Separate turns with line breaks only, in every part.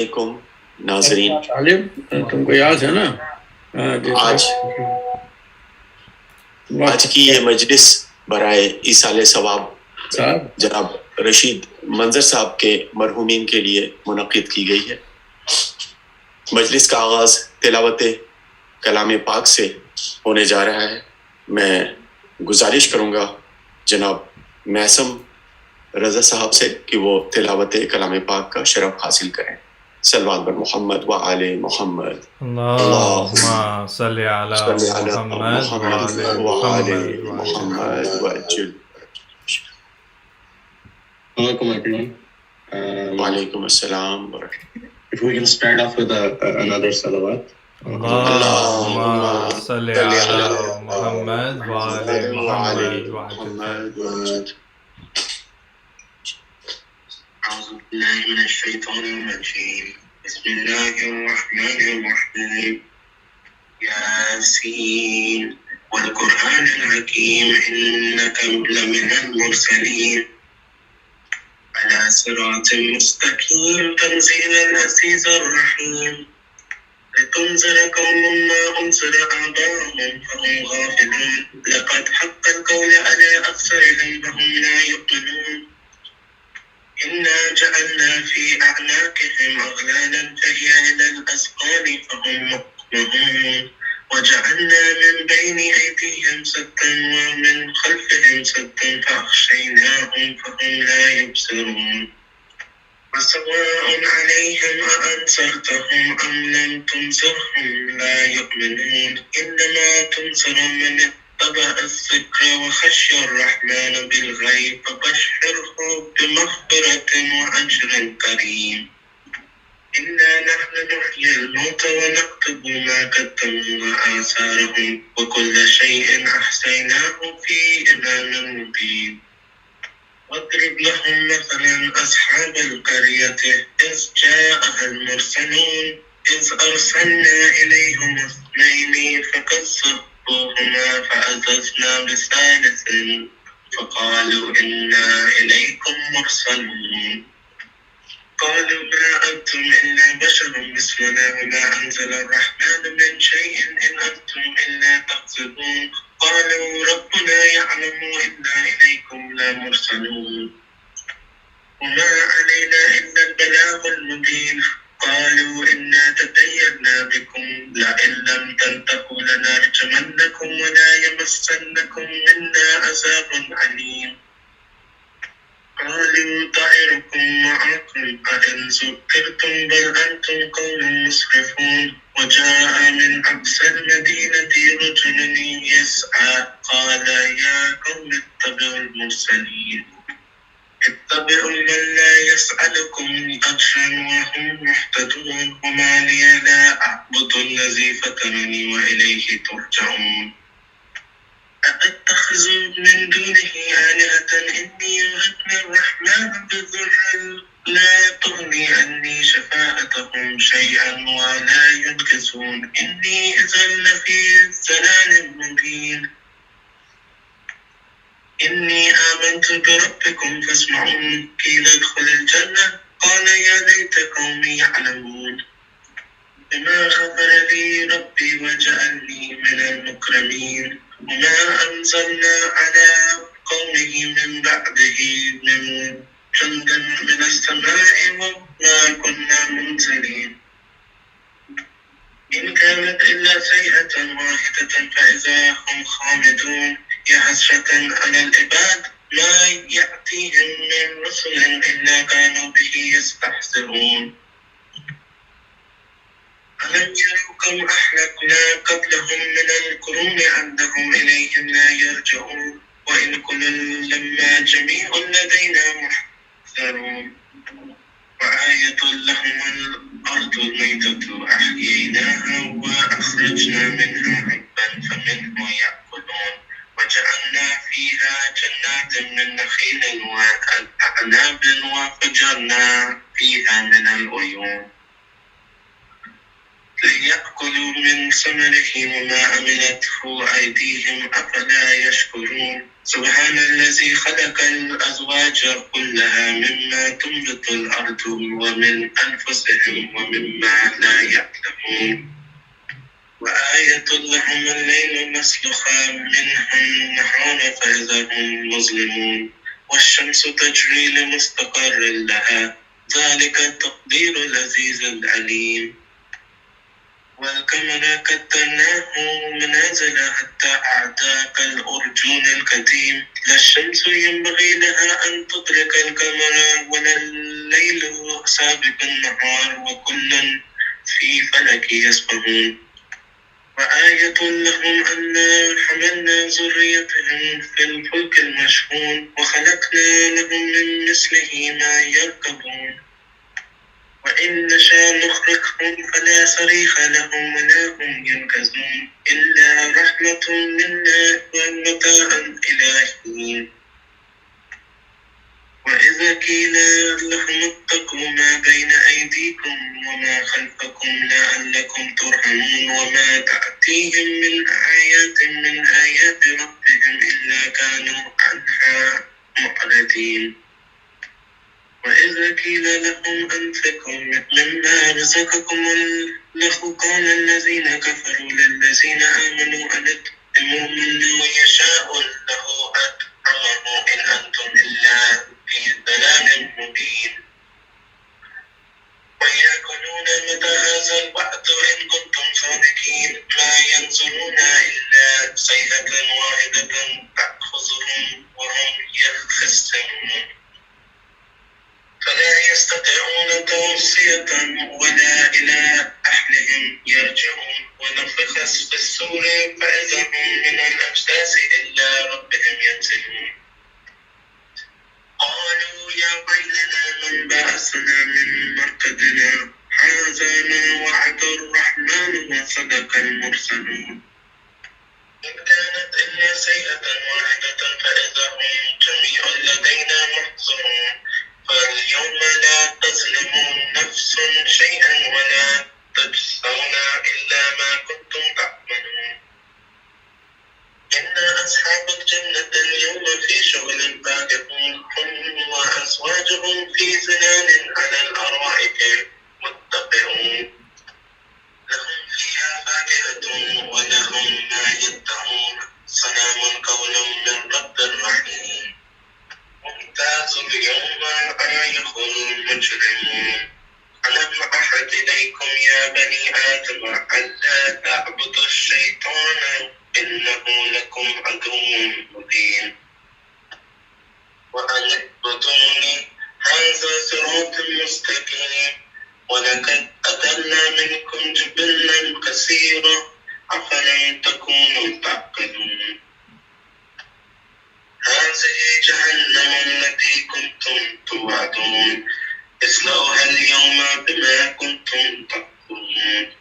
علیکم ناظرین،
طالب تم کو یاد ہے نا
آج کی یہ مجلس برائے ایصال ثواب جناب رشید منظر صاحب کے مرحومین کے لیے منعقد کی گئی ہے۔ مجلس کا آغاز تلاوت کلام پاک سے ہونے جا رہا ہے۔ میں گزارش کروں گا جناب محسم رضا صاحب سے کہ وہ تلاوت کلام پاک کا شرف حاصل کریں۔ صلوات بر محمد و آل محمد۔
اللہم صلی علی محمد و آل محمد
وعجل۔
Welcome everyone.
وعلیکم السلام ورحمۃ
If we can start off with another salawat.
اللہم صلی علی محمد و آل محمد وعجل۔
أعوذ بالله من الشيطان الرجيم. بسم الله الرحمن الرحيم. ياسين والقرآن الحكيم إنك لمن المرسلين على صراط مستقيم تنزيل العزيز الرحيم لتنذر قوم ما أنذر آباؤهم فهم غافلون لقد حق القول على أكثرهم فهم لا يؤمنون إنا جعلنا في أعناقهم أغلالا فهي إلى الأذقان فهم مقمحون وجعلنا من بين أيديهم سدا ومن خلفهم سدا فأغشيناهم فهم لا يبصرون وسواء عليهم أأنذرتهم أم لم تنذرهم لا يؤمنون إنما تنذر من اتبع الذكر وخشي الرحمن بالغيب فبشره بمغفرة وأجر كريم إنا نحن نحيي الموتى ونكتب ما قدموا وآثارهم وكل شيء أحصيناه في إمام مبين واضرب لهم مثلا أصحاب القرية إذ جاءها المرسلون إذ أرسلنا إليهم اثنين فكذبوهما فعززنا بثالث فقالوا إنا إليكم مرسلون قالوا ما أنتم إلا بشر مثلنا وما أنزل الرحمن من شيء إن أنتم إلا تكذبون قالوا ربنا يعلم إنا إليكم لمرسلون وما علينا إلا البلاغ المبين قالوا إنا تطيرنا بكم لئن لم تنتهوا لنرجمنكم ولا يمسنكم منا عذاب عليم قالوا طائركم معكم أئن ذكرتم بل أنتم قوم مسرفون وجاء من أقصى المدينة رجل يسعى قال يا قوم اتبعوا المرسلين اتبعوا من لا يسألكم أجرا وهم مهتدون وما لي لا أعبد الذي فطرني وإليه ترجعون أتخذوا من دونه آلهة إني يردني الرحمن بضر لا تغني عني شفاعتهم شيئا ولا ينقذون إني إذا لفي ضلال مبين إني آمنت بربكم فاسمعون قيل ادخل الجنة قال يا ليت قومي يعلمون بما غفر لي ربي وجعلني من المكرمين وما أنزلنا على قومه من بعده من جند من السماء وما كنا منزلين إن كانت إلا صيحة واحدة فإذا هم خامدون يا حسرة على العباد ما يأتيهم من رسل إلا كانوا به يستهزئون ألم يروا كم أهلكنا قبلهم من القرون أنهم إليهم لا يرجعون وإن كل لما جميع لدينا محضرون وآية لهم الأرض الميتة أحييناها وأخرجنا منها حبا فمنه يأكلون وجعلنا فيها جنات من نخيل وأعناب وفجرنا فيها من العيون ليأكلوا من ثمره وما عملته أيديهم أفلا يشكرون سبحان الذي خلق الأزواج كلها مما تنبت الأرض ومن أنفسهم ومما لا يعلمون وآية لهم الليل نسلخ منه النهار فإذا هم مظلمون والشمس تجري لمستقر لها ذلك تقدير العزيز العليم والقمر قدرناه منازل حتى أعدى كالأرجون القديم لا الشمس ينبغي لها أن تدرك القمر ولا الليل سابق النهار وكل في فلك يسبحون وآية لهم أنا حملنا ذريتهم في الفلك المشحون وخلقنا لهم من مثله ما يركبون وإن نشاء نخرجهم فلا صريخ لهم ولا هم ينقذون إلا رحمة منا ومتاعا إلى حين وإذا قيل لهم اتقوا ما بين أيديكم وما خلفكم لعلكم ترحمون وما تأتيهم من آيات ربهم إلا كانوا عنها معرضين وإذا قيل لهم أنفقوا مما رزقكم الله قال الذين كفروا للذين آمنوا أن أطعموا من يشاء له أطعمه إن أنتم إلا في ضلال مبين ويقولون متى هذا الوعد إن كنتم صادقين ما ينظرون إلا صيحة واحدة تأخذهم وهم يخصمون فلا يستطيعون توصية ولا إلى أهلهم يرجعون ونفخ في السور فإذا هم من الأجداث إلى ربهم ينزلون قالوا يا ويلنا من بعثنا من مرقدنا هذا ما وعد الرحمن وصدق المرسلون إن كانت إلا صيحة واحدة فإذا هم جميع لدينا محضرون فاليوم لا تظلمون نفس شيئا ولا تجزون إلا ما كنتم تعملون إن أصحاب الجنة اليوم في شغل فاكهون هم وأزواجهم في ظلال على الأرائك متكئون لهم فيها فاكهة ولهم ما يدعون سلام قولا من رب رحيم ممتاز اليوم أيها المجرمون ألم أعهد إليكم يا بني آدم ألا تعبدوا الشيطان إنه لكم عدو مبين وأن اعبدوني هذا صراط مستقيم ولقد أضل منكم جبلا كثيرا أفلم تكونوا تعقلون هذه جهنم التي كنتم توعدون اصلوها اليوم بما كنتم تكفرون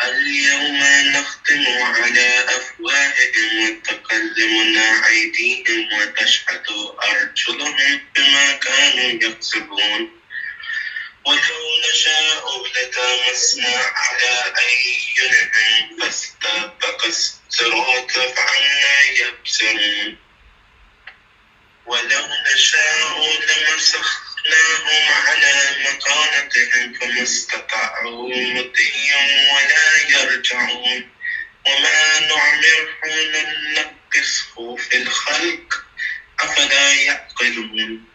اليوم نختم على أفواههم وتكلمنا أيديهم وتشهد أرجلهم بما كانوا يكسبون ولو نشاء لتمسنا على أعينهم فاستبقوا الصراط فعنا يبصرون ولو نشاء لمسخناهم على مكانتهم فما استطاعوا مضيا ولا يرجعون وما نعمرهم ننقصه في الخلق أفلا يعقلون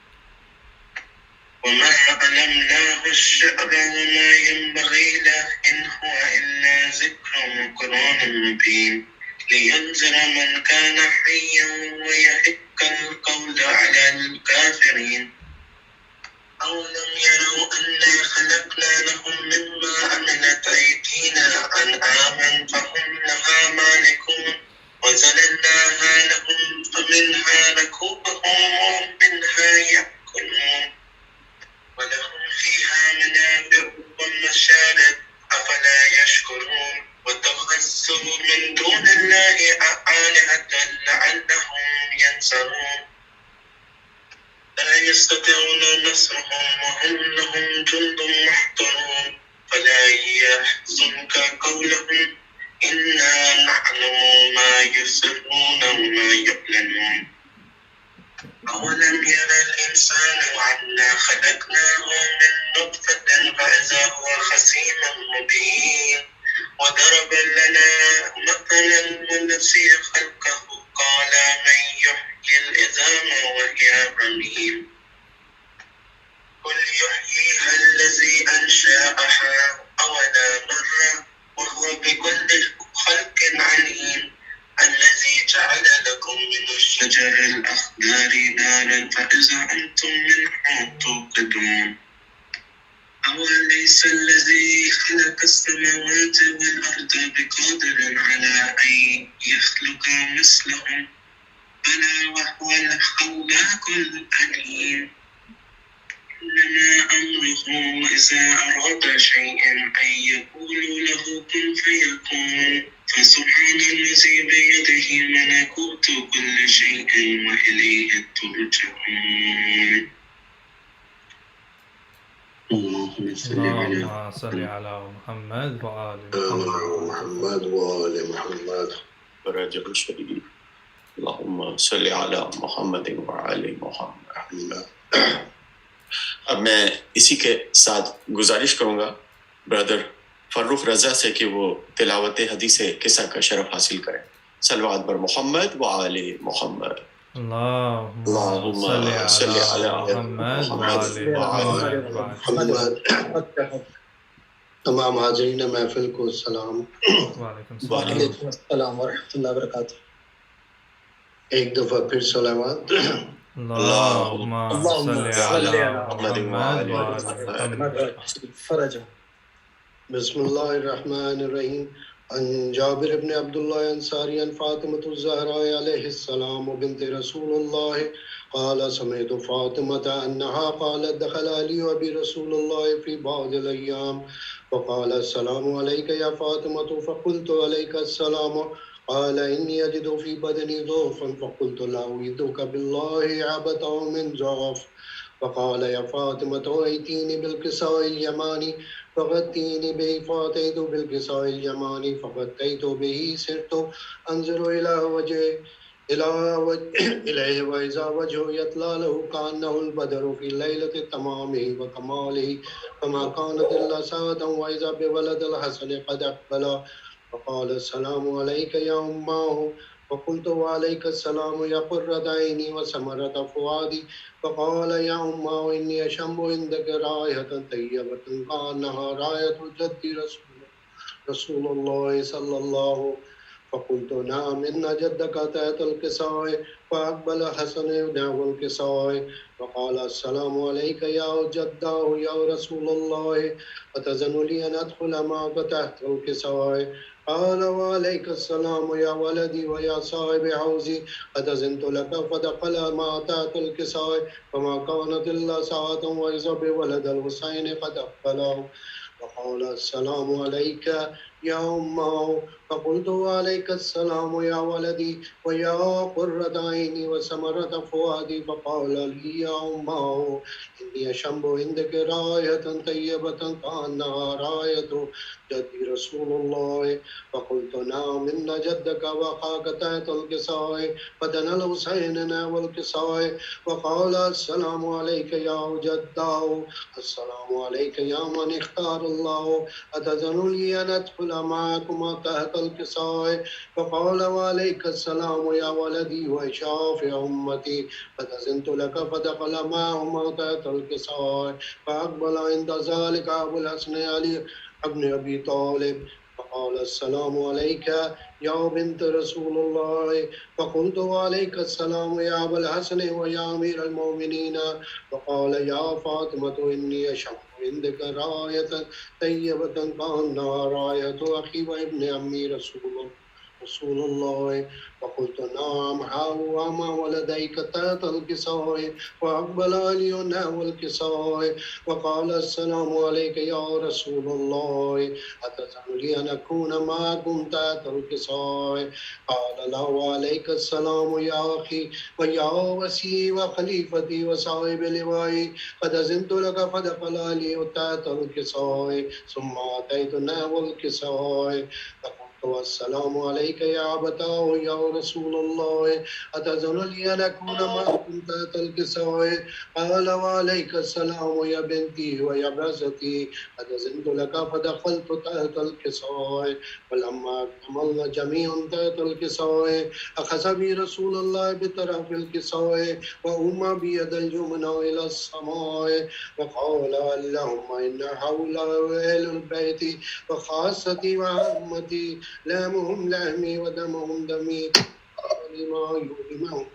وما علمناه الشعر وما ينبغي له إن هو إلا ذكر وقرآن مبين لينذر من كان حيا ويحق القول على الكافرين أولم يروا أنا خلقنا لهم مما عملت أيدينا أنعاما فهم لها مالكون وذللناها لهم فمنها ركوبهم ومنها يأكلون ولهم فيها منافع ومشارب أفلا يشكرون واتخذوا من دون الله آلهة لعلهم ينصرون لا يستطيعون نصرهم وهم لهم جند محضرون قولهم إنا نعلم ما يسرون وما يعلنون أولم يرى الإنسان أنا خلقناه من نطفة فإذا هو خصيم مبين وضرب لنا مثلا ونسي خلقه قال من يحيي العظام وهي رميم قل يحييها الذي أنشأها أول مرة وهو بكل خلق عليم الذي جعل لكم من الشجر الأخضر نارا فإذا أنتم منه توقدون أوليس الذي خلق السماوات والأرض بقادر على أن يخلق مثلهم بلى وهو الخلاق العليم إنما أمره إذا أراد شيئا أن يقول له كن فيكون فسبحان الذي بيده ملكوت كل شيء وإليه ترجعون.
اللهم صل على محمد وآل
محمد وآل محمد.
رجب الشريف. اللهم صل على محمد وآل محمد. اب میں اسی کے ساتھ گزارش کروں گا برادر فروخ رضا سے کہ وہ تلاوت حدیث قصہ کا شرف حاصل کریں. صلوات بر محمد وآل محمد.
اللهم صل على محمد وآل محمد.
تمام حاضرین محفل کو سلام.
وعلیکم
السلام ورحمۃ اللہ وبرکاتہ. ایک دفعہ پھر صلوات.
اللهم صل على محمد وآل محمد.
بسم اللہ الرحمن الرحیم. عن جابر بن عبد الله انصاری عن فاطمة الزهراء علیہ السلام بنت رسول اللہ قال سمعت فاطمة انها قالت دخل علی ابی رسول اللہ فی بعض الايام فقال السلام علیک یا فاطمة فقلت علیک السلام قال انی اجد فی بدنی ضعفا فقلت لا اعوذک بالله عبتا من ضعف فقال يا فاطمة ائتيني بالكساء اليماني فغطيني به فأتيت بالكساء اليماني فغطيت به سرت أنظر إلى وجهه إليه وإذا وجهه يطلع له كأنه البدر في ليلة تمامه وكماله فما كانت إلا ساعة وإذا بولد الحسن قد أقبل فقال السلام عليك يا أماه فقلت وعليك السلام يا قرة عيني وثمرة فؤادي فقال يا أماه إني أشم عندك رائحة طيبة كأنها رائحة جدي رسول الله صلى الله. فقلت نعم إن جدك تحت الكساء فأقبل حسن نحو الكساء فقال السلام عليك يا جداه يا رسول الله أتذن لي أن أدخل معك تحت الكساء قال وعليك السلام يا ولدي ويا صاحب حوزي أتزنت لك فدخل ما تحت الكساء فما كانت إلا ساعة وإذا بولد الحسين قد أقبله فقال السلام عليك يا أمه فقلت وعليك السلام يا ولدي ويا قرة عيني وثمرة فؤادي فقال لي يا أمه إني أشم عندك رائحة طيبة كأنها رائحة جدي رسول الله فقلت نعم إن جدك وأخاك تحت الكساء فدنا الحسين نحو الكساء وقال السلام عليك يا جداه السلام عليك يا من اختار الله أتذن لي أن أدخل معكما تحت الكساء فقال وعليك السلام يا ولدي وشافع أمتي فتزنت لك فدخل معهما تحت الكساء فأقبل عند ذلك أبو الحسن علي ابن أبي طالب فقال السلام عليك يا بنت رسول الله فقلت وعليك السلام يا أبا الحسن ويا أمير المؤمنين فقال يا فاطمة إني أشم عندك راية طيبة كأنها راية أخي وابن عمي رسول رسول الله؟ فقلت نعم ها هو ما ولديك تحت الكساء. فأقبل علي نحو الكساء وقال السلام عليك يا رسول الله، أتزعم لي أن أكون معكم تحت الكساء؟ قال لا وعليك السلام يا أخي ويا وسي وخليفتي وصاحب لوائي، قد أذنت لك. فدخل علي تحت الكساء ثم أتيت نحو الكساء فقلت والسلام عليك يا أبتاه يا رسول الله، أتزن لي أن أكون معكم تحت الكساء؟ قال وعليك السلام يا بنتي ويا بعزتي، قد أذنت لك. فدخلت تحت الكساء فلما كملنا جميعا تحت الكساء أخذ بي رسول الله بطرف الكساء وأما بيد اليمنى إلى السماء وقال اللهم إن هؤلاء أهل البيت وخاصتي وعامتي، لامهم لامي ودمهم دمي، لما يؤلمهم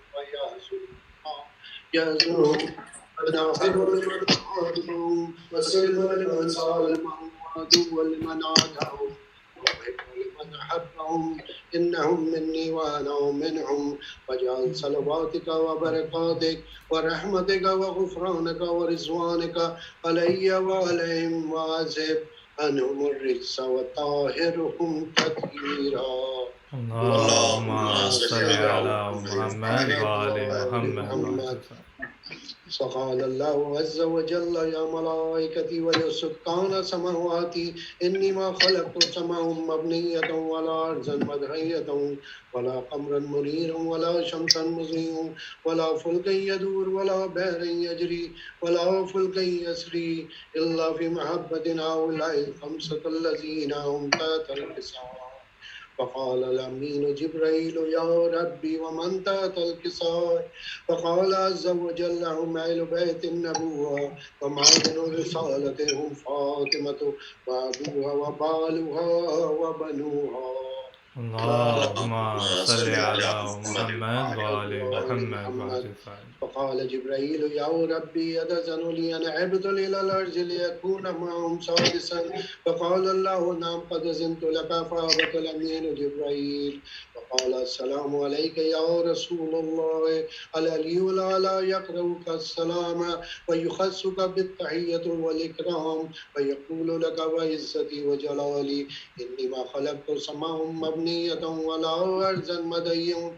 ويحزنهم أنا خير لمن أحبهم وسلم لمن سالمهم وعدوا لمن عادهم ومحب لمن أحبهم، إنهم مني وأنا منهم. واجعل صلواتك وبركاتك ورحمتك وغفرانك ورضوانك علي وعليهم وعذب عنهم الرجس وطاهرهم تطهيرا.
اللهم صل على محمد وآل محمد.
فقال الله عز وجل يا ملائكتي ولسكان سماواتي إني ما خلقت سماء مبنية ولا أرضا مدحية ولا قمرا منيرا ولا شمسا مضيئا ولا فلكا يدور ولا بحر يجري ولا فلكا يسري إلا في محبة هؤلاء الخمسة الذين هم تحت الكساء. فقال الأمين جبريل يا ربي ومن تحت الكساء؟ فقال عز وجل هم أهل بيت النبوة ومعدن رسالتهم فاطمة وأبوها وبالها وبنوها.
اللهم صل على محمد وآل محمد.
فقال جبريل يا ربي أتزن لي أن أبطل إلى الأرض ليكون معهم سادسا؟ فقال الله نعم قد أذنت لك. فأبت الأمين جبريل فقال السلام عليك يا رسول الله، العلي الأعلى يقرأك السلام ويخصك بالتحية والإكرام ويقول لك وعزتي وجلالي إني ما خلقت سماء مبنية ولا أرضا مدية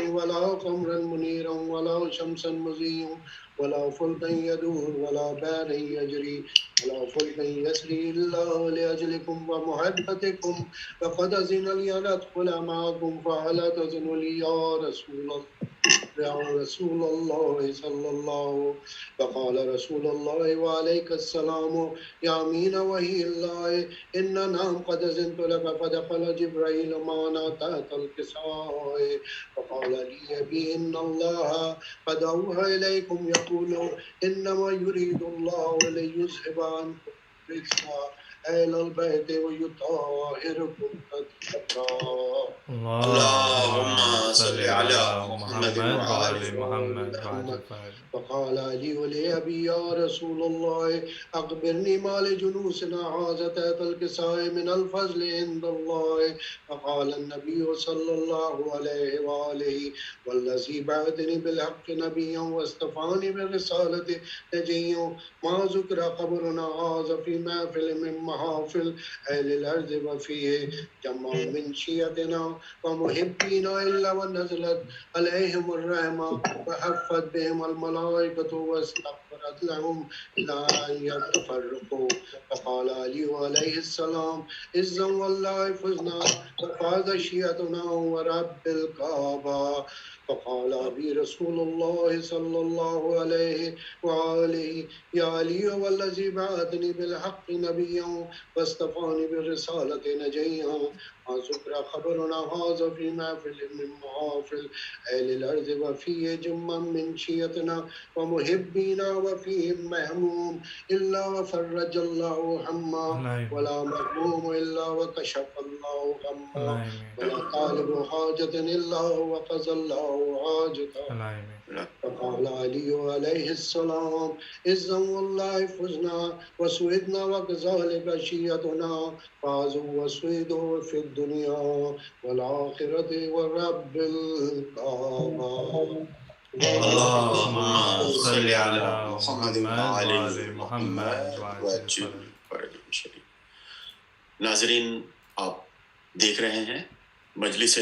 ولا قمرا منيرا ولا شمسا مضيئا ولا فلكا يدور ولا بحر يجري ولا فلكا يسري إلا لأجلكم ومحبتكم، فقد أذن لي أن أدخل معكم فهل تأذن لي يا رسول الله صلى الله. فقال رسول الله وعليك السلام يا أمين وحي الله إننا قد أذنت لك. فدخل جبريل معنا تحت الكساء فقال لي أبي إن الله قد أوحى إليكم يقول إنما يريد الله ليذهب عنكم الرجس أهل البيت ويطهركم تطهيرا.
اللهم صل على محمد وآل محمد.
فقال علي لأبي يا رسول الله أخبرني ما لجلوسنا هذا تحت الكساء من الفضل عند الله. فقال النبي صلى الله عليه وآله والذي بعثني بالحق نبيا واصطفاني بالرسالة نجيا ما ذكر خبرنا هذا في محفل من محافل أهل الأرض وفيه جمع من شيعتنا ومحبين إلا ونزلت عليهم الرحمة وحفت بهم الملائكة واستغفرت لهم إلى أن يتفرقوا. فقال علي عليه السلام إذا والله فزنا وفاز شيعتنا ورب الكعبة. فقال أبي رسول الله صلى الله عليه وآله يا علي والذي بعثني بالحق نبيا واصطفاني بالرسالة نجيا ما ذكر خبرنا هذا في محفل من محافل أهل الأرض وفيه جمع من شيعتنا ومحبينا وفيهم مهموم إلا وفرج الله هما ولا مهموم إلا وكشف الله غما ولا طالب حاجة إلا وقضى الله حاجة فقال علي عليه السلام عزا والله فزنا وسويدنا وكذلك شيعتنا فازوا وسويدوا في الدنيا والآخرة والرب الكعبة.
اللهم صل على محمد وعلى محمد
وعجل شریف۔ ناظرین، آپ دیکھ رہے ہیں مجلس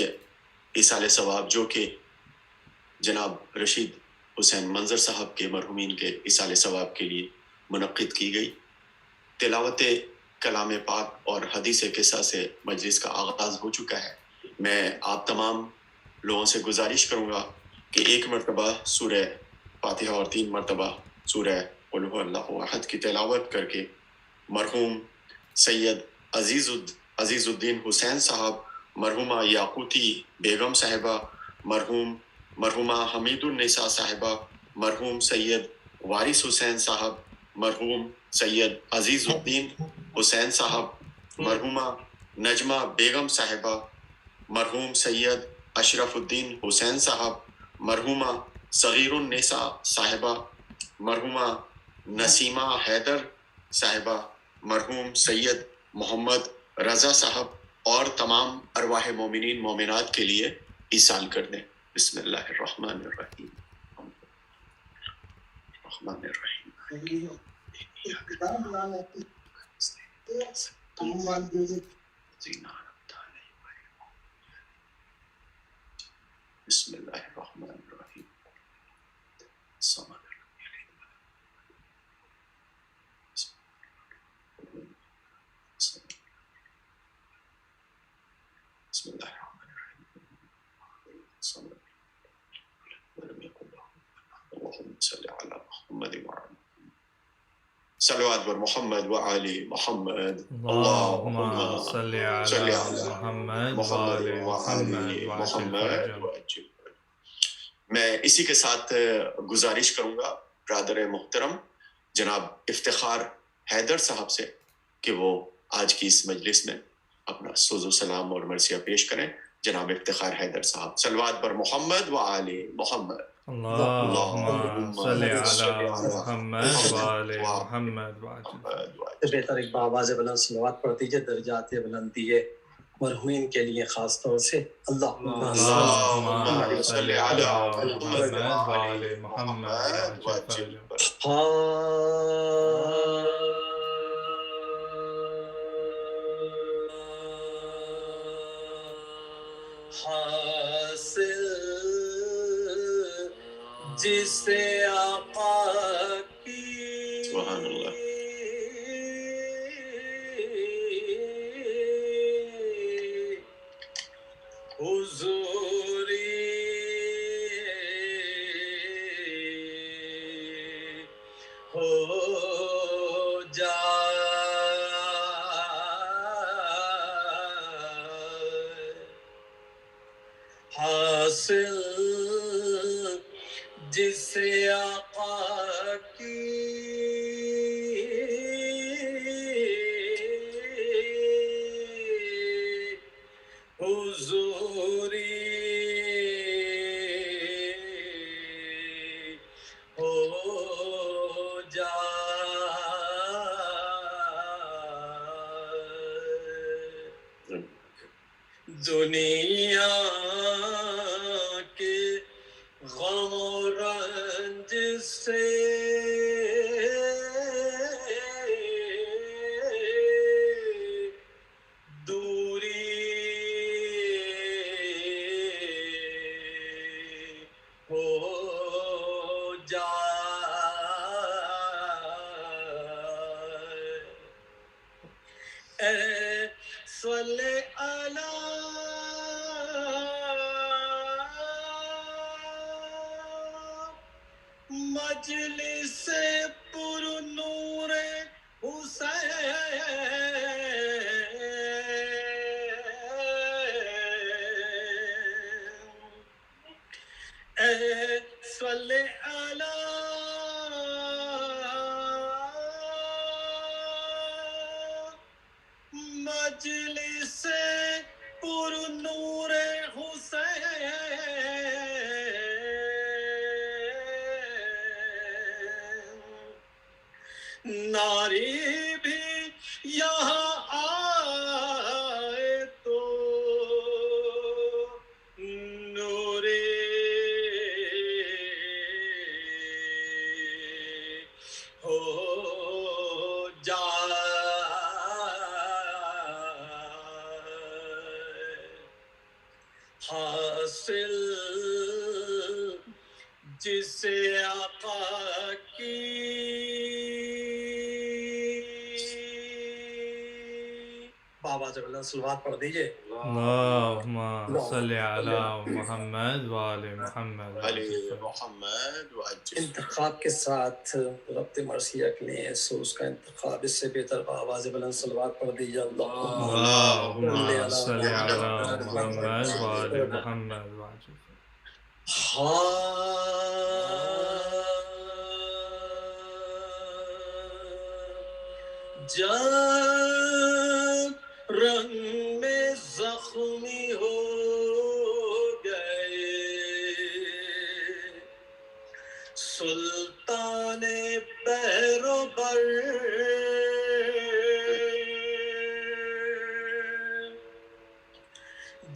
ایصال ثواب جو کہ جناب رشید حسین منظر صاحب کے مرحومین کے ایصال ثواب کے لیے منعقد کی گئی۔ تلاوت کلام پاک اور حدیث قصہ سے مجلس کا آغاز ہو چکا ہے۔ میں آپ تمام لوگوں سے گزارش کروں گا کہ ایک مرتبہ سورہ فاتحہ اور 3 مرتبہ سورہ قل هو اللہ احد کی تلاوت کر کے مرحوم سید عزیز الدین حسین صاحب، مرحومہ یاقوتی بیگم صاحبہ، مرحومہ حمید النساء صاحبہ، مرحوم سید وارث حسین صاحب، مرحوم سید عزیز الدین حسین صاحب، مرحومہ نجمہ بیگم صاحبہ، مرحوم سید اشرف الدین حسین صاحب، مرحومہ صغیر النساء صاحبہ، مرحومہ نسیمہ حیدر صاحبہ، مرحوم سید محمد رضا صاحب اور تمام ارواح مومنین مومنات کے لیے ایصال کر دیں۔ بسم اللہ الرحمن الرحیم۔ الرحمن الرحیم۔ بسم اللہ الرحمن الرحیم۔ بسم اللہ الرحمن الرحیم۔ اللہم صلی علی محمد وعلی صلوات بر محمد وعلی محمد۔
اللہم صل علی محمد وعلی محمد
وعجل۔ میں اسی کے ساتھ گزارش کروں گا برادر محترم جناب افتخار حیدر صاحب سے کہ وہ آج کی اس مجلس میں اپنا سوز و سلام اور مرثیہ پیش کریں۔ جناب افتخار حیدر صاحب، صلوات بر محمد وعلی محمد۔
اللہم صل علی محمد وعلی محمد وعجل۔
بہتر ایک بآواز بلند صلوات پڑھ دیجئے، درجات بلندی ہے مرحومین کے لیے خاص طور سے۔
اللہم صل علی محمد وعلی محمد وعجل۔
حاصل جسے آقا کی
سبحان اللہ
حضوری ہو جائے، حاصل جسے آقا کی حضوری ہو جائے، دنیا کے غم و رنج سے دوری ہو جائے، اے صلی علی مجلس پر نور حسین، اے صلی علی مجلس پر نور حسین، حاصل جسے آقا کی بابا جب اللہ صلوات پڑھ دیجئے
اللہم صلی علی محمد وآل محمد
علی محمد وعجل.
انتخاب کے ساتھ ربط مرثیہ نے سو اس کا انتخاب اس سے بہتر آواز بلند صلوات پڑھ دیجئے
اللہم صلی علی محمد وآل محمد وعجل.
جب رنگ میں زخمی ہو گئے سلطان بحر و بر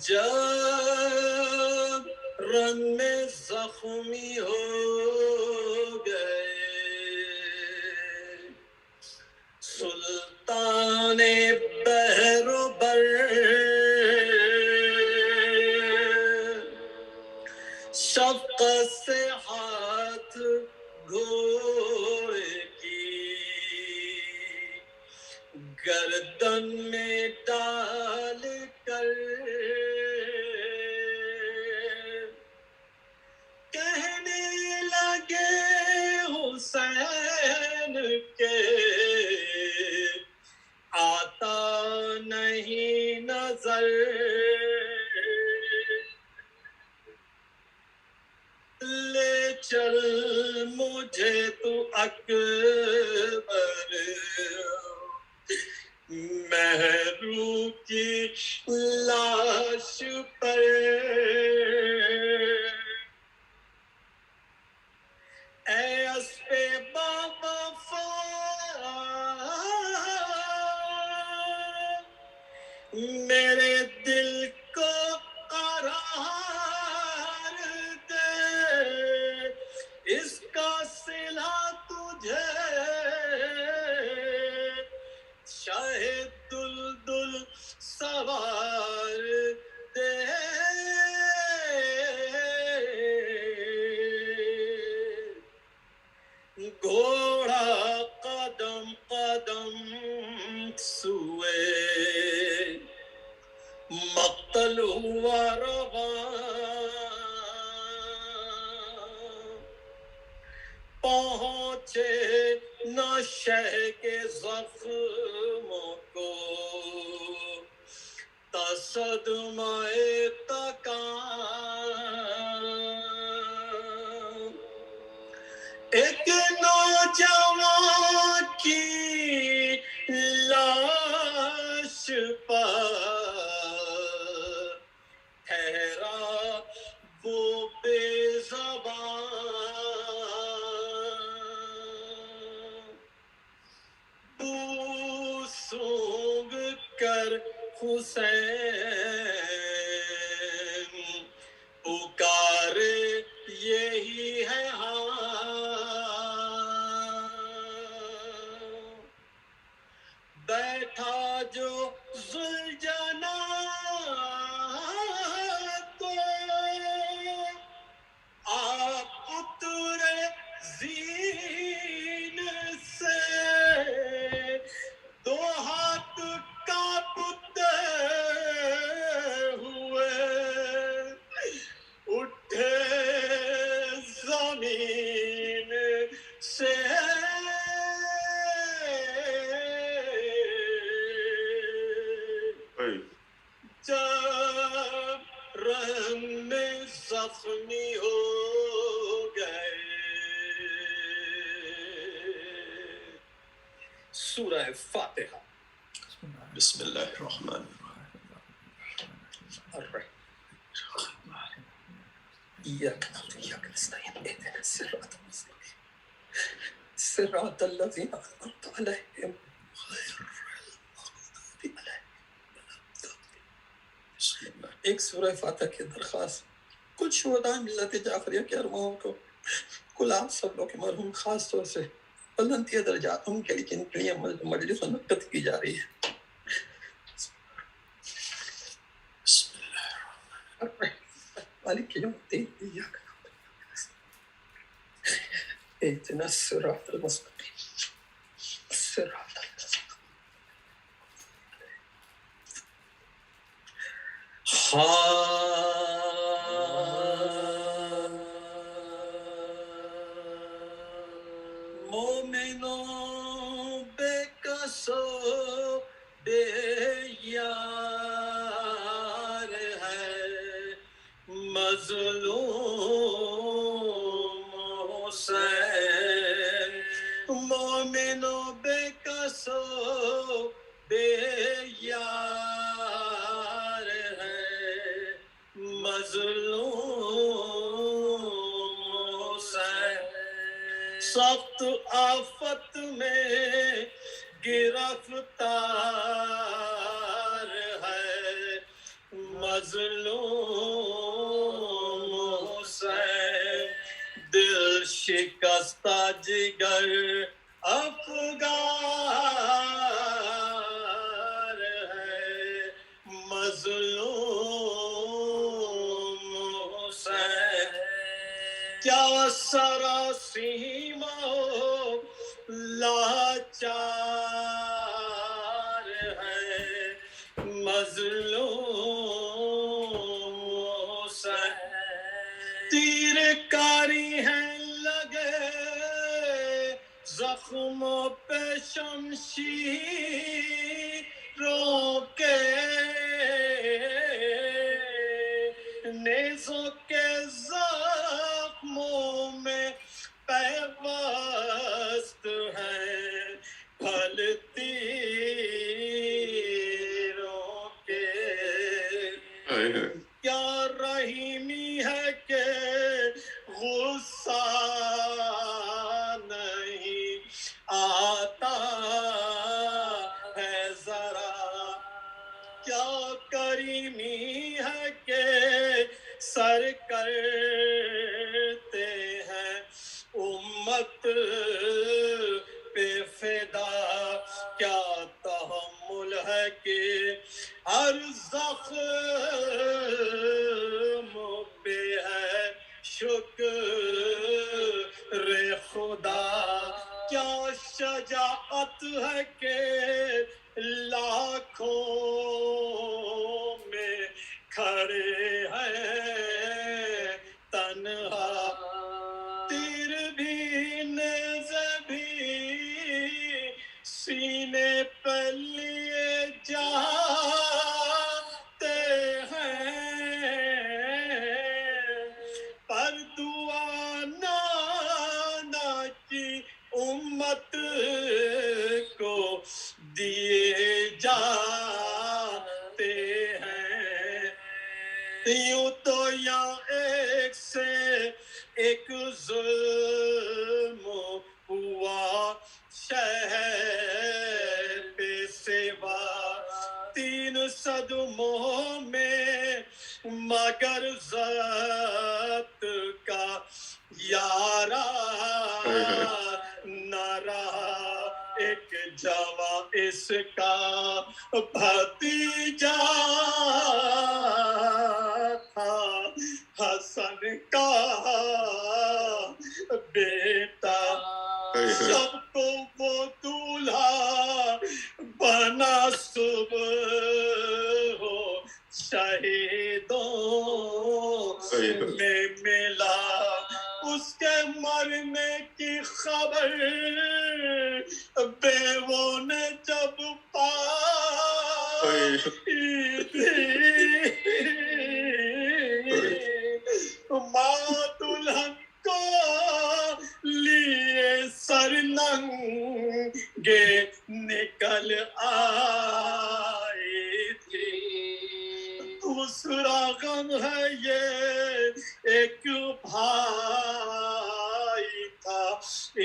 جب رنگ میں زخمی ہو گئے سلطان بحر و بر شفقت سے ہاتھ گھوڑے کی گردن میں ڈال کر کہنے لگے حسین کے آتا نہیں نظر لے چل مجھے تو اکبر مہرو کی لاش پر اے اسپِ باوفا میرے دل کو قرار دے اس کا صلہ تجھے شاہد دلدل سوار دے گھوڑا قدم قدم سوئے مقتل ہوا رواں پہنچے نہ شہ کے زخموں کو تصدمہ تکان ایک نوجوان کی لاش پر ٹھہرا وہ بے زبان بو سونگ کر حسین پکارے یہی ہے بیٹھا جو ذوالجنا تو آپ اترے زین سے دو ہاتھ کانپتے ہوئے اٹھے زمین سے جب رحم میں زخمی ہو گئے سورہ فاتحہ
بسم اللہ الرحمن
الرحیم إياك نعبد وإياك نستعين اهدنا الصراط المستقيم صراط الذين أنعمت عليهم غير المغضوب عليهم ایک سورہ فاتحہ کی درخواست کچھ شہداء ملت جعفریہ کے ارواحوں کو کل آپ سب لوگ کے مرحوم خاص طور سے بلندی درجات ان کے لیے جن کے لیے مجلس منعقد کی جا رہی ہے
بسم اللہ الرحمن
الرحیم مالك يوم الدين إياك نعبد اهدنا الصراط المستقيم الصراط المستقيم. مومنوں بے کسو بے یار ہے مظلوم حسین. مومنوں بے کسو بے یار ہے مظلوم حسین. سخت آفت میں گرفتار ہے مظلوم حسین. دل شکستہ جگر افگار ہے مظلوم حسین. کیا سراسیمہ لاچار ہے مظلوم حسین. تیر کاری ہیں لگے زخموں پہ شمشیروں کے نیزوں کے زخموں میں پیوست ہیں پھل تیروں کے. کیا رحیمی ہے کہ غصہ نہیں آتا ہے ذرا. کیا کریمی ہے کہ سر کرتے ہیں امت پہ فدا. کیا تحمل ہے کہ ہر زخم پہ ہے شکر خدا. کیا شجاعت ہے کہ لاکھوں میں کھڑے ہیں تنہا. تیر بھی نیزے بھی سینے پہ لیے جاتے ہیں پر دعا نانا کی امت کو دیے جاتے ہیں. یوں تو یہاں ایک سے ایک ظلم ہوا شہر پہ سوا. 3 صدموں میں مگر ضبط کا یارا نہ رہا. ایک جواں اس کا بھتیجا تھا حسن کا بیٹا. سب کو وہ دولہا بنا صبح ہو شہیدوں میں ملا. اس کے مرنے کی خبر بیووں نے جب پائی تھی ماں دلہن کو لیے سر ننگے نکل آئی تھی. دوسرا غم ہے یہ ایک بھائی تھا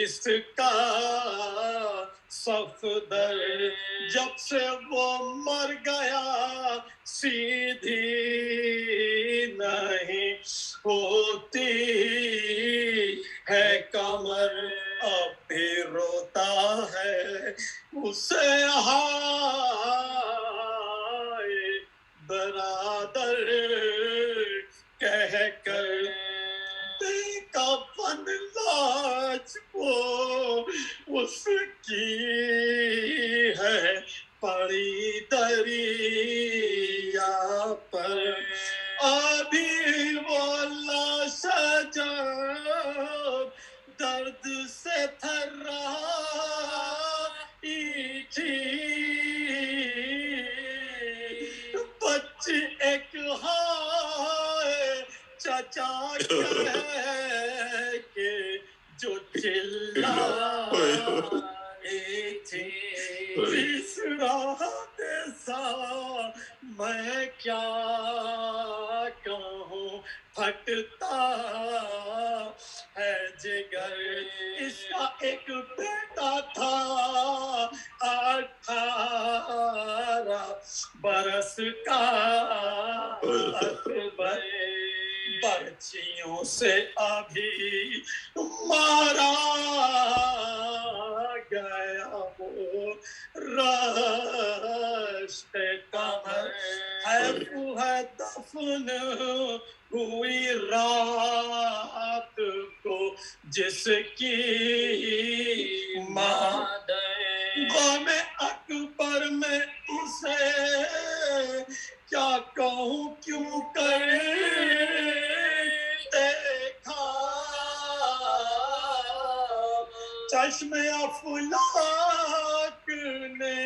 اس کا صفدر. جب سے وہ مر گیا سیدھی نہیں ہوتی ہے کمر. اب بھی روتا ہے اسے ہائے برادر کہہ دریا پر ابھی وہ لاش جب درد سے تھر رہی تھی بچ ایک ہائے چچا کہہ کے جو چلائے تھی اس رات سا میں کیا کہوں پھٹتا ہے جگر اس کا ایک بیٹا تھا 18 برس کا اکبر برچیوں سے ابھی مارا گیا وہ رشت قمر ہے دفن ہوئی رات کو جس کی ماں غم اکبر میں اسے کیا کہوں کیوں کر دیکھا چشم افلاک نے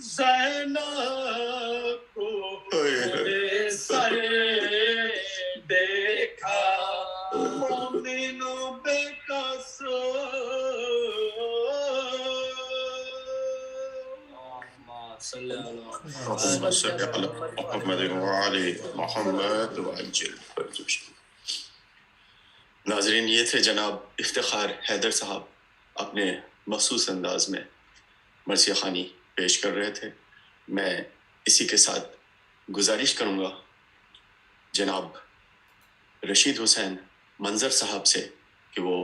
زینب کو سر دیکھا مومنوں بے کس
اللهم صل على محمد وعلى محمد وعجل فرجه. ناظرین یہ تھے جناب افتخار حیدر صاحب اپنے مخصوص انداز میں مرثیہ خوانی پیش کر رہے تھے. میں اسی کے ساتھ گزارش کروں گا جناب رشید حسین منظر صاحب سے کہ وہ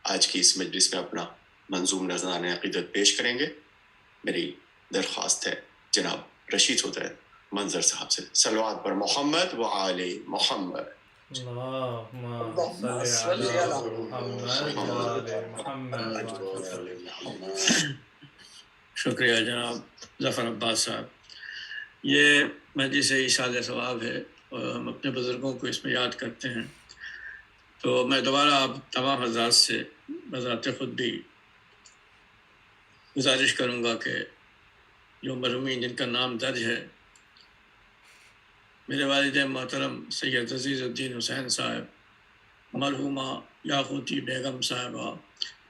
آج کی اس مجلس میں اپنا منظوم نذرانہ عقیدت پیش کریں گے. میری درخواست ہے جناب رشید حسین منظر صاحب سے صلوات پر محمد و آل محمد.
شکریہ جناب ظفر عباس صاحب. یہ مجلس ایصال ثواب ہے اور ہم اپنے بزرگوں کو اس میں یاد کرتے ہیں. تو میں دوبارہ آپ تمام حضرات سے بذات خود بھی گزارش کروں گا کہ جو مرحومین جن کا نام درج ہے، میرے والد محترم سید عزیز الدین حسین صاحب، مرحومہ یاقوتی بیگم صاحبہ،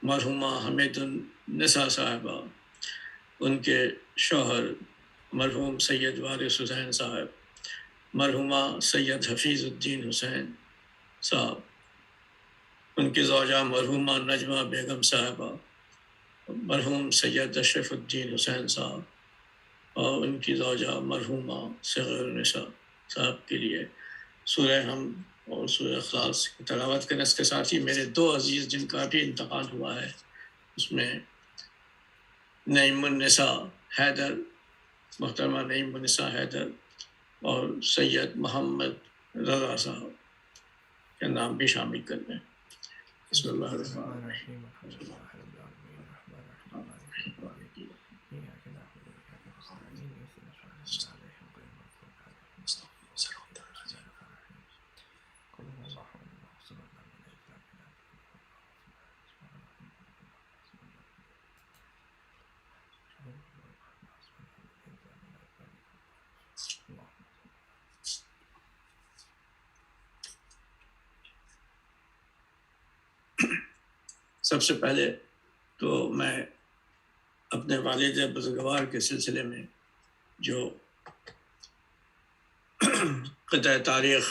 مرحومہ حمید النساء صاحبہ، ان کے شوہر مرحوم سید وارث حسین صاحب، مرحومہ سید حفیظ الدین حسین صاحب، ان کی زوجہ مرحومہ نجمہ بیگم صاحبہ، مرحوم سید اشرف الدین حسین صاحب اور ان کی زوجہ مرحومہ صغیر النساء صاحب کے لیے سورہ حمد اور سورہ اخلاص کی تلاوت کریں. اس کے ساتھ ہی میرے 2 عزیز جن کا بھی انتقال ہوا ہے، اس میں نعیم النساء حیدر، محترمہ نعیم النساء حیدر اور سید محمد رضا صاحب کے نام بھی شامل کر لیں. بسم اللہ الرحمن الرحیم. سب سے پہلے تو میں اپنے والد بزرگوار کے سلسلے میں جو قطع تاریخ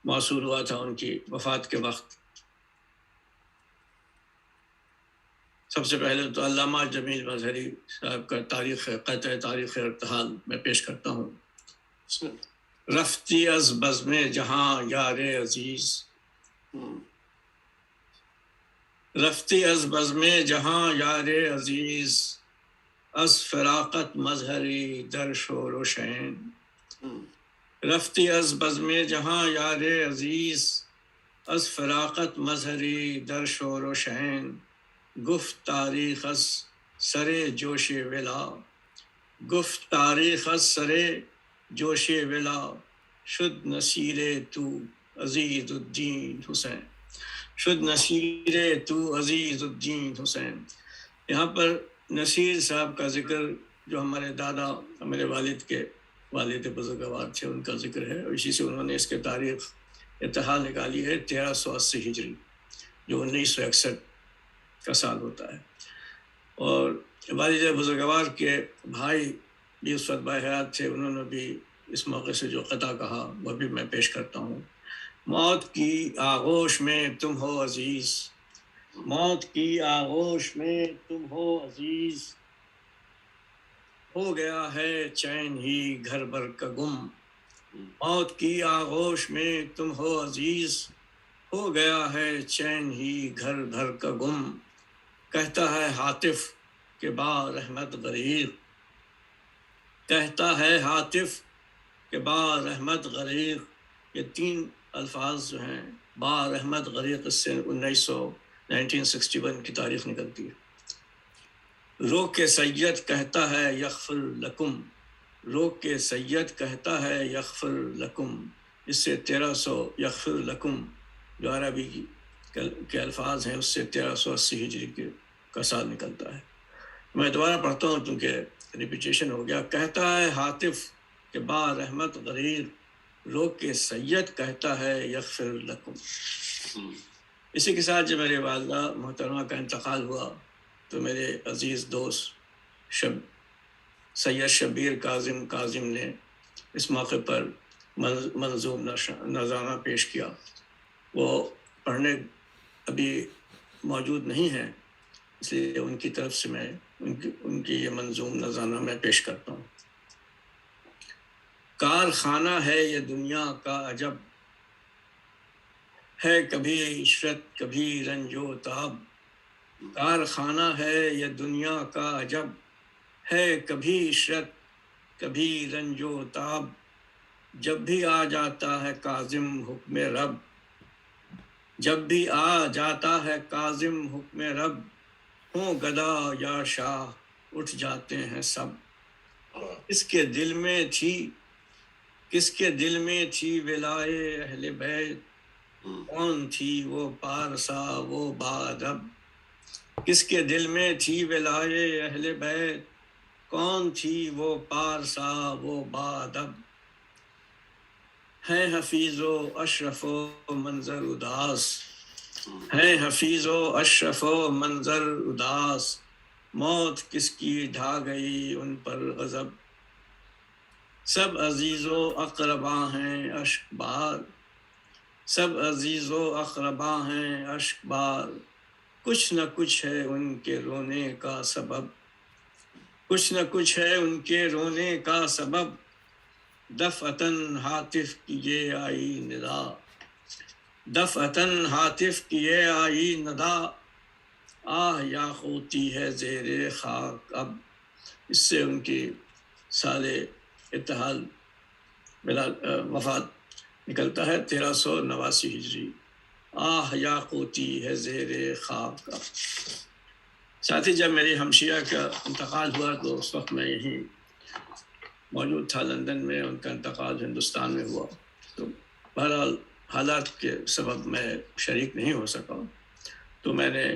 موصول ہوا تھا ان کی وفات کے وقت، سب سے پہلے تو علامہ جمیل مظہری صاحب کا قطع تاریخ ارتحال میں پیش کرتا ہوں. رفتی از بزم جہاں یار عزیز، رفتی از بزم جہاں یار عزیز، از فراقت مظہری در شور و شین. رفتی از بزم جہاں یار عزیز، از فراقت مظہری در شور و شین. گفت تاریخ از سر جوش ولا،
گفت تاریخ از سرے جوش ولا شد نصیر تو عزیز الدین حسین، شد نصیر تو عزیز الدین حسین۔ یہاں پر نصیر صاحب کا ذکر جو ہمارے دادا ہمارے والد کے والد بزرگوار تھے ان کا ذکر ہے، اور اسی سے انہوں نے اس کے تاریخ اتحاد نکالی ہے 1380 ہجری جو 1961 کا سال ہوتا ہے۔ اور والد بزرگوار کے بھائی بھی اس وقت باحیات تھے، انہوں نے بھی اس موقع سے جو قطع کہا وہ بھی میں پیش کرتا ہوں۔ موت کی آغوش میں تم ہو عزیز، موت کی آغوش میں تم ہو عزیز، ہو گیا ہے چین ہی گھر بھر کا گم، موت کی آغوش میں تم ہو عزیز، ہو گیا ہے چین ہی گھر بھر کا گم، کہتا ہے ہاتف کہ با رحمت غریق، کہتا ہے ہاتف کہ با رحمت غریق۔ یہ 3 الفاظ جو ہیں با رحمت غریق، اس سے 1961 کی تاریخ نکلتی ہے۔ رو کے سید کہتا ہے یغفر لکم، رو کے سید کہتا ہے یغفر لکم، اس سے 1300 یغفر لکم جو عربی کے الفاظ ہیں اس سے 1380 ہجری کا سال نکلتا ہے۔ میں دوبارہ پڑھتا ہوں کیونکہ ریپیٹیشن ہو گیا۔ کہتا ہے ہاتف کہ با رحمت غریر، رو کے سید کہتا ہے یغفر لکم۔ اسی کے ساتھ جب میرے والدہ محترمہ کا انتقال ہوا تو میرے عزیز دوست سید شبیر کاظم نے اس موقع پر منظوم نذرانہ پیش کیا، وہ پڑھنے ابھی موجود نہیں ہیں، اس لیے ان کی طرف سے میں ان کی یہ منظوم نذرانہ میں پیش کرتا ہوں۔ کارخانہ ہے یہ دنیا کا عجب، ہے کبھی عشرت کبھی رنج و تاب، کارخانہ ہے یہ دنیا کا عجب، ہے کبھی عشرت کبھی رنج و تاب، جب بھی آ جاتا ہے کاظم حکم رب، جب بھی آ جاتا ہے کاظم حکم رب، ہوں گدا یا شاہ اٹھ جاتے ہیں سب، کس کے دل میں تھی کس کے دل میں تھی ولائے اہل بیت، کون تھی وہ پارسا وہ بادب، کس کے دل میں تھی ولائے اہل بیت، کون تھی وہ پارسا وہ بادب، ہے حفیظ و اشرف و منظر اداس، ہے حفیظ و اشرف و منظر اداس، موت کس کی ڈھا گئی ان پر غضب، سب عزیز و اقربا ہیں اشک بار، سب عزیز و اقربا ہیں اشک بار، کچھ نہ کچھ ہے ان کے رونے کا سبب، کچھ نہ کچھ ہے ان کے رونے کا سبب، دفعتاً ہاتف کیے آئی ندا، دفعتاً ہاتف کیے آئی ندا، آہ یاقوتی ہے زیر خاک اب، اس سے ان کی سال اتحاد وفات نکلتا ہے 1389 ہجری، آہ یاقوتی ہے زیر خاک اب۔ ساتھ ہی جب میری ہمشیرہ کا انتقال ہوا تو اس وقت میں یہیں موجود تھا لندن میں، ان کا انتقال ہندوستان میں ہوا، تو بہرحال حالات کے سبب میں شریک نہیں ہو سکا، تو میں نے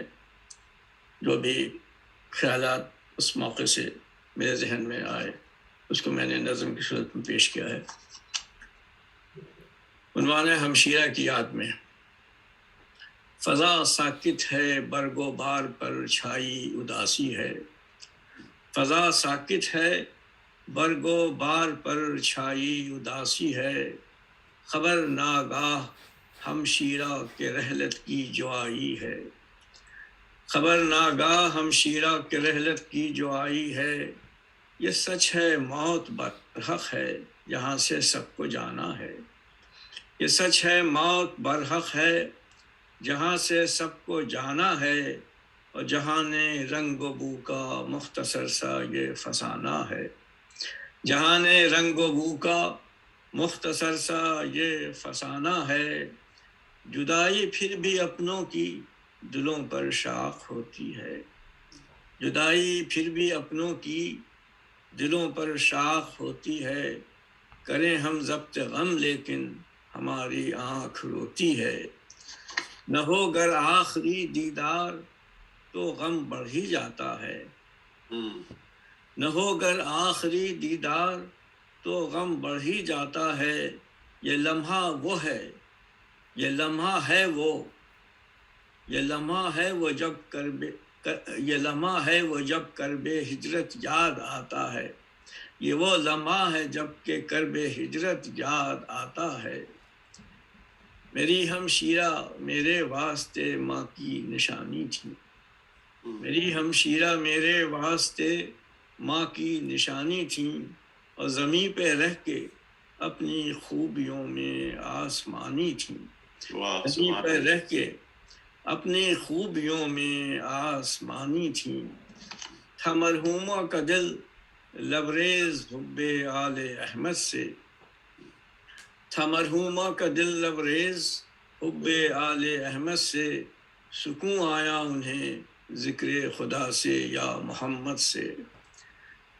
جو بھی خیالات اس موقع سے میرے ذہن میں آئے اس کو میں نے نظم کی صورت میں پیش کیا ہے۔ عنوان ہے ہمشیرہ کی یاد میں۔ فضا ساکت ہے برگ و بار پر چھائی اداسی ہے، فضا ساکت ہے برگ و بار پر چھائی اداسی ہے، خبر ناگاہ ہمشیرہ کے رحلت کی جو آئی ہے، خبر ناگاہ ہمشیرہ کے رحلت کی جو آئی ہے، یہ سچ ہے موت برحق ہے جہاں سے سب کو جانا ہے، یہ سچ ہے موت برحق ہے جہاں سے سب کو جانا ہے، اور جہاں نے رنگ و بو کا مختصر سا یہ فسانہ ہے، جہاں نے رنگ و بو کا مختصر سا یہ فسانہ ہے، جدائی پھر بھی اپنوں کی دلوں پر شاخ ہوتی ہے، جدائی پھر بھی اپنوں کی دلوں پر شاخ ہوتی ہے، کریں ہم ضبط غم لیکن ہماری آنکھ روتی ہے۔ نہ ہو گر آخری دیدار تو غم بڑھ ہی جاتا ہے، نہ ہو گر آخری دیدار تو غم بڑھ ہی جاتا ہے۔ یہ لمحہ وہ ہے، یہ لمحہ ہے وہ، یہ لمحہ ہے وہ جب یہ لمحہ ہے وہ جب کرب ہجرت یاد آتا ہے، یہ وہ لمحہ ہے جب کہ کرب ہجرت یاد آتا ہے۔ میری ہمشیرہ میرے واسطے ماں کی نشانی تھی، میری ہمشیرہ میرے واسطے ماں کی نشانی تھی، اور زمیں پہ رہ کے اپنی خوبیوں میں آسمانی تھی، زمیں پہ رہ کے اپنی خوبیوں میں آسمانی تھی۔ تھا مرحومہ کا دل لبریز حب آل احمد سے، تھا مرحومہ کا دل لبریز حب آل احمد سے، سکون آیا انہیں ذکر خدا سے یا محمد سے۔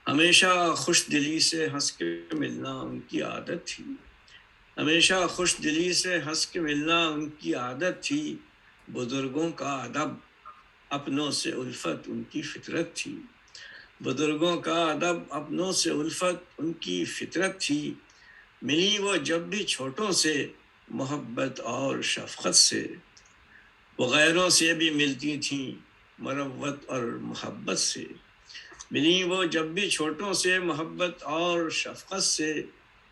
ہمیشہ خوش دلی سے ہنس کے ملنا ان کی عادت تھی، ہمیشہ خوش دلی سے ہنس کے ملنا ان کی عادت تھی۔ بزرگوں کا ادب اپنوں سے الفت ان کی فطرت تھی، بزرگوں کا ادب اپنوں سے الفت ان کی فطرت تھی۔ ملی وہ جب بھی چھوٹوں سے محبت اور شفقت سے، وہ غیروں سے بھی ملتی تھیں مروت اور محبت سے، ملی وہ جب بھی چھوٹوں سے محبت اور شفقت سے،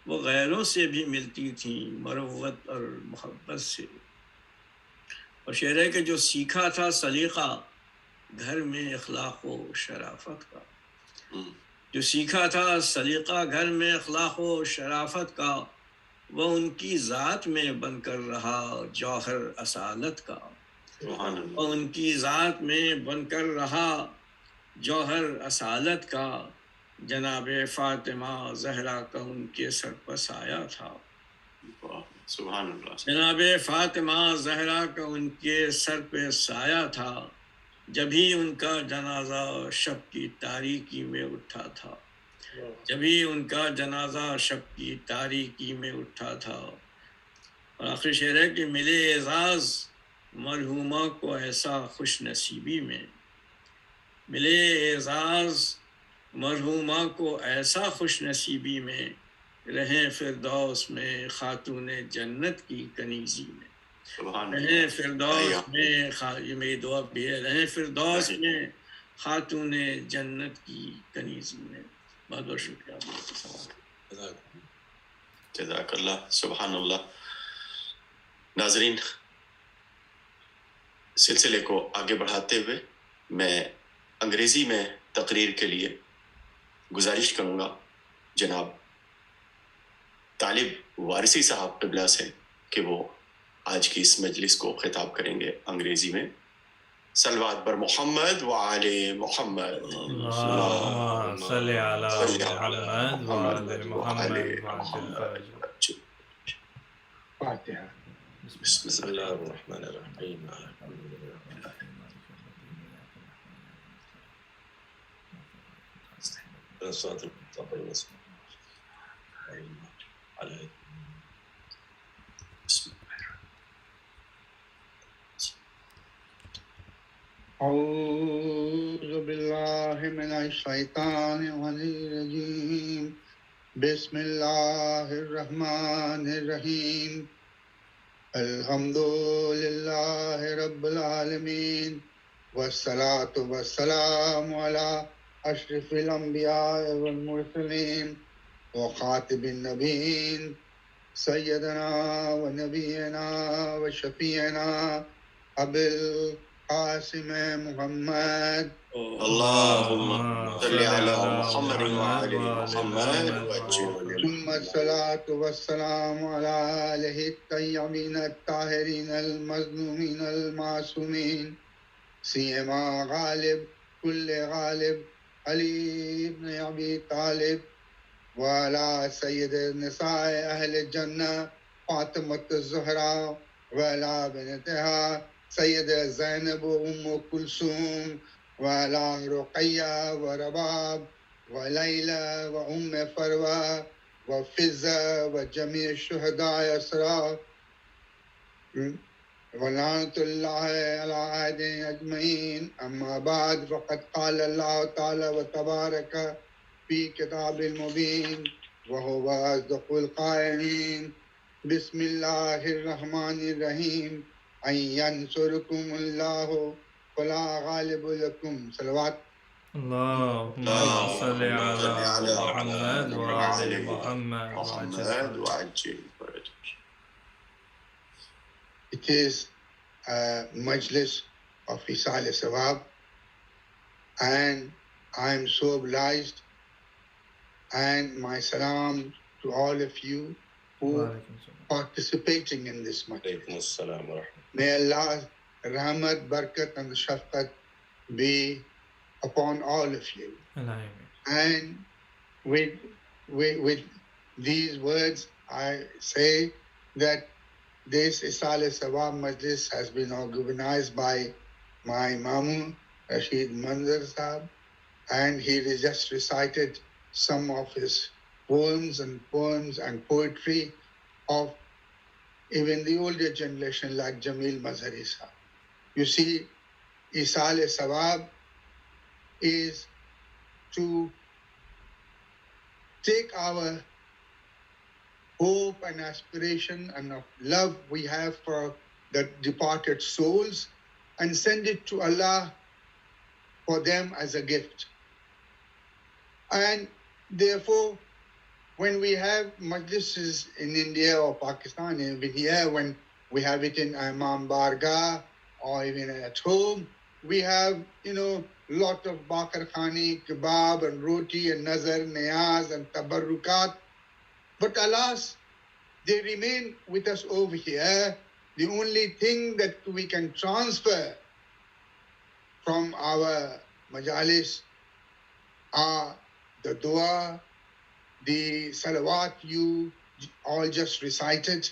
وہ غیروں سے بھی ملتی تھیں مروت اور محبت سے۔ اور شعر ہے کہ جو سیکھا تھا سلیقہ گھر میں اخلاق و شرافت کا، جو سیکھا تھا سلیقہ گھر میں اخلاق و شرافت کا، وہ ان کی ذات میں بن کر رہا جوہر اصالت کا، وہ ان کی ذات میں بن کر رہا جوہر اصالت کا۔ جناب فاطمہ زہرا کا ان کے سر پر سایہ تھا،
سبحان اللہ،
جناب فاطمہ زہرا کا ان کے سر پہ سایہ تھا، جبھی ان کا جنازہ شب کی تاریکی میں اٹھا تھا، جبھی ان کا جنازہ شب کی تاریکی میں اٹھا تھا۔ اور آخری شعر ہے کہ ملے اعزاز مرحومہ کو ایسا خوش نصیبی میں، ملے اعزاز مرحومہ کو ایسا خوش نصیبی میں، رہیں فردوس میں خاتون جنت کی کنیزی میں، رہیں فردوس میں یہ میری دعا بھی ہے، رہیں فردوس میں خاتون جنت کی کنیزی میں۔ بہت بہت شکریہ۔
جزاک اللہ، سبحان اللہ۔ ناظرین، سلسلے کو آگے بڑھاتے ہوئے میں انگریزی میں تقریر کے لیے گزارش کروں گا جناب طالب وارثی صاحب قبلہ سے کہ وہ آج کی اس مجلس کو خطاب کریں گے انگریزی میں۔ صلوات بر محمد وآل محمد،
اللہم صلی علی محمد وآل محمد وعجل
فاتحہ۔
بسم اللہ
الرحمن الرحیم۔ اعوذ باللہ من الشیطان الرجیم، بسم اللہ الرحمن الرحیم۔ الحمد للہ رب العالمین، والصلاة والسلام علی اشرف الانبیاء والمرسلین وخاتم النبیین سیدنا و نبینا و شفیعنا ابی القاسم محمد
اللہم صلی علی محمد وآل محمد وعجل۔
ثم الصلاة والسلام على آله الطيبين الطاهرين المظلومين المعصومين، سيما غالب كل غالب علي بن أبي طالب، وعلى سيد النساء أهل الجنة فاطمة الزهراء، وعلى بنتها سيدة زينب وأم كلثوم، وعلى رقية ورباب وليلى وأم فروة وفزة وجميع الشهداء أسرى ولعنة الله على عادهم أجمعين. أما بعد فقد قال الله تعالى وتبارك في كتاب المبين وهو أصدق القائلين بسم الله الرحمن الرحيم أن ينصركم الله فلا غالب لكم. صلوات.
اللهم صل على محمد وعلى محمد
وعجل فرجك.
It is a Majlis of easel sawab, and I am so obliged, and my salam to all of you who are participating in this Majlis. May Allah's rahmat, barakat and shafqat be upon all of you. And with these words, I say that this easel sawab Majlis has been organized by my Mamu, Rashid Manzar Sahab, and he just recited some of his poems and poetry of even the older generation like Jamil Mazhari Sahab. You see, easel sawab is to take our hope and aspiration and of love we have for the departed souls and send it to Allah for them as a gift. And therefore, when we have majlises in India or Pakistan, even here, when we have it in Imam Bargah or even at home, we have, lot of bakar khani, kebab and roti and nazar, niyaz and tabarrukat. But alas, they remain with us over here. The only thing that we can transfer from our majalis are the dua, the salawat you all just recited,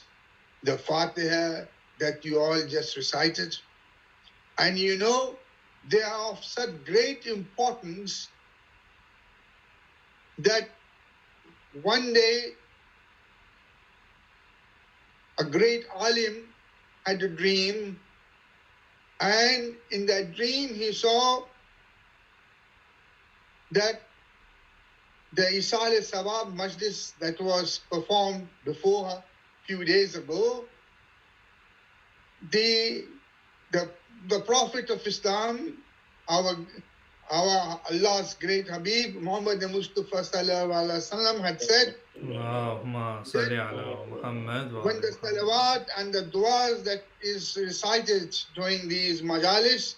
the fatiha that you all just recited. And they are of such great importance that one day a great alim had a dream, and in that dream he saw that the easel sawab majlis that was performed before a few days ago, the Prophet of Islam, our Allah's great Habib, Muhammad Mustafa Sallallahu Alaihi Wasallam had said, when the salawat and the du'as that is recited during these majalis,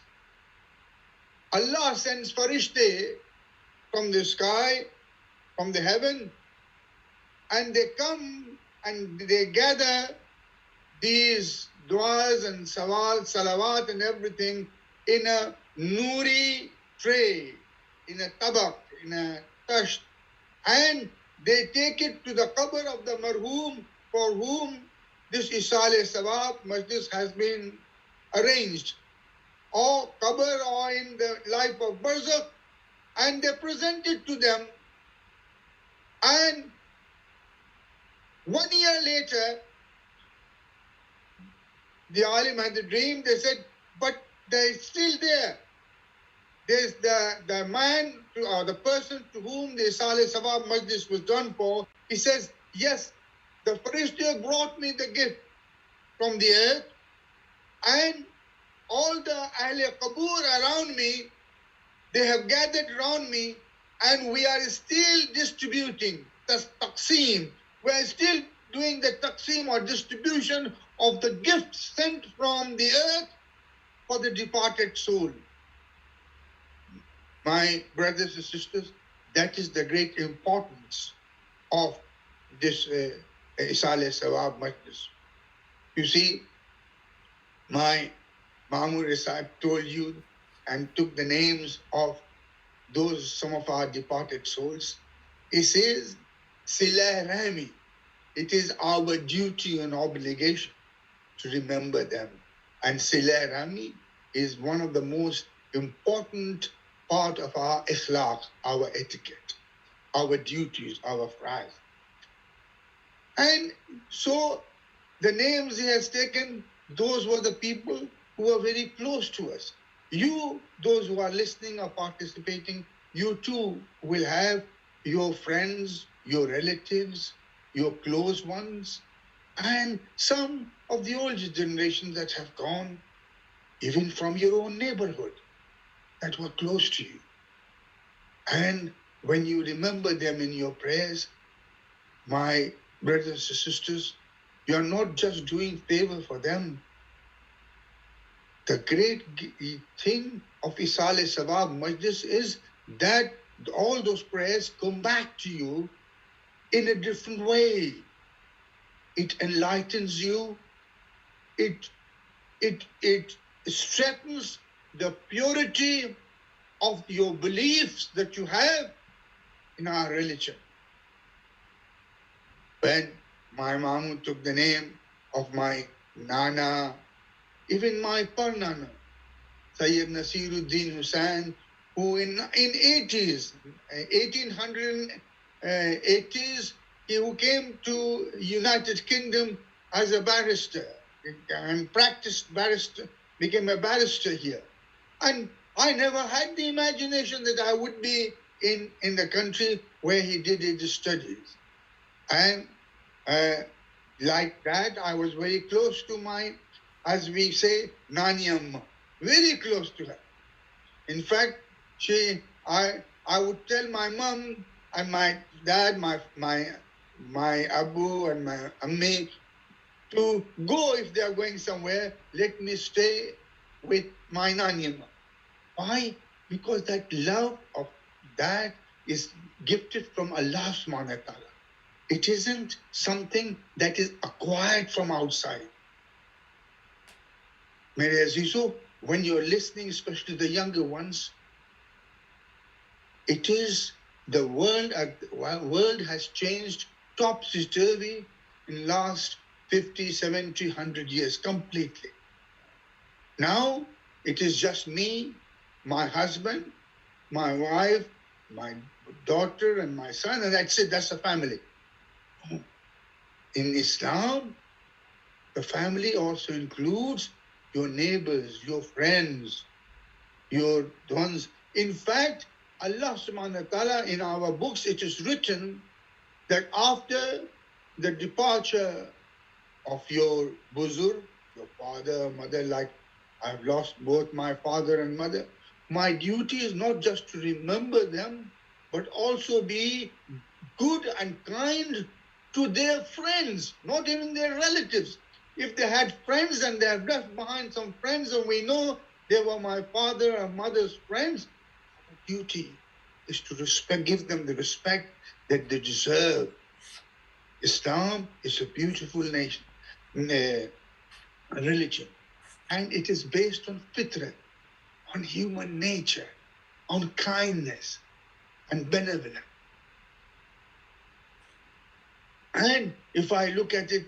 Allah sends farishte from the sky, from the heaven, and they come and they gather these du'as and salawat and everything in a nuri tray, in a tabak, in a tasht, and they take it to the qabr of the marhum for whom this easel sawab majlis has been arranged, or qabr or in the life of barzakh, and they present it to them. And 1 year later, the alim had a dream. They said, but they're still there. There's the man or the person to whom the easel sawab majlis was done for. He says, yes, the farishta brought me the gift from the earth, and all the ahle qabur around me, they have gathered around me, and we are still distributing the taqseem. We are still doing the taqseem or distribution of the gifts sent from the earth for the departed soul. My brothers and sisters, that is the great importance of this easel sawab majlis. You see, my Mahmud Sahib told you and took the names of some of our departed souls. He says, Silah Rahmi, it is our duty and obligation to remember them. And Silah Rahmi is one of the most important part of our akhlaq, our etiquette.
our duties, our fries. And so the names he has taken, those were the people who were very close to us. You, those who are listening or participating, you too will have your friends, your relatives, your close ones, and some of the older generations that have gone, even from your own neighborhood, that were close to you. And when you remember them in your prayers, my brothers and sisters, you are not just doing favor for them. The great thing of Isale Sawab Majlis is that all those prayers come back to you in a different way. It enlightens you. It strengthens the purity of your beliefs that you have in our religion. When my Mamu took the name of my Nana, even my Parnana, Sayyid Nasiruddin Hussain, who in 80s, 1880s, who came to United Kingdom as a barrister and practiced barrister, became a barrister here. And I never had the imagination that I would be in the country where he did his studies. And like that, I was very close to my, as we say, Nani Amma, very close to her. In fact, I would tell my mom and my dad, my abu and my ammi to go if they are going somewhere. Let me stay with my Nani Amma. Why? Because that love of that is gifted from Allah subhanahu wa ta'ala. It isn't something that is acquired from outside. Mere Azizo, when you're listening, especially the younger ones, it is the world has changed topsy-turvy in last 50, 70, 100 years completely. Now it is just me, my husband, my wife, my daughter, and my son, and that's it. That's a family. In Islam, the family also includes your neighbors, your friends, your ones. In fact, Allah subhanahu wa ta'ala, in our books, it is written that after the departure of your buzur, your father, mother, like I've lost both my father and mother, my duty is not just to remember them, but also be good and kind to their friends, not even their relatives. If they had friends and they have left behind some friends and we know they were my father and mother's friends, our duty is to respect, give them the respect that they deserve. Islam is a beautiful nation, religion, and it is based on fitrat, on human nature, on kindness and benevolence. And if I look at it,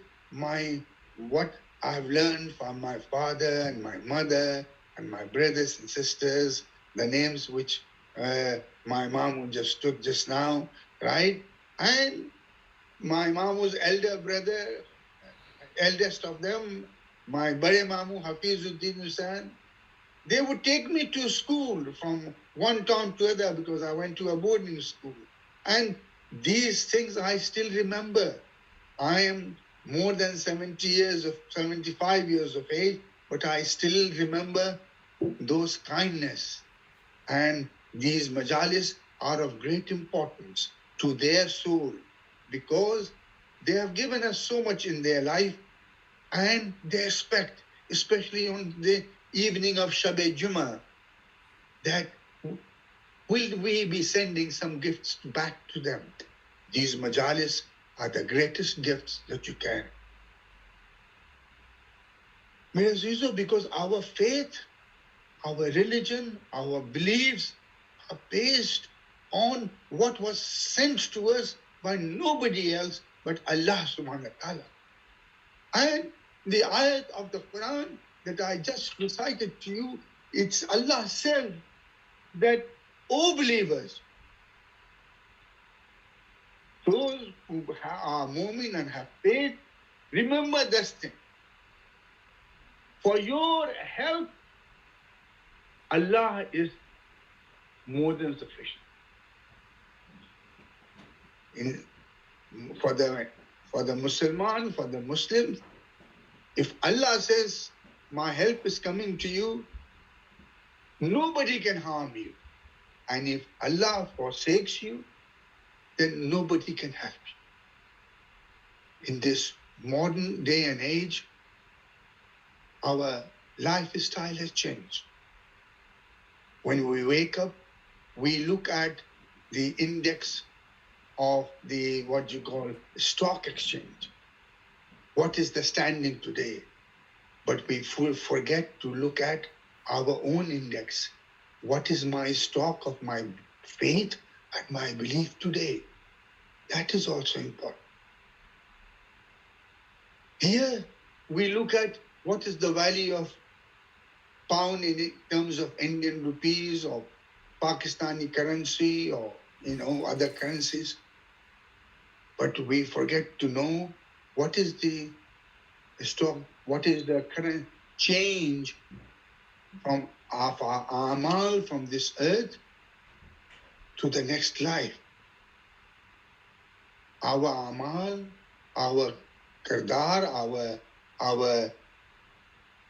what I've learned from my father and my mother and my brothers and sisters, the names which my mom just took just now, right? And my mamu's elder brother, eldest of them, my Bare Mamu Hafizuddin Hussain, they would take me to school from one town to other because I went to a boarding school. And these things I still remember. I am more than 75 years of age, but I still remember those kindness. And these majalis are of great importance to their soul because they have given us so much in their life and they expect, especially on the evening of Shab-e Jummah, that will we be sending some gifts back to them. These majalis are the greatest gifts that you can. Because our faith, our religion, our beliefs are based on what was sent to us by nobody else but Allah subhanahu wa ta'ala. And the ayat of the Quran that I just recited to you, it's Allah said that, O believers, those who are mu'min and have faith, remember this thing. For your help, Allah is more than sufficient. For the Musliman, for the Muslims, if Allah says, my help is coming to you, nobody can harm you. And if Allah forsakes you, then nobody can help you. In this modern day and age, our lifestyle has changed. When we wake up, we look at the index of the what you call stock exchange. What is the standing today? But we forget to look at our own index. What is my stock of my faith and my belief today? That is also important. Here we look at what is the value of pound in terms of Indian rupees or Pakistani currency or other currencies. But we forget to know what is the stock, what is the current change from our amal from this earth to the next life. Our amal, our kirdar, our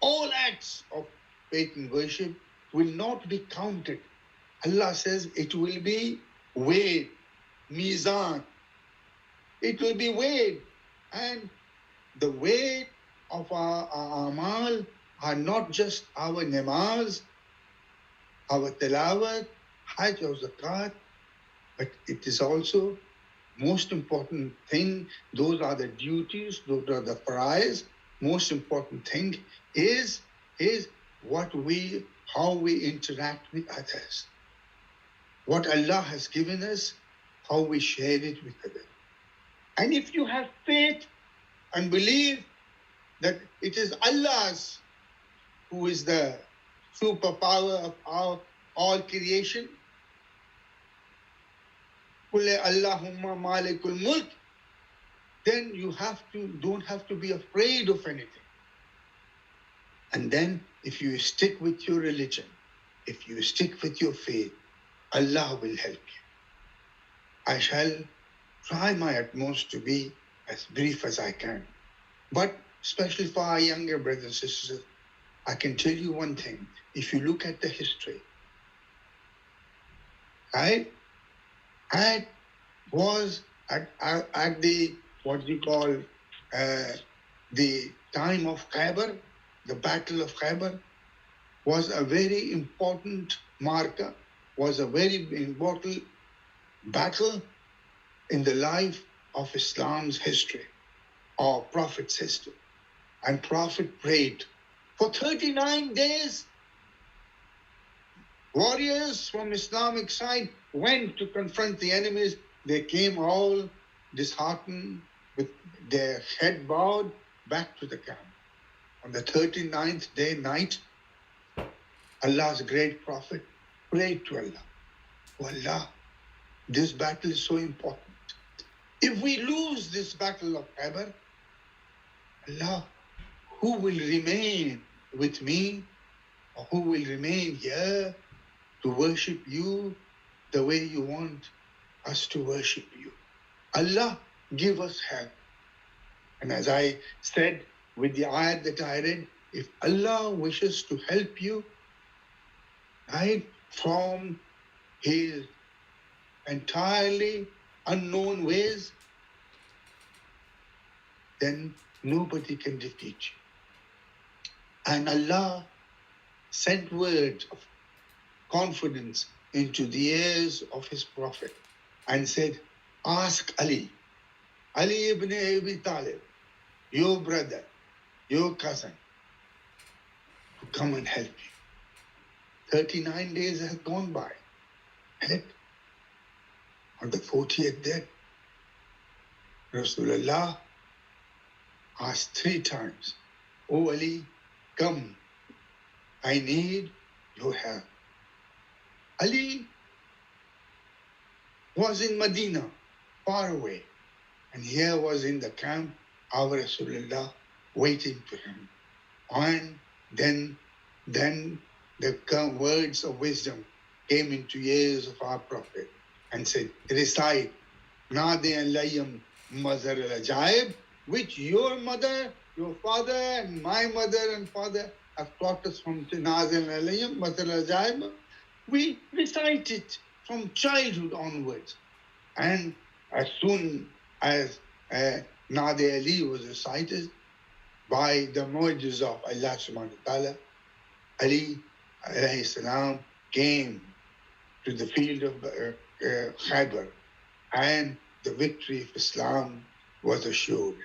all acts of faith and worship will not be counted. Allah says it will be weighed, mizan. It will be weighed, and the weight of our amal are not just our namaz, our tilawat, hajj or zakat, but it is also most important thing. Those are the duties, those are the prize. Most important thing is how we interact with others. What Allah has given us, how we share it with others. And if you have faith and believe that it is Allah's who is the superpower of all creation, Allahumma malikul mulk, then you don't have to be afraid of anything. And then if you stick with your religion, if you stick with your faith, Allah will help you. I shall try my utmost to be as brief as I can. But especially for our younger brothers and sisters, I can tell you one thing. If you look at the history, right? I was at the, what you call, the time of Khyber, the Battle of Khyber, was a very important marker, was a very important battle in the life of Islam's history, or Prophet's history. And Prophet prayed. For 39 days, warriors from Islamic side went to confront the enemies. They came all disheartened with their head bowed back to the camp. On the 39th day night, Allah's great prophet prayed to Allah. Oh Allah, this battle is so important. If we lose this battle of Khyber, Allah, who will remain with me, or who will remain here to worship you the way you want us to worship you? Allah, give us help. And as I said with the ayat that I read, if Allah wishes to help you, right, from His entirely unknown ways, then nobody can defeat you. And Allah sent words of confidence into the ears of His Prophet and said, ask Ali ibn Abi Talib, your brother, your cousin, to come and help you. 39 days have gone by. And on the 40th day, Rasulullah asked 3 times, "Oh Ali, come, I need your help." Ali was in Medina. far away. And here was in the camp our Rasulullah waiting for him. And then the words of wisdom came into ears of our Prophet and said, recite Nadi alayhim Mazar al-Ajaib, which your mother, your father, and my mother and father have taught us from Nazil alayhim Mazar al-Ajaib. We recite it from childhood onwards. And as soon as Nadi Ali was recited by the Majlis of Allah subhanahu wa ta'ala, Ali alayhi salam came to the field of Khaybar, and the victory of Islam was assured.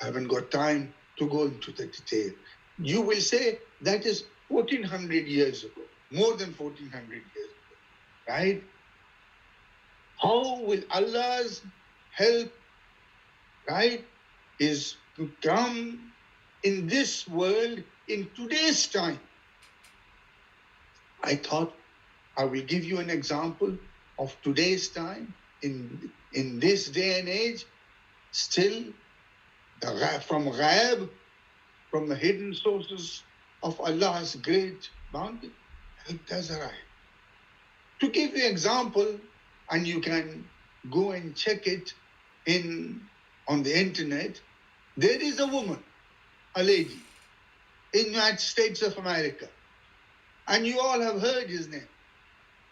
I haven't got time to go into the detail. You will say that is 1400 years ago, more than 1400 years ago, right? How will Allah's help, right, is to come in this world in today's time? I thought I will give you an example of today's time. In this day and age, still from ghaib, from the hidden sources of Allah's great bounty, help does arrive. To give you an example, and you can go and check it on the internet, there is a woman, a lady, in United States of America, and you all have heard his name.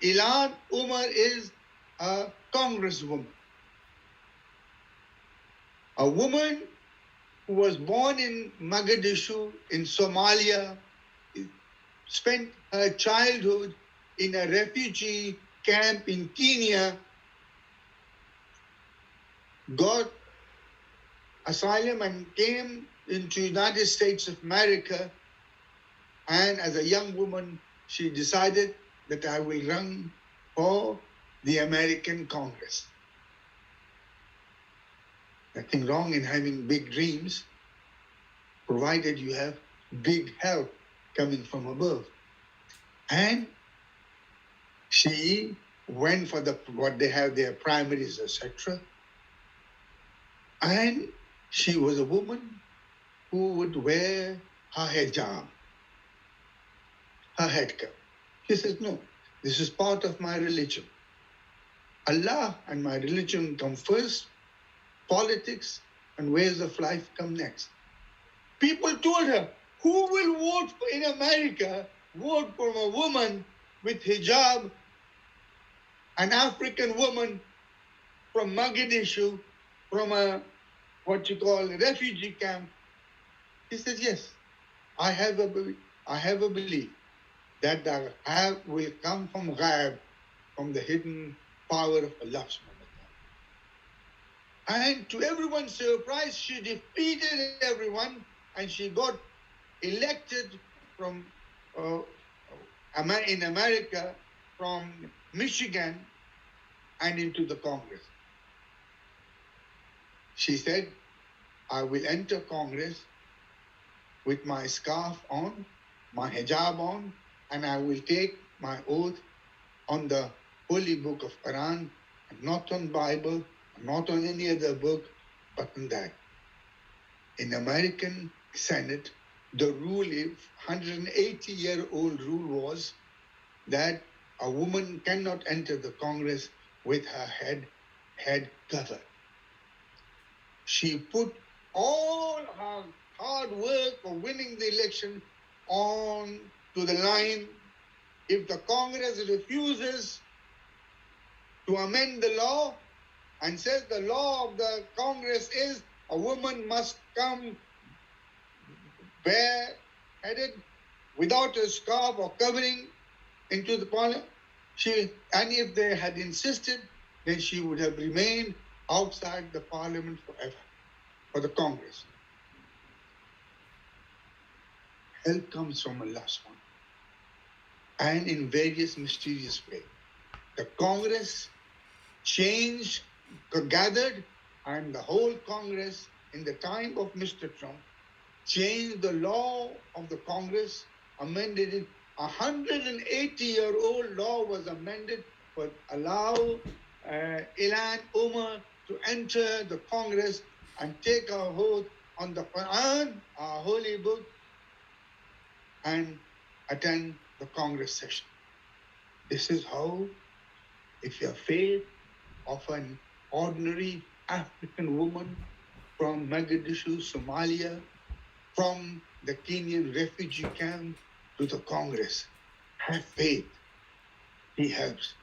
Ilhan Umar is a congresswoman, a woman who was born in Mogadishu in Somalia, spent her childhood in a refugee camp in Kenya, got asylum and came into United States of America, and as a young woman she decided that I will run for the American Congress. Nothing wrong in having big dreams, provided you have big help coming from above. And she went for what they have their primaries, etc. And she was a woman who would wear her hijab, her head cap. She says, no, this is part of my religion. Allah and my religion come first, politics and ways of life come next. People told her, who will vote in America, vote for a woman with hijab, an African woman from Mogadishu, from a refugee camp? He says, yes, I have a belief that the ghaib will come from ghaib, from the hidden power of Allah subhanahu wa ta'ala. And to everyone's surprise, she defeated everyone and she got elected from in America from Michigan and into the Congress. She said, I will enter Congress with my scarf on, my hijab on, and I will take my oath on the holy book of Quran, and not on Bible, not on any other book, but on that. In American Senate, the rule, 180-year-old rule was that a woman cannot enter the Congress with her head covered. She put all her hard work of winning the election on to the line. If the Congress refuses to amend the law and says the law of the Congress is a woman must come bareheaded, without a scarf or covering into the parliament, and if they had insisted, then she would have remained outside the parliament forever, for the Congress. Help comes from Allah subhanahu and in various mysterious ways. The Congress gathered, and the whole Congress in the time of Mr. Trump changed the law of the Congress, amended it. 180-year-old law was amended to allow Ilhan Umar to enter the Congress and take our oath on the Quran, our holy book, and attend the Congress session. This is how, if your faith of an ordinary African woman from Mogadishu, Somalia, from the Kenyan refugee camp to the Congress, have faith. He helps.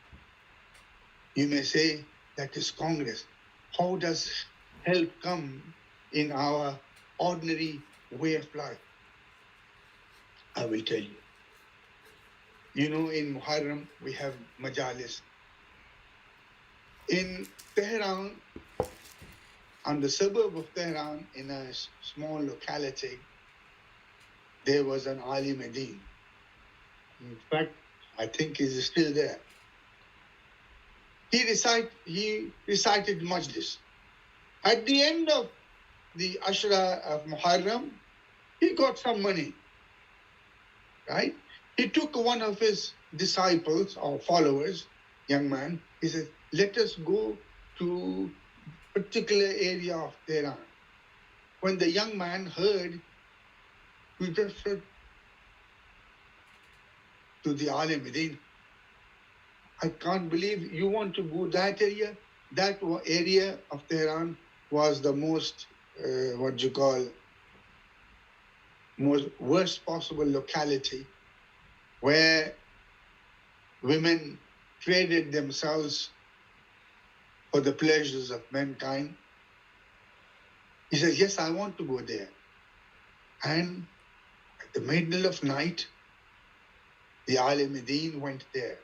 You may say, that is Congress. How does help come in our ordinary way of life? I will tell you. You know, in Muharram, we have Majlis. In Tehran, on the suburb of Tehran, in a small locality, there was an alim din. In fact, I think he's still there. He recited Majlis. At the end of the Ashra of Muharram, he got some money, right? He took one of his disciples or followers, young man, he said, let us go to a particular area of Tehran. When the young man heard, he just said to the alim din, I can't believe you want to go that area. That area of Tehran was the most, most worst possible locality where women traded themselves for the pleasures of mankind. He says, yes, I want to go there. And at the middle of night, the alim din went there.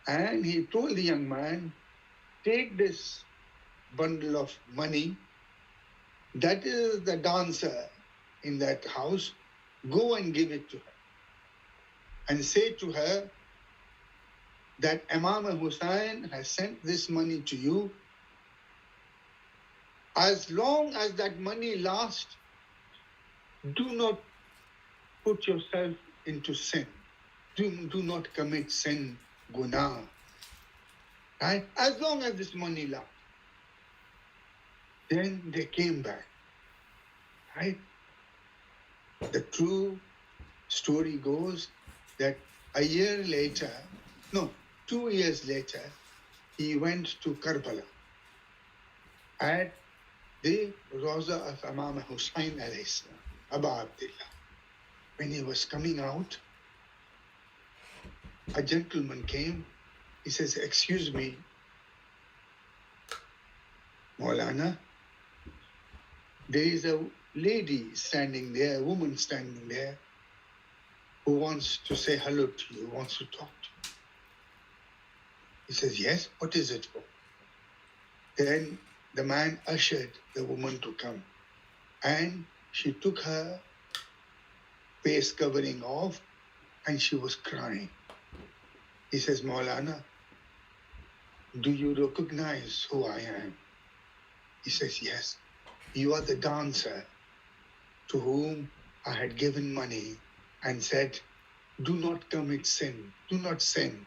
And he told the young man, take this bundle of money, that is the dancer in that house, go and give it to her. And say to her that Imam Hussain has sent this money to you. As long as that money lasts, do not put yourself into sin. Do not commit sin, guna. Right? As long as this money lasts. Then they came back. Right? The true story goes that a year later, no, 2 years later, he went to Karbala at the Roza of Imam Hussain alayhi salam, Aba Abdullah. When he was coming out, a gentleman came. He says, excuse me, Maulana, there is a lady standing there, a woman standing there, who wants to say hello to you, wants to talk to you. He says, yes, what is it for? Then the man ushered the woman to come, and she took her face covering off, and she was crying. He says, Maulana, do you recognize who I am? He says, yes, you are the dancer to whom I had given money and said, do not commit sin, do not sin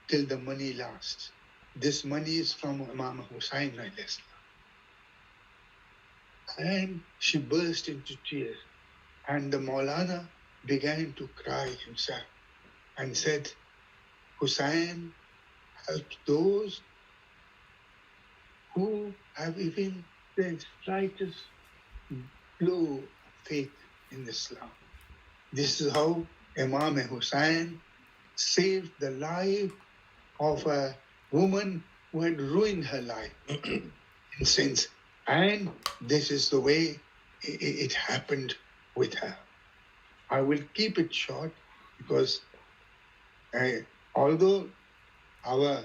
till the money lasts. This money is from Imam Hussain alayhi salam. And she burst into tears, and the Maulana began to cry himself and said, Hussain helped those who have even the slightest glow of faith in Islam. This is how Imam Hussain saved the life of a woman who had ruined her life in sins. And this is the way it happened with her. I will keep it short because although our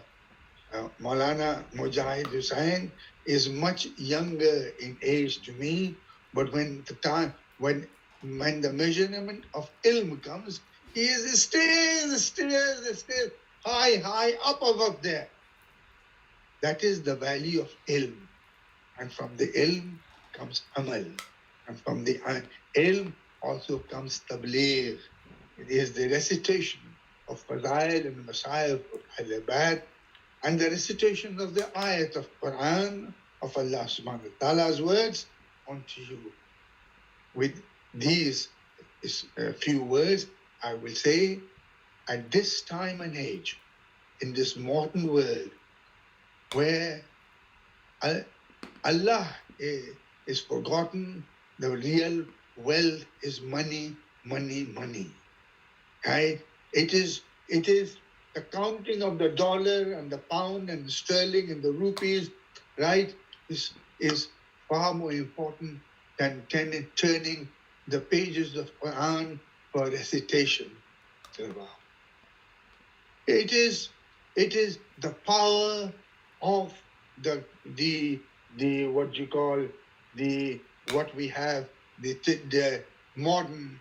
Maulana Mujahid Hussain is much younger in age to me, but when the measurement of ilm comes, he is still high up above there. That is the value of ilm. And from the ilm comes amal. And from the ilm also comes tabligh. It is the recitation of fadail and masail of al-ibad and the recitation of the ayat of Quran of Allah subhanahu wa ta'ala's words unto you. With these few words, I will say, at this time and age, in this modern world, where Allah is forgotten, the real wealth is money, money, money. Right? It is the counting of the dollar and the pound and the sterling and the rupees, right, is far more important than turning the pages of Quran for recitation. It is the power of the what you call what we have, the modern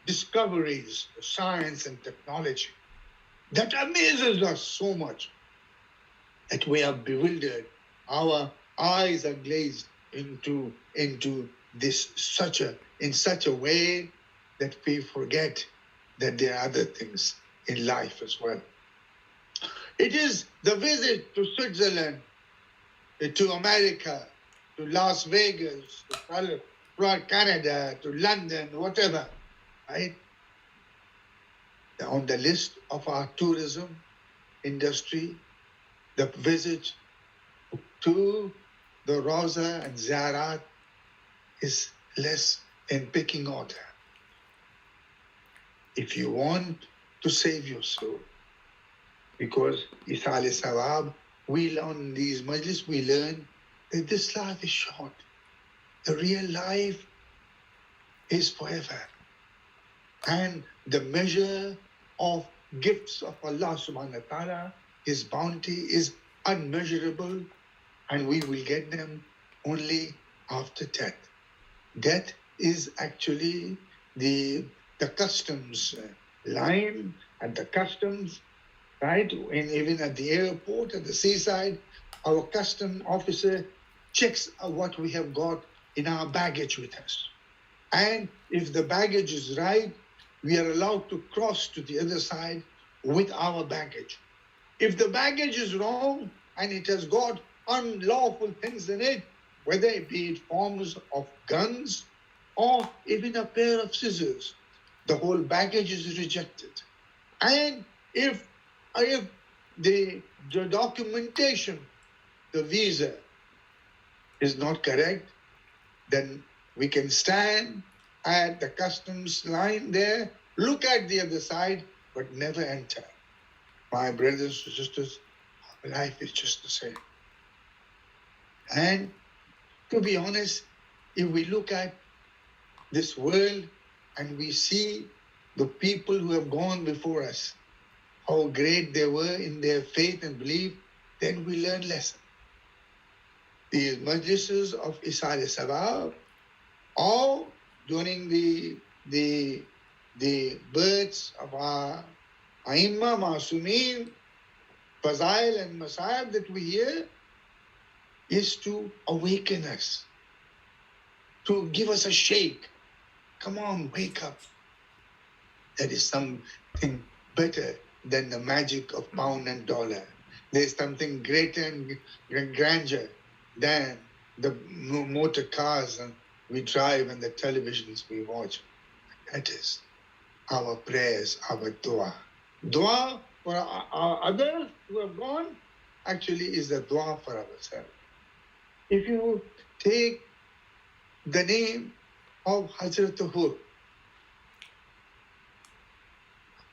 discoveries of science and technology that amazes us so much that we are bewildered. Our eyes are glazed into this in such a way that we forget that there are other things in life as well. It is the visit to Switzerland, to America, to Las Vegas, to Canada, to London, whatever, right? On the list of our tourism industry, the visit to the Rawza and Ziyarat is less in picking order. If you want to save your soul, because Isal Sawab, we learn these Majlis, we learn that this life is short. The real life is forever. And the measure of gifts of Allah subhanahu wa ta'ala, His bounty is unmeasurable, and we will get them only after death. Death is actually the customs line at the customs, right? And even at the airport, at the seaside, our custom officer checks what we have got in our baggage with us. And if the baggage is right, we are allowed to cross to the other side with our baggage. If the baggage is wrong and it has got unlawful things in it, whether it be it forms of guns or even a pair of scissors, the whole baggage is rejected. And if the documentation, the visa, is not correct, then we can stand at the customs line there, look at the other side, but never enter. My brothers and sisters, life is just the same. And to be honest, if we look at this world and we see the people who have gone before us, how great they were in their faith and belief, then we learn lesson. These majlises of Isal Sawab, or during the births of our Aimma, Masumeen, Fazail and Masayib that we hear, is to awaken us, to give us a shake. Come on, wake up. There is something better than the magic of pound and dollar. There's something greater and grander than the motor cars we drive and the televisions we watch. That is our prayers, our dua. Dua for our others who have gone actually is a dua for ourselves. If you take the name of Hazrat Hur,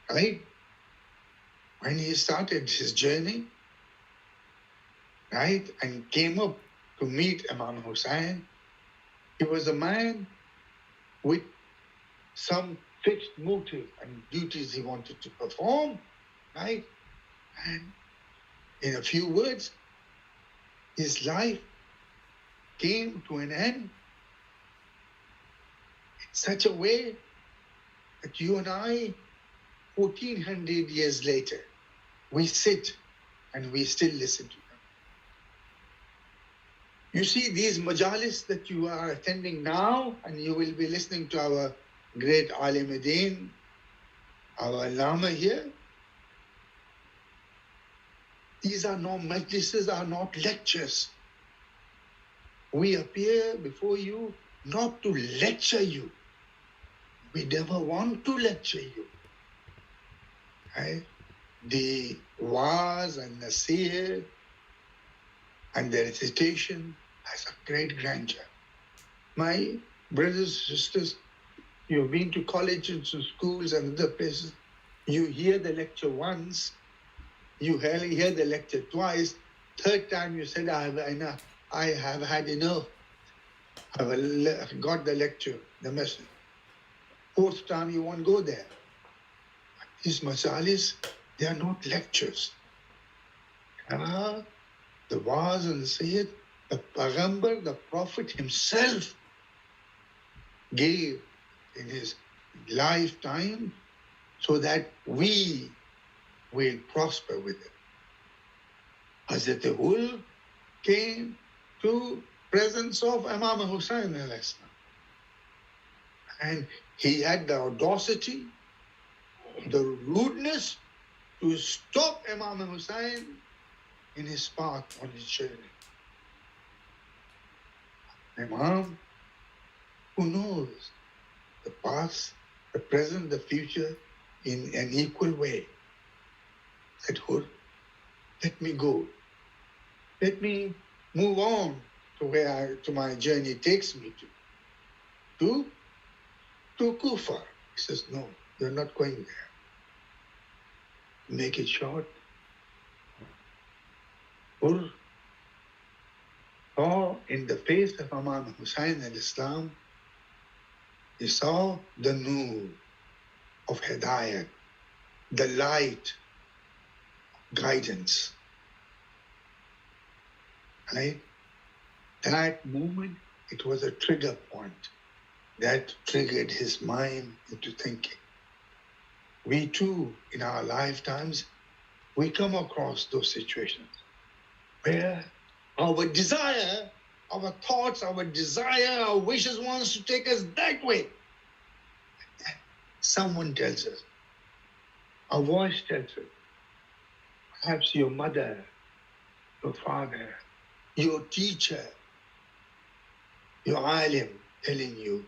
right? When he started his journey, right, and came up to meet Imam Hussain, he was a man with some fixed motive and duties he wanted to perform, right? And in a few words, his life came to an end in such a way that you and I, 1400 years later, we sit and we still listen to them. You see, these majalis that you are attending now, and you will be listening to our great Alim-e-Din, our Allama here, These are not majlises, are not lectures. We appear before you not to lecture you. We never want to lecture you. Right? The waz and nasir and the recitation has a great grandeur. My brothers and sisters, you've been to colleges and schools and other places. You hear the lecture once, you hear the lecture twice, third time you said, I have enough. I have had enough. I've got the lecture, the message. Fourth time you won't go there. These masalis, they are not lectures. The waz and the sayyid, the Pagambar, the Prophet himself gave in his lifetime so that we will prosper with it. Hazrat Hul came to presence of Imam Hussain al-Islam. And he had the audacity, the rudeness to stop Imam Hussain in his path on his journey. Imam, who knows the past, the present, the future in an equal way, said, Hur, let me go. Let me move on to my journey takes me to Kufa. He says, no, you're not going there. Make it short. Hur saw in the face of Imam Hussain al-Islam, he saw the nur of Hidayat, the light, guidance. Right? That moment, it was a trigger point that triggered his mind into thinking. We too, in our lifetimes, we come across those situations where our desire, our thoughts, our desire, our wishes wants to take us that way. Someone tells us, a voice tells us, perhaps your mother, your father, your teacher, your alim telling you,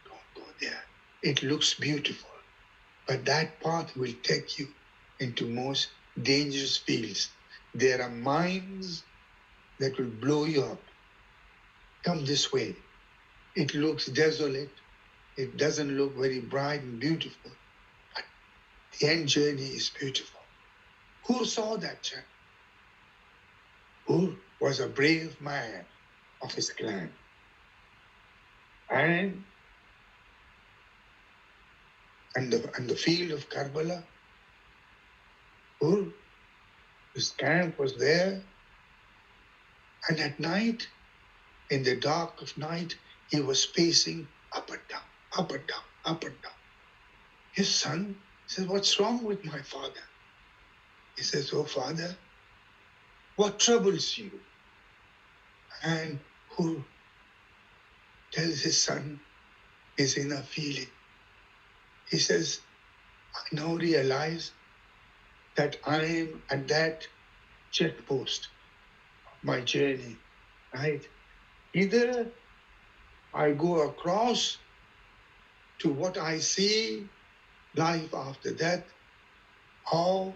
don't go there. It looks beautiful, but that path will take you into most dangerous fields. There are mines that will blow you up. Come this way. It looks desolate. It doesn't look very bright and beautiful, but the end journey is beautiful. Who saw that journey? Who was a brave man of his clan? And the field of Karbala, his camp was there. And at night, in the dark of night, he was pacing up and down, up and down, up and down. His son says, what's wrong with my father? He says, oh father, what troubles you? And who tells his son his inner feeling? He says, I now realize that I am at that checkpost of my journey, right? Either I go across to what I see, life after death, or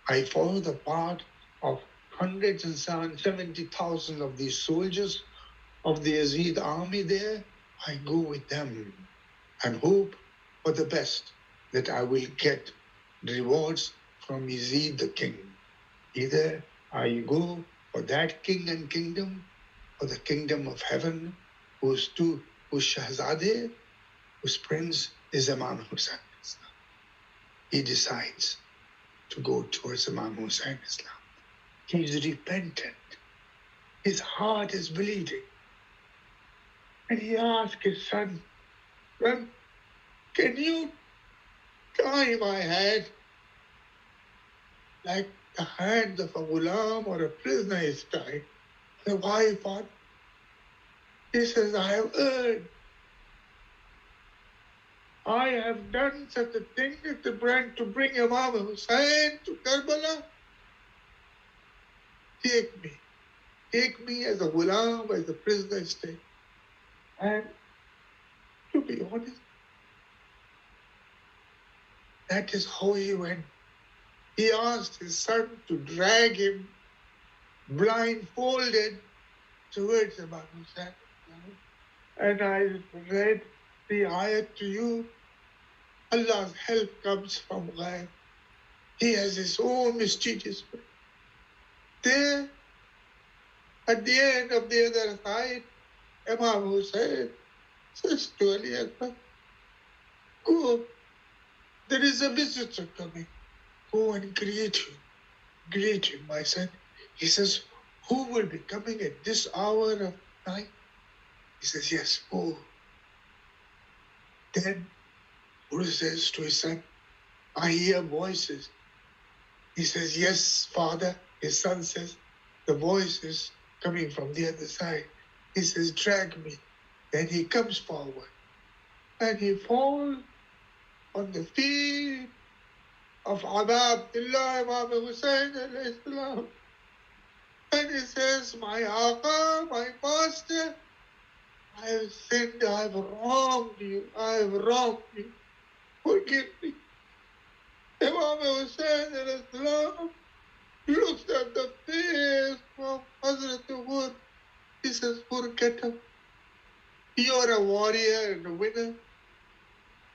I follow the path of hundreds and 70,000 of these soldiers of the Yazid army there. I go with them and hope for the best, that I will get rewards from Yazid the king. Either I go for that king and kingdom, or the kingdom of heaven, whose Shahzadeh, whose prince is Imam Hussain Islam. He decides to go towards Imam Hussain Islam. He is repentant. His heart is bleeding. And he asked his son, son, can you tie my head like the hands of a ghulam or a prisoner is tied? Why, father? He says, I have erred. I have done such a thing as to bring Imam Hussain to Karbala. take me as a ghulam, as a prisoner state. And to be honest, that is how he went. He asked his son to drag him blindfolded towards Imam Hussain. And I read the ayat to you. Allah's help comes from God. He has his own mysterious way. There, at the end of the other side, Imam Hussain says to Ali Akbar, go, there is a visitor coming. Go and greet him. Greet him, my son. He says, who will be coming at this hour of night? He says, yes, go. Then Guru says to his son, I hear voices. He says, yes, father. His son says, the voice is coming from the other side. He says, drag me. Then he comes forward and he falls on the feet of Aba Abdullah Imam Hussain alayhi salam. And he says, my Aqa, my master, I have sinned, I have wronged you, I have wronged you. Forgive me. Imam Hussain alayhi salam looks at the face of Hazrat Umar. He says, get up. You're a warrior and a winner.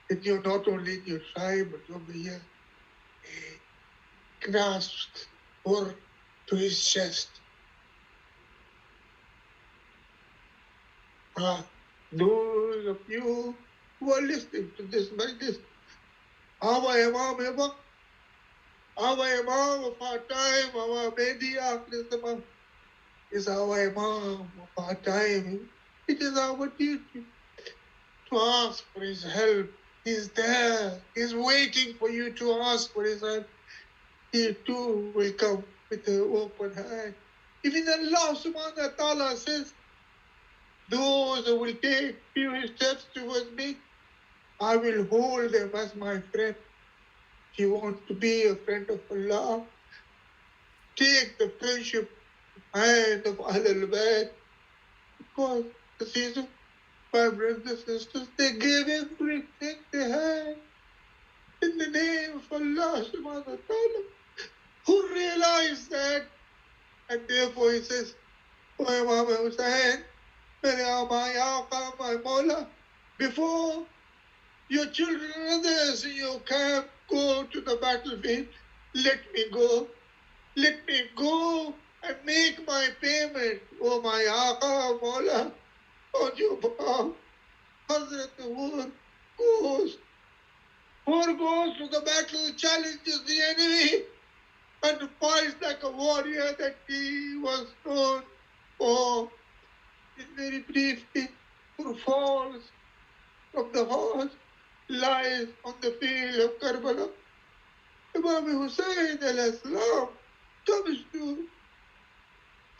And you're not only in your tribe, but over here. He grasped Umar to his chest. Those of you who are listening to this majlis, our Imam of our time, our media, is our Imam of our time. It is our duty to ask for his help. He's there. He's waiting for you to ask for his help. He too will come with an open hand. Even Allah subhanahu wa ta'ala says, those who will take few steps towards me, I will hold them as my friend. If you want to be a friend of Allah, take the friendship hand of Ahlul Bayt. Because the season, my brothers and sisters, they gave everything they had in the name of Allah subhanahu wa ta'ala. Who realized that? And therefore he says, O Imam Hussain, my Mawla, before your children and others in your camp go to the battlefield, let me go. Let me go and make my payment, O my Aqa, Mawla, on your behalf. Hazrat Umar goes to the battle, challenges the enemy, and fights like a warrior that he was known for. And very briefly, Umar falls from the horse, lies on the field of Karbala. Imam Hussain alayhi salam comes to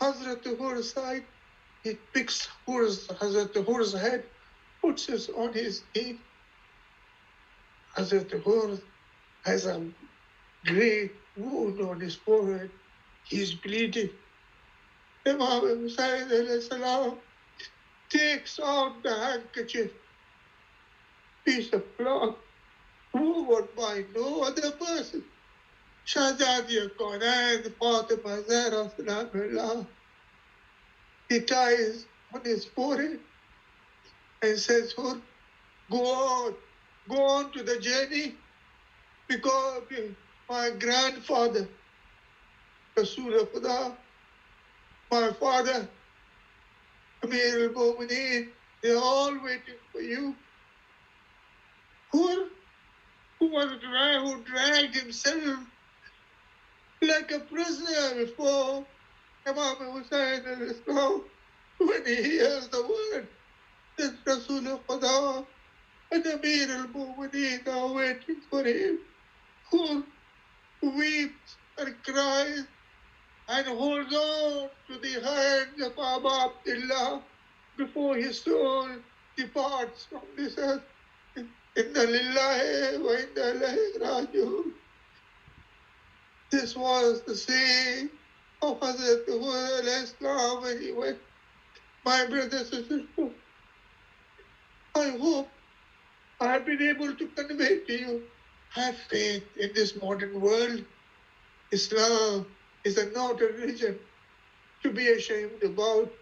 Hazrat Umar's side. He picks Hazrat Umar's head, puts it on his knee. Hazrat Umar has a great wound on his forehead. He is bleeding. Imam Hussain alayhi salam takes out the handkerchief, piece of cloth, worn by no other person. Shahzadiya Kaunain, Fatima Zahra Salamullah. He ties on his forehead and says, go on to the journey, because my grandfather, Rasul of Khuda, my father, Amir al-Mu'mineen, they're all waiting for you. Who dragged himself like a prisoner before Imam Hussain al-Islam, when he hears the word that Rasul of Khuda and Amir al-Mu'mineen are waiting for him, who weeps and cries and holds on to the hand of Abu Abdullah before his soul departs from this earth. Inna lillahi wa inna ilayhi raji'un. This was the saying of Hazrat al-Islam when he went. My brothers and sisters, I hope I have been able to convey to you, have faith in this modern world. Islam is not a religion to be ashamed about.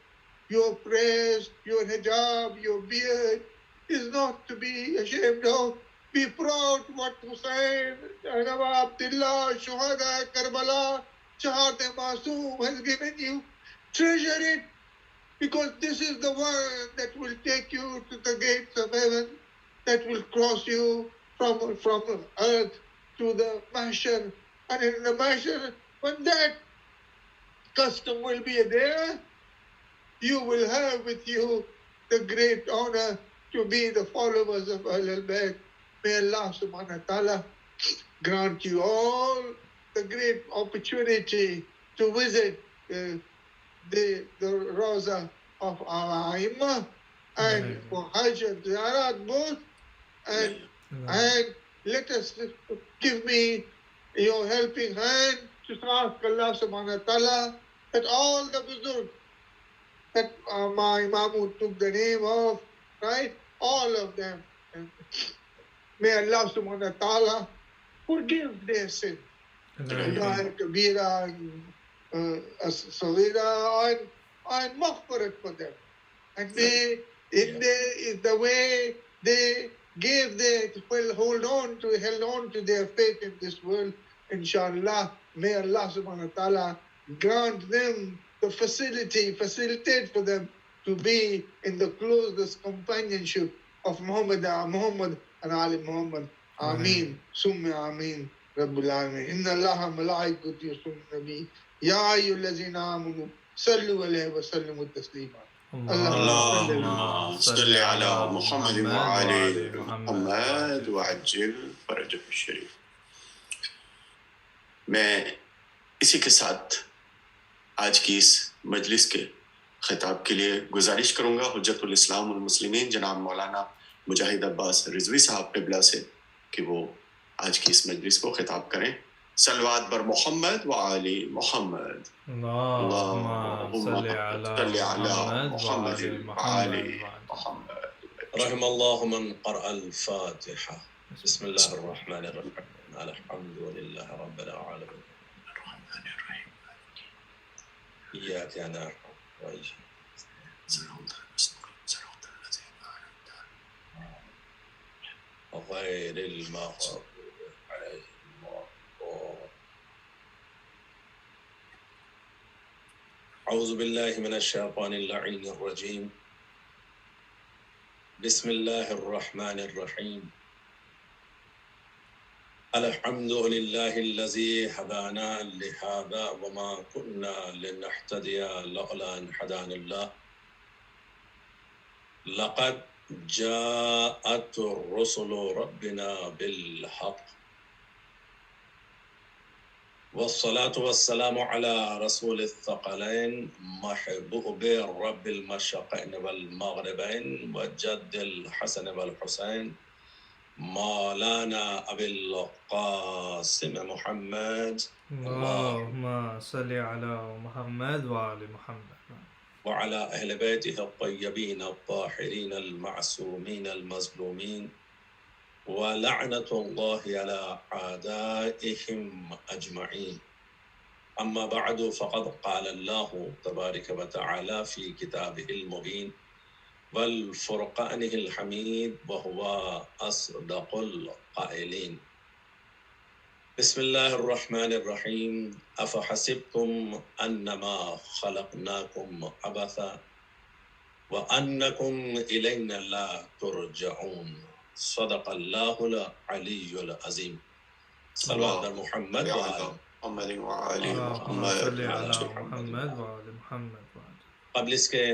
Your prayers, your hijab, your beard is not to be ashamed of. Be proud what Hussein, Anaba Abdullah, Shuhada, Karbala, Shahad Masoom has given you. Treasure it, because this is the one that will take you to the gates of heaven, that will cross you from earth to the mahshar. And in the mahshar, when that custom will be there, you will have with you the great honor to be the followers of Ahlul Bayt. May Allah subhanahu wa ta'ala grant you all the great opportunity to visit the Rawza of our Aimah, and for Hajj and Ziyarat both, and let us give me your helping hand to ask Allah subhanahu wa ta'ala that all the Buzurg that my Imam took the name of, right? All of them. And may Allah subhanahu wa ta'ala forgive their sin. Kabira and Sagira and Maghfirat for them. And they, in the way they gave their, held on to their faith in this world, inshallah, may Allah subhanahu wa ta'ala grant them the facilitate for them to be in the closest companionship of Muhammad and Ali Muhammad. Ameen. Summa ameen. Rabbul Alameen. Inna Allah malaikatu yusalluna nabi. Ya ayyuhallazina amanu sallu alayhi wa sallimu taslima.
اللهم صل على محمد وعلى محمد وعجل فرجه الشریف. میں اسی کے ساتھ آج کی اس مجلس کے خطاب کے لیے گزارش کروں گا حجت الاسلام والمسلمین جناب مولانا مجاہد عباس رضوی صاحب قبلہ سے کہ وہ آج کی اس مجلس کو خطاب کریں. صلوات بر محمد وعلی محمد. اللهم صل على محمد وعلى محمد.
رحم الله من قرأ الفاتحة. بسم الله الرحمن الرحيم. الحمد لله رب العالمين. الرحمن الرحيم. إياك نعبد وإياك نستعين غير المغضوب عليهم. أعوذ بالله من الشيطان اللعين الرجيم. بسم الله الرحمن الرحيم. الحمد لله الذي هدانا لهذا وما كنا لنهتدي لولا أن هدانا الله. لقد جاءت رسل ربنا بالحق والصلاة والسلام على رسول الثقلين محبوب رب المشرقين والمغربين وجد الحسن والحسين مولانا أبي القاسم محمد.
اللهم صل على محمد وعلى محمد
وعلى أهل بيته الطيبين الطاهرين المعصومين المظلومين ولعنة الله على أعدائهم أجمعين. أما بعد فقد قال الله تبارك وتعالى في كتابه المبين والفرقانه الحميد وهو أصدق القائلين. بسم الله الرحمن الرحيم. أفحسبتم أنما خلقناكم عبثا وأنكم إلينا لا ترجعون. صدق الله العلي العظيم. صلوات محمد وعلى
محمد وعلى
اللهم صل على محمد وعلى محمد.
قبل اس کے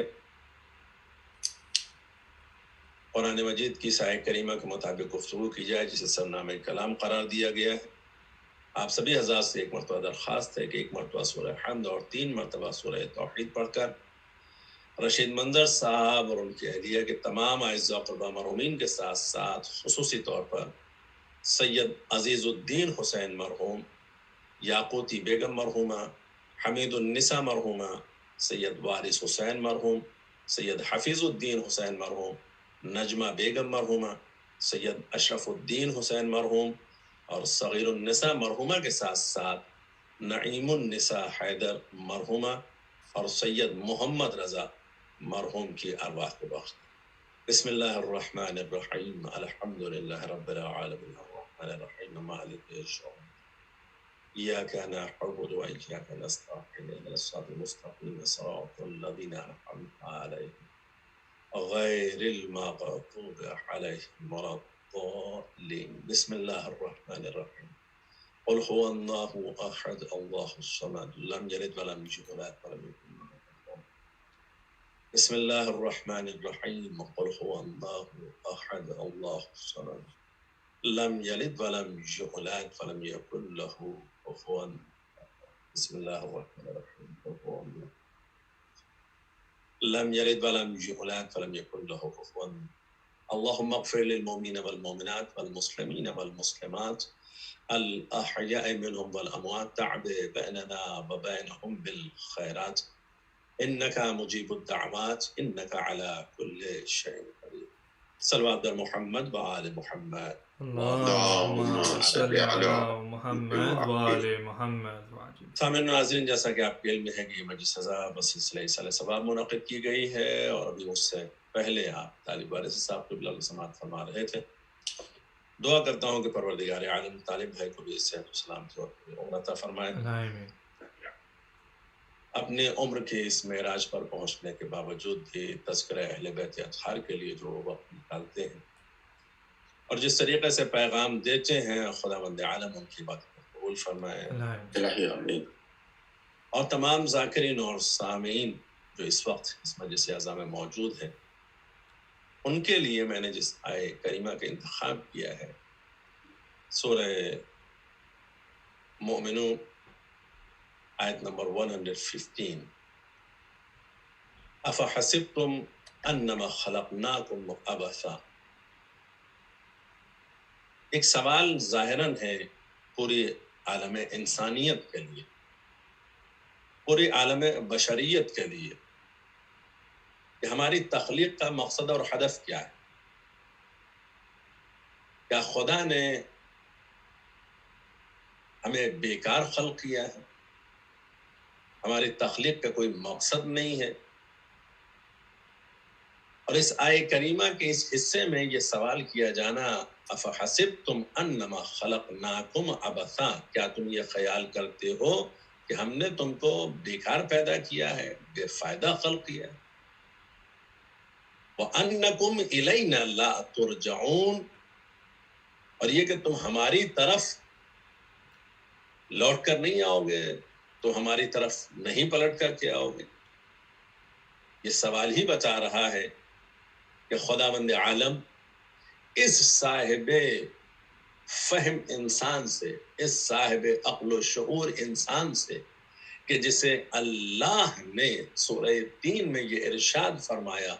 قرآن مجید کی آیت کریمہ کے مطابق گفتگو کی جائے جسے سرنامہ کلام قرار دیا گیا ہے. آپ سبھی حضرات سے ایک مرتبہ درخواست ہے کہ ایک مرتبہ سورہ حمد اور 3 مرتبہ سورہ توحید پڑھ کر رشید منظر صاحب اور ان کی اہلیہ کے تمام اعزاء و اقرباء مرحومین کے ساتھ ساتھ خصوصی طور پر سید عزیز الدین حسین مرحوم، یاقوتی بیگم مرحومہ، حمید النساء مرحومہ، سید وارث حسین مرحوم، سید حفیظ الدین حسین مرحوم، نجمہ بیگم مرحومہ، سید اشرف الدین حسین مرحوم، اور صغیر النساء مرحومہ کے ساتھ ساتھ نعیم النساء حیدر مرحومہ اور سید محمد رضا مرحوم کی ارواح کو بخش۔ بسم اللہ الرحمن الرحیم، الحمد للہ رب العالمین الرحمن الرحیم مالک یوم إياك نعبد وإياك نستعين اهدنا الصراط المستقيم صراط الذين أنعمت عليهم غير المغضوب عليهم ولا الضالين بسم الله الرحمن الرحيم قل هو الله أحد الله الصمد لم يلد ولم يولد ولم يكن له كفوا أحد بسم الله الرحمن الرحيم قل هو الله أحد الله الصمد لم يلد ولم يولد ولم يكن له كفوا بسم الله الرحمن الرحيم قل هو الله لم يلد ولم يولد ولم يكن له كفوا اللهم اغفر للمؤمنين والمؤمنات والمسلمين والمسلمات الأحياء منهم والأموات تعبد بيننا وبينهم بالخيرات إنك مجيب الدعوات إنك على كل شيء قدير صلوات محمد وآل محمد
اللہم صلی علی محمد وآل محمد۔
سامعین ناظرین، جیسا کہ آپ کے علم میں ہے کہ یہ مجلس سزا بسلسلہ ایصال ثواب منعقد کی گئی ہے، اور ابھی اس سے پہلے آپ طالب وارث صاحب قبلہ کی سماعت فرما رہے تھے۔ دعا کرتا ہوں کہ پروردگار عالم طالب بھائی کو بھی صحت و سلامتی اور عمر عطا فرمائے۔ اپنے عمر کے اس معراج پر پہنچنے کے باوجود بھی تذکرہ اہل بیت اطہار کے لیے جو وقت نکالتے ہیں اور جس طریقے سے پیغام دیتے ہیں، خداوند عالم ان کی بات کو قبول فرمائے
آمین۔
اور تمام ذاکرین اور سامعین جو اس وقت اس مجلس اعظم میں موجود ہیں، ان کے لیے میں نے جس آیے کریمہ کا انتخاب کیا ہے، سورہ مومنون آیت نمبر 115، افحسبتم انما خلقناکم عبثا۔ ایک سوال ظاہراً ہے پوری عالم انسانیت کے لیے، پوری عالم بشریت کے لیے، کہ ہماری تخلیق کا مقصد اور ہدف کیا ہے؟ کیا خدا نے ہمیں بیکار خلق کیا ہے؟ ہماری تخلیق کا کوئی مقصد نہیں ہے؟ اور اس آیہ کریمہ کے اس حصے میں یہ سوال کیا جانا، افحسبتم انما خلقناکم عبثا، کیا تم یہ خیال کرتے ہو کہ ہم نے تم کو بیکار پیدا کیا ہے، بے فائدہ خلق کیا ہے؟ وَأَنَّكُمْ إِلَيْنَا لَا تُرْجَعُونَ، اور یہ کہ تم ہماری طرف لوٹ کر نہیں آؤ گے، تو ہماری طرف نہیں پلٹ کر کے آؤ گے۔ یہ سوال ہی بتا رہا ہے کہ خداوند عالم اس صاحب فہم انسان سے، اس صاحب عقل و شعور انسان سے، کہ جسے اللہ نے سورہ 3 میں یہ ارشاد فرمایا،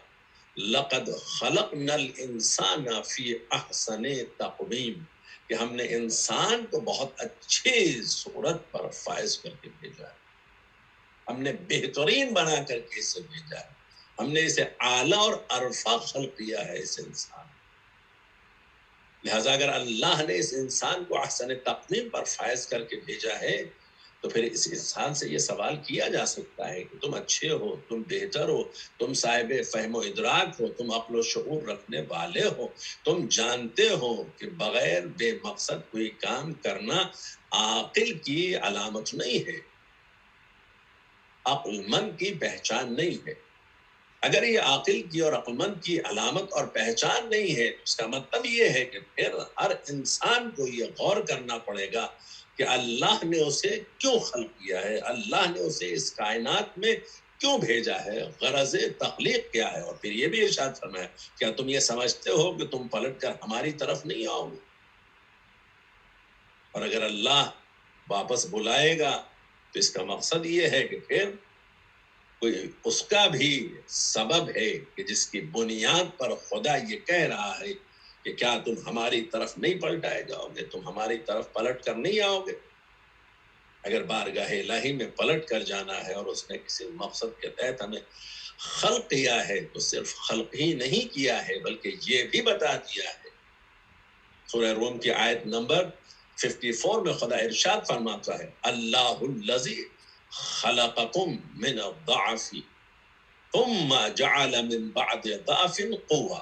لقد خلقنا الانسان فی احسن تقویم، کہ ہم نے انسان کو بہت اچھی صورت پر فائز کر کے بھیجا ہے، ہم نے بہترین بنا کر کے اسے بھیجا ہے، ہم نے اسے اعلیٰ اور ارفع خلق کیا ہے اس انسان۔ لہذا اگر اللہ نے اس انسان کو احسن تقویم پر فائز کر کے بھیجا ہے، تو پھر اس انسان سے یہ سوال کیا جا سکتا ہے کہ تم اچھے ہو، تم بہتر ہو، تم صاحب فہم و ادراک ہو، تم عقل و شعور رکھنے والے ہو، تم جانتے ہو کہ بغیر بے مقصد کوئی کام کرنا عاقل کی علامت نہیں ہے، عقل مند کی پہچان نہیں ہے۔ اگر یہ عاقل کی اور عقل مند کی علامت اور پہچان نہیں ہے، تو اس کا مطلب یہ ہے کہ پھر ہر انسان کو یہ غور کرنا پڑے گا کہ اللہ نے اسے کیوں خلق کیا ہے، اللہ نے اسے اس کائنات میں کیوں بھیجا ہے، غرض تخلیق کیا ہے۔ اور پھر یہ بھی ارشاد فرمایا، کیا تم یہ سمجھتے ہو کہ تم پلٹ کر ہماری طرف نہیں آؤ گے؟ اور اگر اللہ واپس بلائے گا تو اس کا مقصد یہ ہے کہ پھر کوئی اس کا بھی سبب ہے کہ جس کی بنیاد پر خدا یہ کہہ رہا ہے کہ کیا تم ہماری طرف نہیں پلٹائے جاؤ گے، تم ہماری طرف پلٹ کر نہیں آؤ گے۔ اگر بارگاہ الہی میں پلٹ کر جانا ہے اور اس نے کسی مقصد کے تحت ہمیں خلق کیا ہے تو صرف خلق ہی نہیں کیا ہے بلکہ یہ بھی بتا دیا ہے. سورہ روم کی آیت نمبر 54 میں خدا ارشاد فرماتا ہے اللہ الذی خلقکم من الضعف ثم جعل من بعد ضعف قوة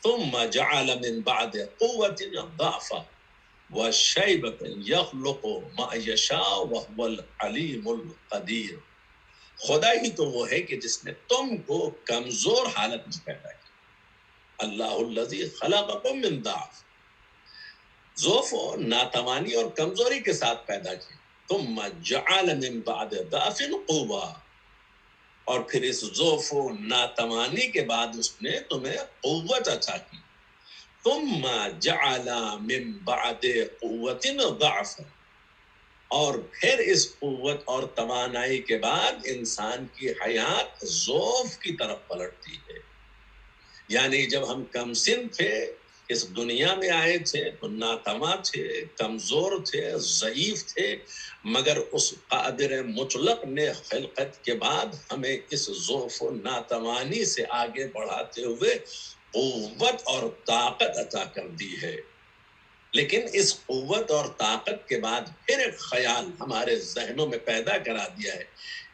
ثم جعل من بعد قوة ضعفا وشیبة یخلق ما یشاء وهو العلیم القدیر. خدا ہی تو وہ ہے کہ جس نے تم کو کمزور حالت میں پیدا کیا. اللہ الذی خلقکم من ضعف، ضعف و ناتوانی اور کمزوری کے ساتھ پیدا کیا. ثم جعل من بعد ضعف قوة، اور پھر اس ضعف و ناتوانی کے بعد اس نے تمہیں قوت عطا کی. ثم جعل من بعد قوت ضعفا، اور پھر اس قوت اور توانائی کے بعد انسان کی حیات ضعف کی طرف پلٹتی ہے. یعنی جب ہم کم سن تھے، اس دنیا میں آئے تھے تو ناتواں تھے، کمزور تھے، ضعیف تھے، مگر اس قادر مطلق نے خلقت کے بعد ہمیں اس ضعف و ناتوانی سے آگے بڑھاتے ہوئے قوت اور طاقت عطا کر دی ہے. لیکن اس قوت اور طاقت کے بعد پھر ایک خیال ہمارے ذہنوں میں پیدا کرا دیا ہے.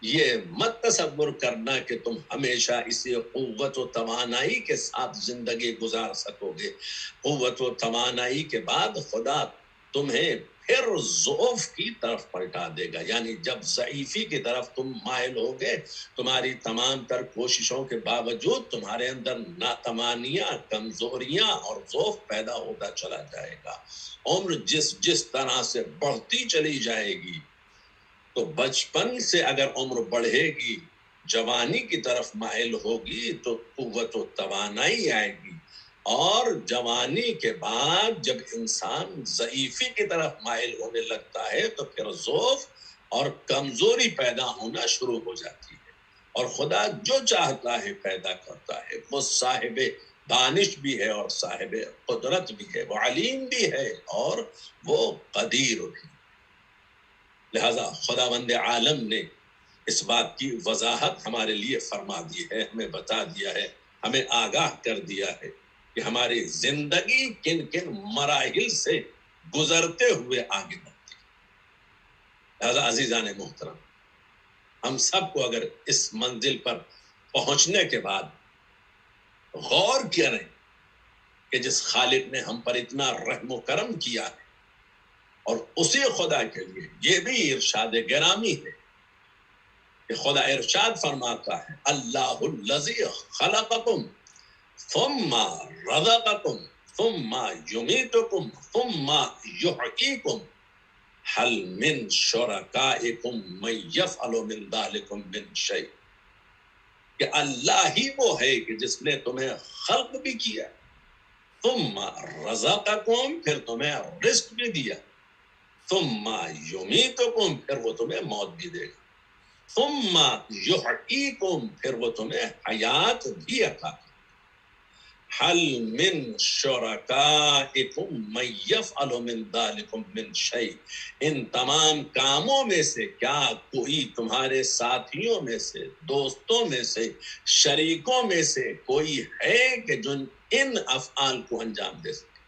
یہ مت تصور کرنا کہ تم ہمیشہ اسی قوت و توانائی کے ساتھ زندگی گزار سکو گے. قوت و توانائی کے بعد خدا تمہیں پھر ضعف کی طرف پلٹا دے گا. یعنی جب ضعیفی کی طرف تم مائل ہوگے، تمہاری تمام تر کوششوں کے باوجود تمہارے اندر ناتوانیاں، کمزوریاں اور ضعف پیدا ہوتا چلا جائے گا. عمر جس طرح سے بڑھتی چلی جائے گی، تو بچپن سے اگر عمر بڑھے گی، جوانی کی طرف مائل ہوگی تو قوت و توانائی آئے گی، اور جوانی کے بعد جب انسان ضعیفی کی طرف مائل ہونے لگتا ہے تو پھر ضعف اور کمزوری پیدا ہونا شروع ہو جاتی ہے. اور خدا جو چاہتا ہے پیدا کرتا ہے. وہ صاحب دانش بھی ہے اور صاحب قدرت بھی ہے، وہ علیم بھی ہے اور وہ قدیر بھی. لہذا خداوند عالم نے اس بات کی وضاحت ہمارے لیے فرما دی ہے، ہمیں بتا دیا ہے، ہمیں آگاہ کر دیا ہے کہ ہماری زندگی کن کن مراحل سے گزرتے ہوئے آگے بڑھتی ہے. لہذا عزیزان محترم، ہم سب کو اگر اس منزل پر پہنچنے کے بعد غور کریں کہ جس خالق نے ہم پر اتنا رحم و کرم کیا ہے، اور اسی خدا کے لیے یہ بھی ارشاد گرامی ہے کہ خدا ارشاد فرماتا ہے اللہ الذی خلقکم ثم رزقکم ثم یمیتکم ثم یحییکم هل من شرکائکم من یفعل من ذلکم من شیء. کہ اللہ ہی وہ ہے کہ جس نے تمہیں خلق بھی کیا، ثم رزقکم، پھر تمہیں رزق بھی دیا، ثم یمیتکم، پھر وہ تمہیں موت بھی دے گا، ثم یحییکم، پھر وہ تمہیں حیات بھی عطا کرے. حل من شرکائکم من یفعل من ذلکم من شیء. ان تمام کاموں میں سے کیا کوئی تمہارے ساتھیوں میں سے، دوستوں میں سے، شریکوں میں سے کوئی ہے کہ جو ان افعال کو انجام دے سکے،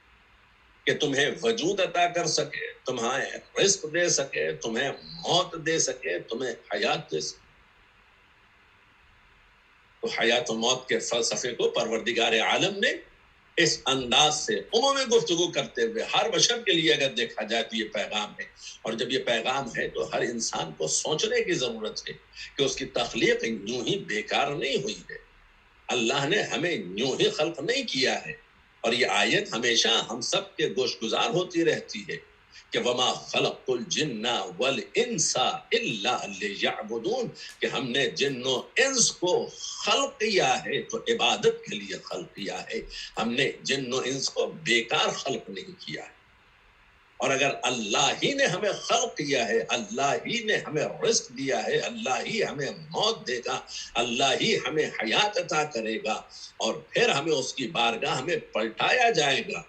کہ تمہیں وجود عطا کر سکے، تمہیں رزق دے سکے، تمہیں موت دے سکے، تمہیں حیات دے سکے؟ تو حیات و موت کے فلسفے کو پروردگار عالم نے اس انداز سے عمومی گفتگو کرتے ہوئے ہر بشر کے لیے اگر دیکھا جائے تو یہ پیغام ہے. اور جب یہ پیغام ہے تو ہر انسان کو سوچنے کی ضرورت ہے کہ اس کی تخلیق یوں ہی بیکار نہیں ہوئی ہے. اللہ نے ہمیں یوں ہی خلق نہیں کیا ہے. اور یہ آیت ہمیشہ ہم سب کے گوش گزار ہوتی رہتی ہے کہ وما خلقت الجن والانس الا لیعبدون، کہ ہم نے جن و انس کو خلق کیا ہے تو عبادت کے لیے خلق کیا ہے. ہم نے جن و انس کو بیکار خلق نہیں کیا ہے. اور اگر اللہ ہی نے ہمیں خلق کیا ہے، اللہ ہی نے ہمیں رزق دیا ہے، اللہ ہی ہمیں موت دے گا، اللہ ہی ہمیں حیات عطا کرے گا، اور پھر ہمیں اس کی بارگاہ میں پلٹایا جائے گا،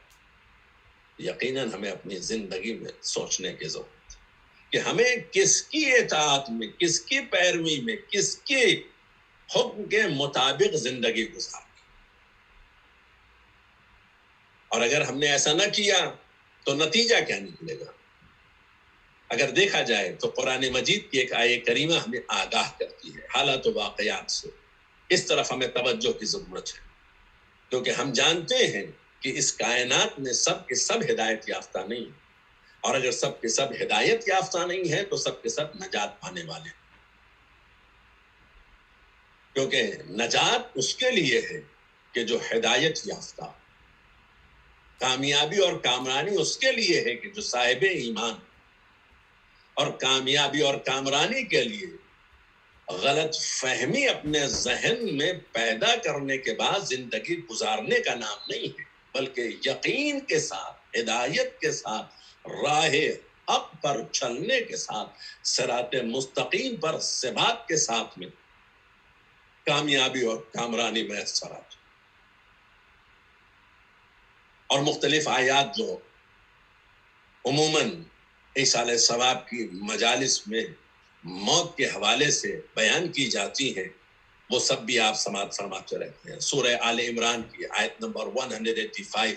یقیناً ہمیں اپنی زندگی میں سوچنے کی ضرورت ہے. کہ ہمیں کس کی اطاعت میں، کس کی پیروی میں، کس کے حکم کے مطابق زندگی گزاریں. اور اگر ہم نے ایسا نہ کیا تو نتیجہ کیا نکلے گا؟ اگر دیکھا جائے تو قرآن مجید کی ایک آیت کریمہ ہمیں آگاہ کرتی ہے حالات و واقعات سے. اس طرف ہمیں توجہ کی ضرورت ہے، کیونکہ ہم جانتے ہیں کہ اس کائنات میں سب کے سب ہدایت یافتہ نہیں ہیں، اور اگر سب کے سب ہدایت یافتہ نہیں ہے تو سب کے سب نجات پانے والے ہیں. کیونکہ نجات اس کے لیے ہے کہ جو ہدایت یافتہ، کامیابی اور کامرانی اس کے لیے ہے کہ جو صاحب ایمان، اور کامیابی اور کامرانی کے لیے غلط فہمی اپنے ذہن میں پیدا کرنے کے بعد زندگی گزارنے کا نام نہیں ہے، بلکہ یقین کے ساتھ، ہدایت کے ساتھ، راہ حق پر چلنے کے ساتھ، صراط مستقیم پر ثبات کے ساتھ میں کامیابی اور کامرانی میسر آتی. اور مختلف آیات جو عموماً ایصال ثواب کی مجالس میں موت کے حوالے سے بیان کی جاتی ہیں، وہ سب بھی آپ سماعت فرماتے رہتے ہیں. سورہ آل عمران کی آیت نمبر 185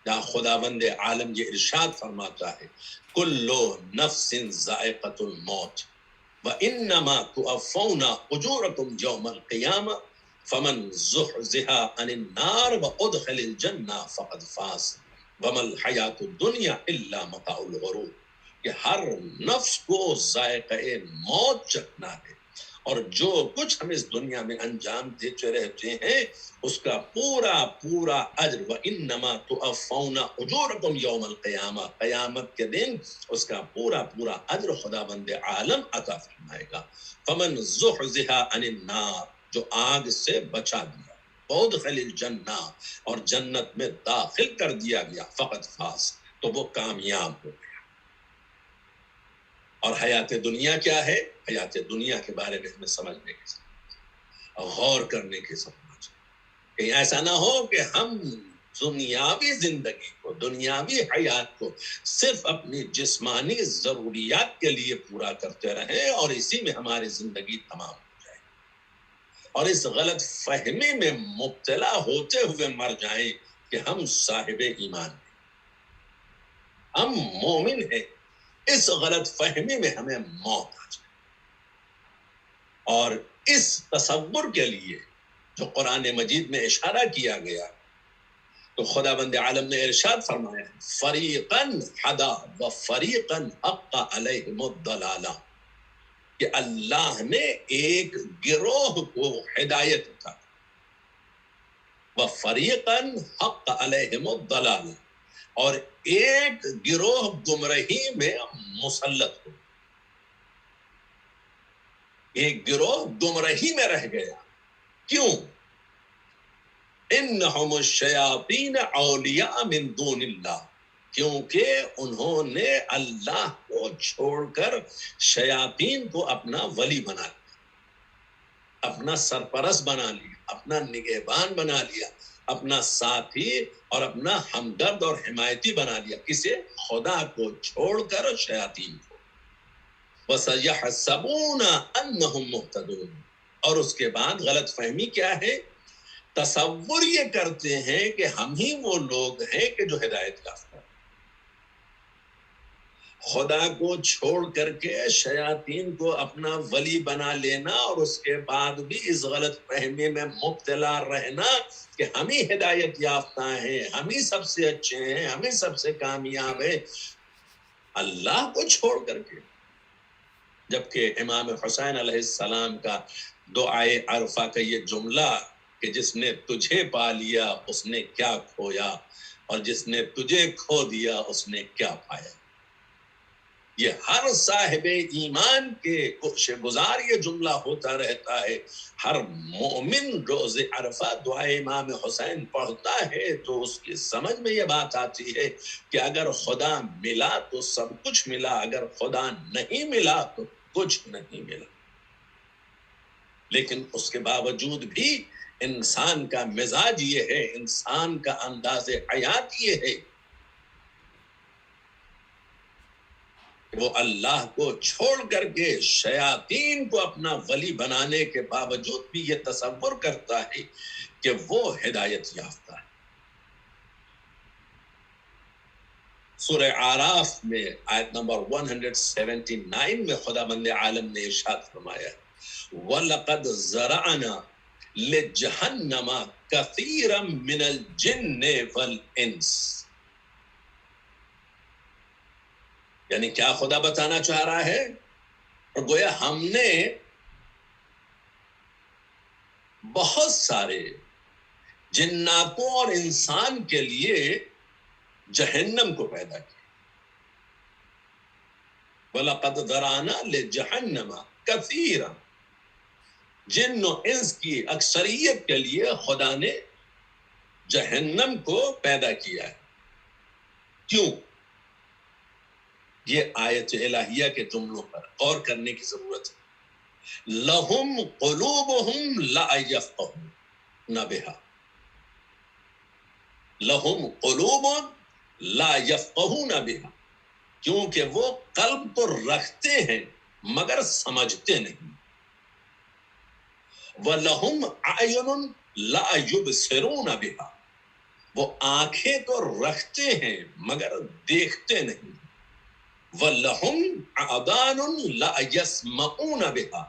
جہاں خداوند عالم یہ ارشاد فرماتا ہے کل نفس ذائقۃ الموت وانما توفون اجورکم یوم القیامہ فمن زحزح عن النار وادخل الجنہ فقد فاز وما الحیات الدنیا الا متاع الغرور. کہ ہر نفس کو ذائقہ موت چکھنا ہے، اور جو کچھ ہم اس دنیا میں انجام دیتے رہتے ہیں اس کا پورا پورا اجر وانما توفون اجورکم یوم القیامہ، قیامت کے دن اس کا پورا پورا اجر خداوند عالم عطا فرمائے گا. فمن زحزح عن النار، جو آگ سے بچا دیا، وادخل الجنہ، اور جنت میں داخل کر دیا گیا، فقط فاز، تو وہ کامیاب ہو گیا. اور حیات دنیا کیا ہے؟ حیات دنیا کے بارے میں ہمیں سمجھنے کی ضرورت، غور کرنے کی ضرورت ہے. کہیں ایسا نہ ہو کہ ہم دنیاوی زندگی کو، دنیاوی حیات کو صرف اپنی جسمانی ضروریات کے لیے پورا کرتے رہیں اور اسی میں ہماری زندگی تمام ہو جائے، اور اس غلط فہمی میں مبتلا ہوتے ہوئے مر جائیں کہ ہم صاحب ایمان ہیں، ہم مومن ہیں. اس غلط فہمی میں ہمیں موت آ جائے. اور اس تصور کے لیے جو قرآن مجید میں اشارہ کیا گیا تو خداوند عالم نے ارشاد فرمایا فریقاً ہدا و فریقاً حق علیہم الضلالہ، کہ اللہ نے ایک گروہ کو ہدایت عطا و فریقاً حق علیہم الضلالہ، اور ایک گروہ گمراہی میں مسلط ہو. ایک گروہ گمراہی میں رہ گیا. کیوں؟ انہم الشیاطین اولیاء من دون اللہ، کیونکہ انہوں نے اللہ کو چھوڑ کر شیاطین کو اپنا ولی بنا لیا، اپنا سرپرست بنا لیا، اپنا نگہبان بنا لیا، اپنا ساتھی اور اپنا ہمدرد اور حمایتی بنا لیا. کسے؟ خدا کو چھوڑ کر شیاطین کو. وَسَيَحْسَبُونَ أَنَّهُمْ مُهْتَدُونَ، اور اس کے بعد غلط فہمی کیا ہے؟ تصور یہ کرتے ہیں کہ ہم ہی وہ لوگ ہیں کہ جو ہدایت یافتہ ہیں. خدا کو چھوڑ کر کے شیاطین کو اپنا ولی بنا لینا، اور اس کے بعد بھی اس غلط فہمی میں مبتلا رہنا کہ ہم ہی ہدایت یافتہ ہیں، ہم ہی سب سے اچھے ہیں، ہم ہی سب سے کامیاب ہیں، اللہ کو چھوڑ کر کے. جبکہ امام حسین علیہ السلام کا دعائے عرفہ کا یہ جملہ کہ جس نے تجھے پا لیا اس نے کیا کھویا، اور جس نے تجھے کھو دیا اس نے کیا پایا، یہ ہر صاحب ایمان کے کوشش گزار یہ جملہ ہوتا رہتا ہے. ہر مومن روز عرفہ دعائے امام حسین پڑھتا ہے تو اس کی سمجھ میں یہ بات آتی ہے کہ اگر خدا ملا تو سب کچھ ملا، اگر خدا نہیں ملا تو کچھ نہیں ملا. لیکن اس کے باوجود بھی انسان کا مزاج یہ ہے، انسان کا انداز حیات یہ ہے وہ اللہ کو چھوڑ کر کے شیاطین کو اپنا ولی بنانے کے باوجود بھی یہ تصور کرتا ہے کہ وہ ہدایت یافتہ ہے. سورہ اعراف میں آیت نمبر 179 میں خدا بند عالم نے ارشاد فرمایا وَلَقَدْ زَرَعْنَا لِجَهَنَّمَ كَثِيرًا مِنَ الْجِنِّ وَالْإِنسِ. یعنی کیا خدا بتانا چاہ رہا ہے؟ اور گویا ہم نے بہت سارے جناتوں اور انسان کے لیے جہنم کو پیدا کیا. وَلَقَدْ ذَرَعْنَا لِجَهَنَّمَ كَثِيرًا. جن و انس کی اکثریت کے لیے خدا نے جہنم کو پیدا کیا ہے. کیوں؟ یہ آیت الہیہ کے جملوں پر غور کرنے کی ضرورت ہے. لہم قلوبہم لا یفقہون بہا. لہم قلوب لا یفقہون بہا. کیونکہ وہ قلب تو رکھتے ہیں مگر سمجھتے نہیں. وَلَهُمْ أَعْيُنٌ لَا يُبْصِرُونَ بِهَا. وہ آنکھیں تو رکھتے ہیں مگر دیکھتے نہیں. وَلَهُمْ آذَانٌ لَا يَسْمَعُونَ بِهَا.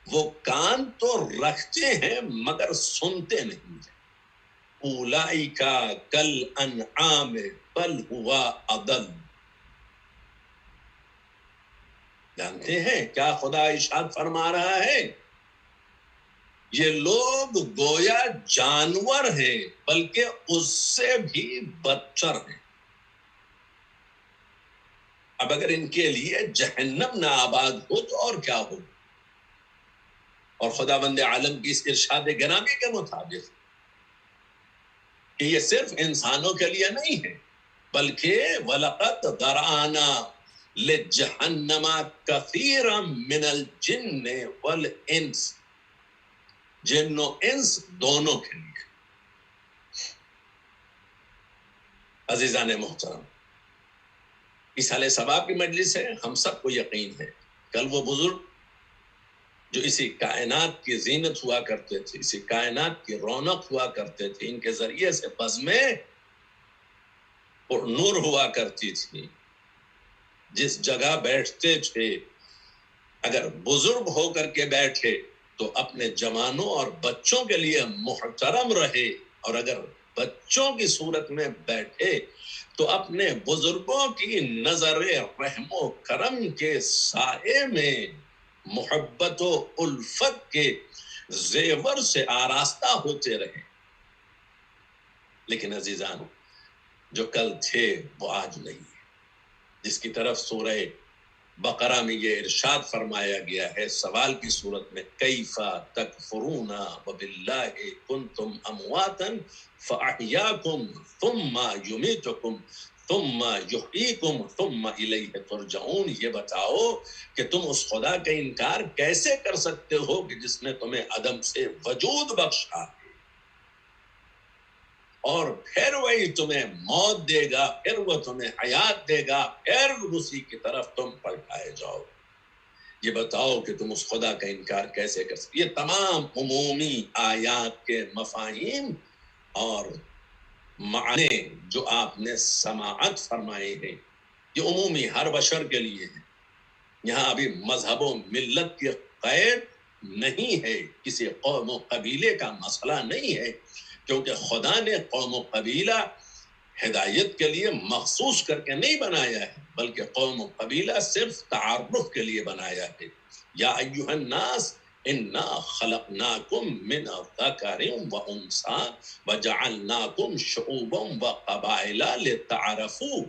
وہ کان تو رکھتے ہیں مگر سنتے نہیں. أُولَئِكَ كَالْأَنْعَامِ بَلْ هُوَ أَضَلُّ. جانتے ہیں کیا خدا ارشاد فرما رہا ہے؟ یہ لوگ گویا جانور ہیں بلکہ اس سے بھی بدتر ہیں. اب اگر ان کے لیے جہنم نہ آباد ہو تو اور کیا ہو؟ اور خدا بند عالم کی اس ارشاد گرامی کے مطابق کہ یہ صرف انسانوں کے لیے نہیں ہے بلکہ وَلَقَدْ ذَرَعْنَا لِجَهَنَّمَ كَثِيرًا مِنَ الْجِنِّ وَالْإِنسِ. جن و انس دونوں کے لیے. عزیزان محترم، اس سال ثواب کی مجلس ہے. ہم سب کو یقین ہے کل وہ بزرگ جو اسی کائنات کی زینت ہوا کرتے تھے، اسی کائنات کی رونق ہوا کرتے تھے، ان کے ذریعے سے بزمیں اور نور ہوا کرتی تھی. جس جگہ بیٹھتے تھے اگر بزرگ ہو کر کے بیٹھے تو اپنے جوانوں اور بچوں کے لیے محترم رہے، اور اگر بچوں کی صورت میں بیٹھے تو اپنے بزرگوں کی نظر رحم و کرم کے سائے میں محبت و الفت کے زیور سے آراستہ ہوتے رہے. لیکن عزیزان، جو کل تھے وہ آج نہیں ہے. جس کی طرف سورہ بقرہ میں یہ ارشاد فرمایا گیا ہے سوال کی صورت میں کیف تکفرون وباللہ کنتم امواتا فاحیاکم ثم یمیتکم ثم یحییکم ثم الیہ ترجعون. یہ بتاؤ کہ تم اس خدا کا انکار کیسے کر سکتے ہو کہ جس نے تمہیں عدم سے وجود بخشا اور پھر وہی تمہیں موت دے گا، پھر وہ تمہیں حیات دے گا، پھر اسی کی طرف تم پلٹائے جاؤ. یہ بتاؤ کہ تم اس خدا کا انکار کیسے کر سکتے. یہ تمام عمومی آیات کے مفاہیم اور معنی جو آپ نے سماعت فرمائے ہیں یہ عمومی ہر بشر کے لیے ہے. یہاں ابھی مذہب و ملت کی قید نہیں ہے، کسی قوم و قبیلے کا مسئلہ نہیں ہے، کیونکہ خدا نے قوم و قبیلہ ہدایت کے لیے مخصوص کر کے نہیں بنایا ہے بلکہ قوم و قبیلہ صرف تعارف کے لیے بنایا ہے. یا ایھا الناس انا خلقناکم من ذکر و انثی وجعلناکم شعوبا وقبائل لتعارفوا.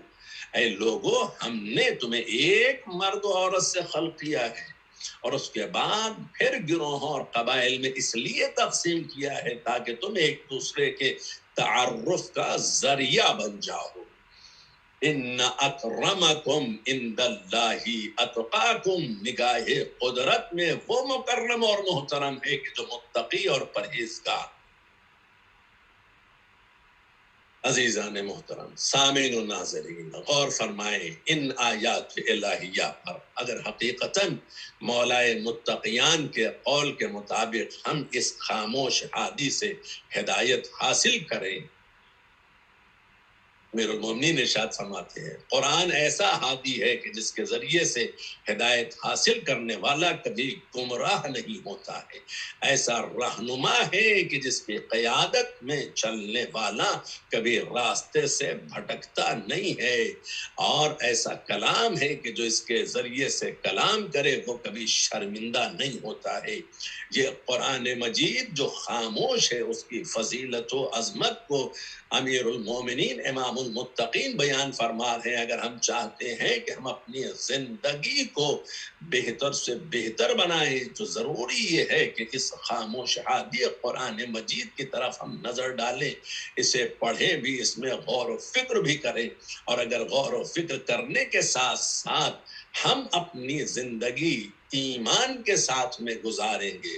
اے لوگو، ہم نے تمہیں ایک مرد و عورت سے خلق کیا ہے اور اس کے بعد پھر گروہوں اور قبائل میں اس لیے تقسیم کیا ہے تاکہ تم ایک دوسرے کے تعارف کا ذریعہ بن جاؤ. ان اکرمکم عند اللہ اتقاکم. نگاہ قدرت میں وہ مکرم اور محترم ہے کہ جو متقی اور پرہیزگار. عزیزان محترم، سامعین و ناظرین، غور فرمائیں ان آیات الہیہ پر۔ اگر حقیقتاً مولائے متقیان کے قول کے مطابق ہم اس خاموش ہادی سے ہدایت حاصل کریں، امیر المومنین ارشاد فرماتے ہیں قرآن ایسا ہادی ہے کہ جس کے ذریعے سے ہدایت حاصل کرنے والا کبھی گمراہ نہیں ہوتا ہے، ایسا رہنما ہے کہ جس کی قیادت میں چلنے والا کبھی راستے سے بھٹکتا نہیں ہے، اور ایسا کلام ہے کہ جو اس کے ذریعے سے کلام کرے وہ کبھی شرمندہ نہیں ہوتا ہے۔ یہ قرآن مجید جو خاموش ہے اس کی فضیلت و عظمت کو امیر المومنین امام المتقین بیان فرما رہے ہیں۔ اگر ہم چاہتے ہیں کہ ہم اپنی زندگی کو بہتر سے بہتر بنائیں تو ضروری یہ ہے کہ اس خاموش ہادی قرآن مجید کی طرف ہم نظر ڈالیں، اسے پڑھیں بھی، اس میں غور و فکر بھی کریں، اور اگر غور و فکر کرنے کے ساتھ ساتھ ہم اپنی زندگی ایمان کے ساتھ میں گزاریں گے،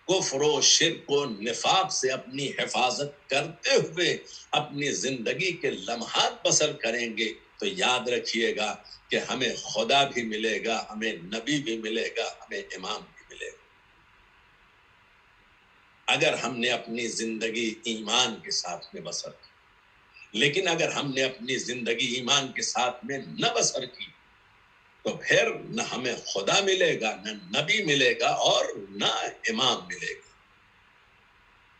کفر و شرک و نفاق سے اپنی حفاظت کرتے ہوئے اپنی زندگی کے لمحات بسر کریں گے، تو یاد رکھیے گا کہ ہمیں خدا بھی ملے گا، ہمیں نبی بھی ملے گا، ہمیں امام بھی ملے گا، اگر ہم نے اپنی زندگی ایمان کے ساتھ میں بسر کی۔ لیکن اگر ہم نے اپنی زندگی ایمان کے ساتھ میں نہ بسر کی تو پھر نہ ہمیں خدا ملے گا، نہ نبی ملے گا، اور نہ امام ملے گا۔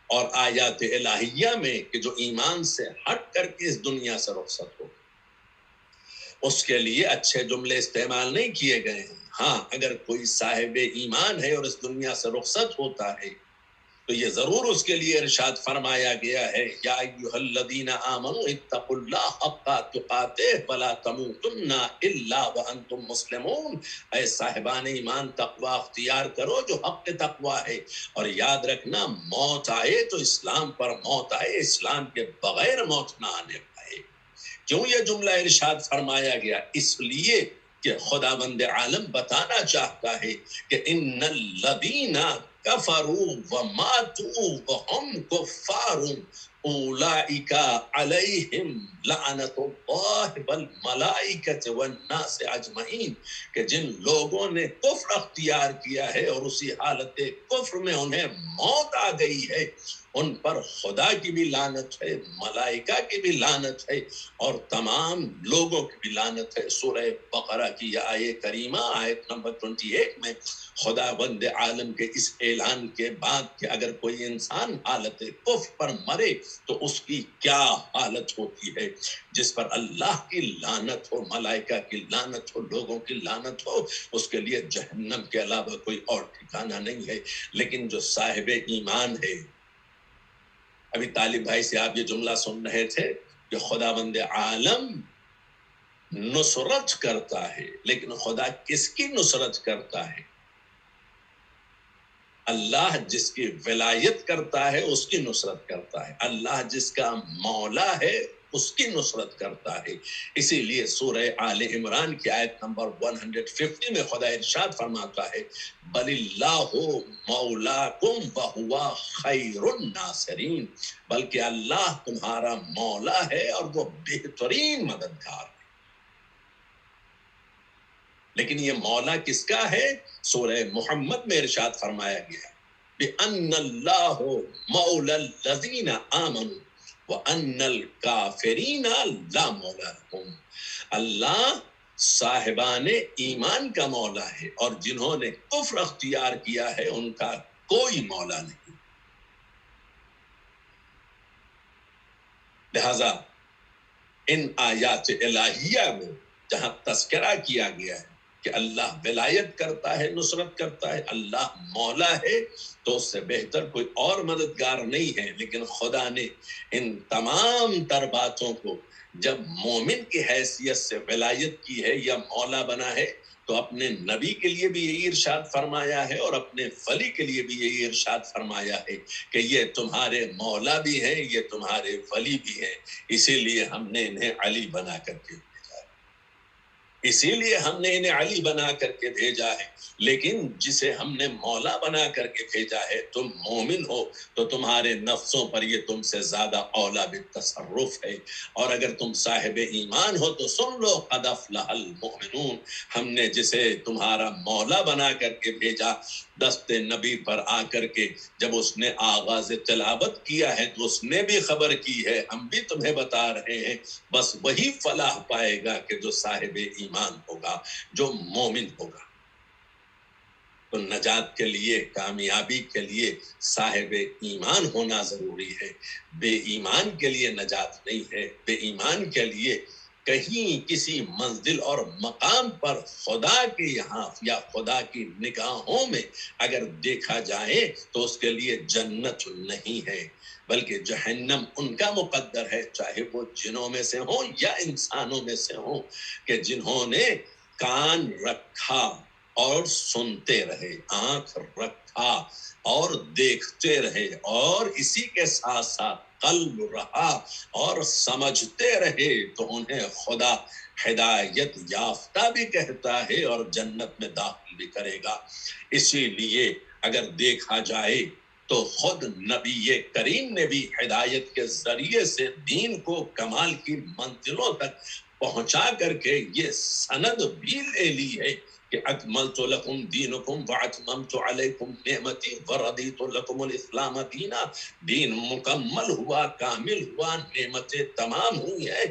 اور آیات الہیہ میں کہ جو ایمان سے ہٹ کر کے اس دنیا سے رخصت ہو، اس کے لیے اچھے جملے استعمال نہیں کیے گئے ہیں۔ ہاں، اگر کوئی صاحب ایمان ہے اور اس دنیا سے رخصت ہوتا ہے تو یہ ضرور اس کے لیے ارشاد فرمایا گیا ہے، یا ایھا الذین آمنوا اتقوا اللہ حق تقاتہ ولا تموتن الا وانتم مسلمون، اے صاحبان ایمان تقوی اختیار کرو جو حق تقوی ہے، اور یاد رکھنا موت آئے تو اسلام پر موت آئے، اسلام کے بغیر موت نہ آنے پائے۔ کیوں یہ جملہ ارشاد فرمایا گیا؟ اس لیے کہ خداوند عالم بتانا چاہتا ہے کہ ان الذین کفروا وماتوا وهم کفار اولئک علیہم لعنت اللہ والملائکۃ والناس اجمعین، کہ جن لوگوں نے کفر اختیار کیا ہے اور اسی حالت کفر میں انہیں موت آ گئی ہے، ان پر خدا کی بھی لعنت ہے، ملائکہ کی بھی لعنت ہے، اور تمام لوگوں کی بھی لعنت ہے۔ سورہ بقرہ کی یہ آیت کریمہ آیت نمبر 28 میں خداوند عالم کے اس اعلان کے بعد کہ اگر کوئی انسان حالت کفر پر مرے تو اس کی کیا حالت ہوتی ہے، جس پر اللہ کی لعنت ہو، ملائکہ کی لعنت ہو، لوگوں کی لعنت ہو، اس کے لیے جہنم کے علاوہ کوئی اور ٹھکانہ نہیں ہے۔ لیکن جو صاحب ایمان ہے، ابھی طالب بھائی سے آپ یہ جملہ سن رہے تھے کہ خداوند عالم نصرت کرتا ہے، لیکن خدا کس کی نصرت کرتا ہے؟ اللہ جس کی ولایت کرتا ہے اس کی نصرت کرتا ہے، اللہ جس کا مولا ہے اس کی نصرت کرتا ہے۔ اسی لیے سورہ آل عمران کی آیت نمبر 150 میں خدا ارشاد فرماتا ہے، بل اللہ مولاکم وہو خیر الناصرین، بلکہ اللہ تمہارا مولا ہے اور وہ بہترین مددگار ہے۔ لیکن یہ مولا کس کا ہے؟ سورہ محمد میں ارشاد فرمایا گیا بِأَنَّ اللَّهُ مَوْلَى الَّذِينَ آمَنُوا وَأَنَّ الْكَافِرِينَ لَا مَوْلَى لَهُمْ، اللہ صاحبان ایمان کا مولا ہے اور جنہوں نے کفر اختیار کیا ہے ان کا کوئی مولا نہیں۔ لہذا ان آیات الہیہ میں جہاں تذکرہ کیا گیا ہے کہ اللہ ولایت کرتا ہے، نصرت کرتا ہے، اللہ مولا ہے، تو اس سے بہتر کوئی اور مددگار نہیں ہے۔ لیکن خدا نے ان تمام تر باتوں کو جب مومن کی حیثیت سے ولایت کی ہے یا مولا بنا ہے تو اپنے نبی کے لیے بھی یہی ارشاد فرمایا ہے اور اپنے ولی کے لیے بھی یہی ارشاد فرمایا ہے کہ یہ تمہارے مولا بھی ہیں، یہ تمہارے ولی بھی ہیں، اسی لیے ہم نے انہیں علی بنا کر کے بھیجا۔ اسی لیے ہم نے انہیں علی بنا کر کے بھیجا ہے، لیکن جسے ہم نے مولا بنا کر کے بھیجا ہے، تم مومن ہو تو تمہارے نفسوں پر یہ تم سے زیادہ اولا بالتصرف ہے، اور اگر تم صاحب ایمان ہو تو سن لو قد افلح المؤمنون، ہم نے جسے تمہارا مولا بنا کر کے بھیجا، دست نبی پر آ کر کے جب اس نے آغاز تلاوت کیا ہے تو اس نے بھی خبر کی ہے، ہم بھی تمہیں بتا رہے ہیں، بس وہی فلاح پائے گا کہ جو صاحب ایمان ہوگا، جو مومن ہوگا۔ تو نجات کے لیے، کامیابی کے لیے صاحب ایمان ہونا ضروری ہے، بے ایمان کے لیے نجات نہیں ہے۔ بے ایمان کے لیے کہیں کسی منزل اور مقام پر خدا کے یہاں یا خدا کی نگاہوں میں اگر دیکھا جائے تو اس کے لیے جنت نہیں ہے، بلکہ جہنم ان کا مقدر ہے، چاہے وہ جنوں میں سے ہوں یا انسانوں میں سے ہوں، کہ جنہوں نے کان رکھا اور سنتے رہے، آنکھ رکھا اور دیکھتے رہے، اور اسی کے ساتھ ساتھ قلب رہا اور سمجھتے رہے، تو انہیں خدا ہدایت یافتہ بھی کہتا ہے اور جنت میں داخل بھی کرے گا۔ اسی لیے اگر دیکھا جائے تو خود نبی کریم نے بھی ہدایت کے ذریعے سے دین کو کمال کی منزلوں تک پہنچا کر کے یہ سند بھی لے لی ہے کہ اکملت لکم دینکم واتممت علیکم نعمتی ورضیت لکم الاسلام دینا، دین مکمل ہوا، کامل ہوا، نعمتیں تمام ہوئی ہیں،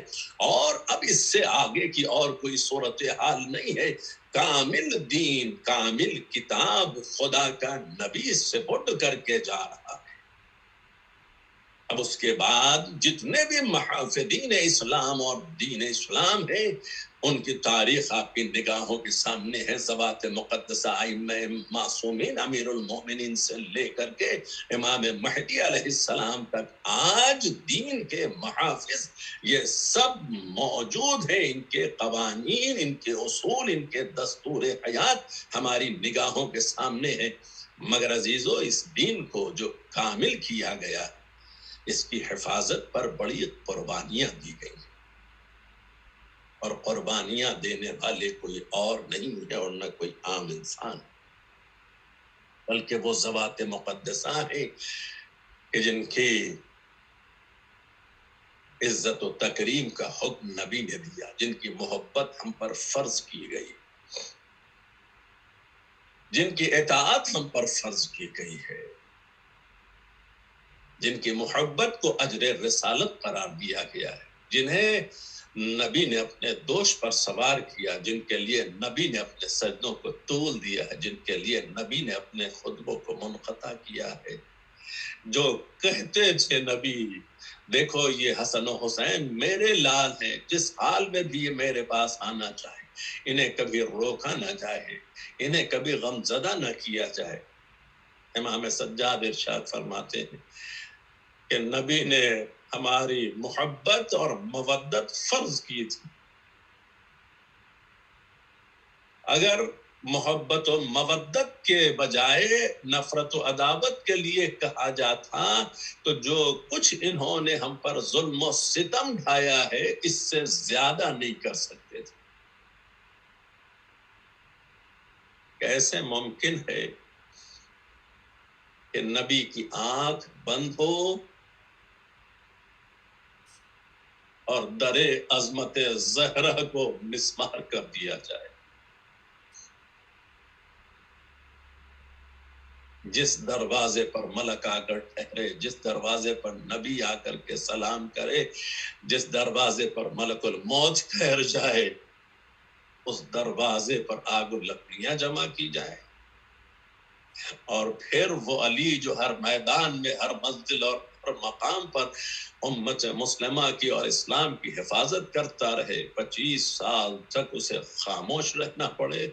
اور اب اس سے آگے کی اور کوئی صورتحال نہیں ہے۔ کامل دین، کامل کتاب خدا کا نبی سپرد کر کے جا رہا ہے۔ اب اس کے بعد جتنے بھی محافظین اسلام اور دین اسلام ہیں، ان کی تاریخ آپ کی نگاہوں کے سامنے ہے۔ ذوات مقدسہ ائمہ معصومین امیر المومنین سے لے کر کے امام مہدی علیہ السلام تک آج دین کے محافظ یہ سب موجود ہیں، ان کے قوانین، ان کے اصول، ان کے دستور حیات ہماری نگاہوں کے سامنے ہیں۔ مگر عزیزو، اس دین کو جو کامل کیا گیا، اس کی حفاظت پر بڑی قربانیاں دی گئی، اور قربانیاں دینے والے کوئی اور نہیں ہے اور نہ کوئی عام انسان، بلکہ وہ ذوات مقدسہ ہیں کہ جن کی عزت و تکریم کا حکم نبی نے دیا، جن کی محبت ہم پر فرض کی گئی، جن کی اطاعت ہم پر فرض کی گئی ہے، جن کی محبت کو اجر رسالت قرار دیا گیا ہے، جنہیں نبی نے اپنے دوش پر سوار کیا، جن کے لیے نبی نے اپنے سجدوں کو طول دیا ہے، جن کے لیے نبی نے اپنے خطبوں کو منقطع کیا ہے، جو کہتے تھے نبی دیکھو یہ حسن و حسین میرے لال ہیں، جس حال میں بھی یہ میرے پاس آنا چاہے، انہیں کبھی روکا نہ جائے، انہیں کبھی غم زدہ نہ کیا جائے۔ امام سجاد ارشاد فرماتے ہیں کہ نبی نے ہماری محبت اور مودت فرض کی تھی، اگر محبت و مودت کے بجائے نفرت و عداوت کے لیے کہا جاتا تو جو کچھ انہوں نے ہم پر ظلم و ستم ڈھایا ہے اس سے زیادہ نہیں کر سکتے تھے۔ کیسے ممکن ہے کہ نبی کی آنکھ بند ہو اور در عظمت زہرا کو مسمار کر دیا جائے؟ جس دروازے پر ملک آ کر ٹھہرے، جس دروازے پر نبی آ کر کے سلام کرے، جس دروازے پر ملک الموت ٹھہر جائے، اس دروازے پر آگ و لکڑیاں جمع کی جائیں، اور پھر وہ علی جو ہر میدان میں، ہر منزل اور ہر مقام پر امت مسلمہ کی اور اسلام کی حفاظت کرتا رہے، 25 سال تک اسے خاموش رہنا پڑے۔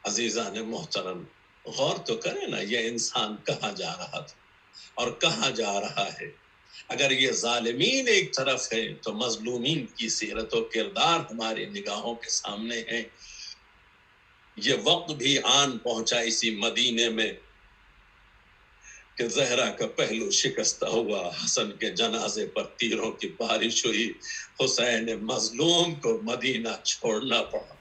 عزیزان محترم، غور تو کریں نا، یہ انسان کہاں جا رہا تھا اور کہاں جا رہا ہے؟ اگر یہ ظالمین ایک طرف ہے تو مظلومین کی سیرت و کردار ہماری نگاہوں کے سامنے ہیں۔ یہ وقت بھی آن پہنچا اسی مدینے میں کہ زہرا کا پہلو شکستہ ہوا، حسن کے جنازے پر تیروں کی بارش ہوئی، حسین مظلوم کو مدینہ چھوڑنا پڑا۔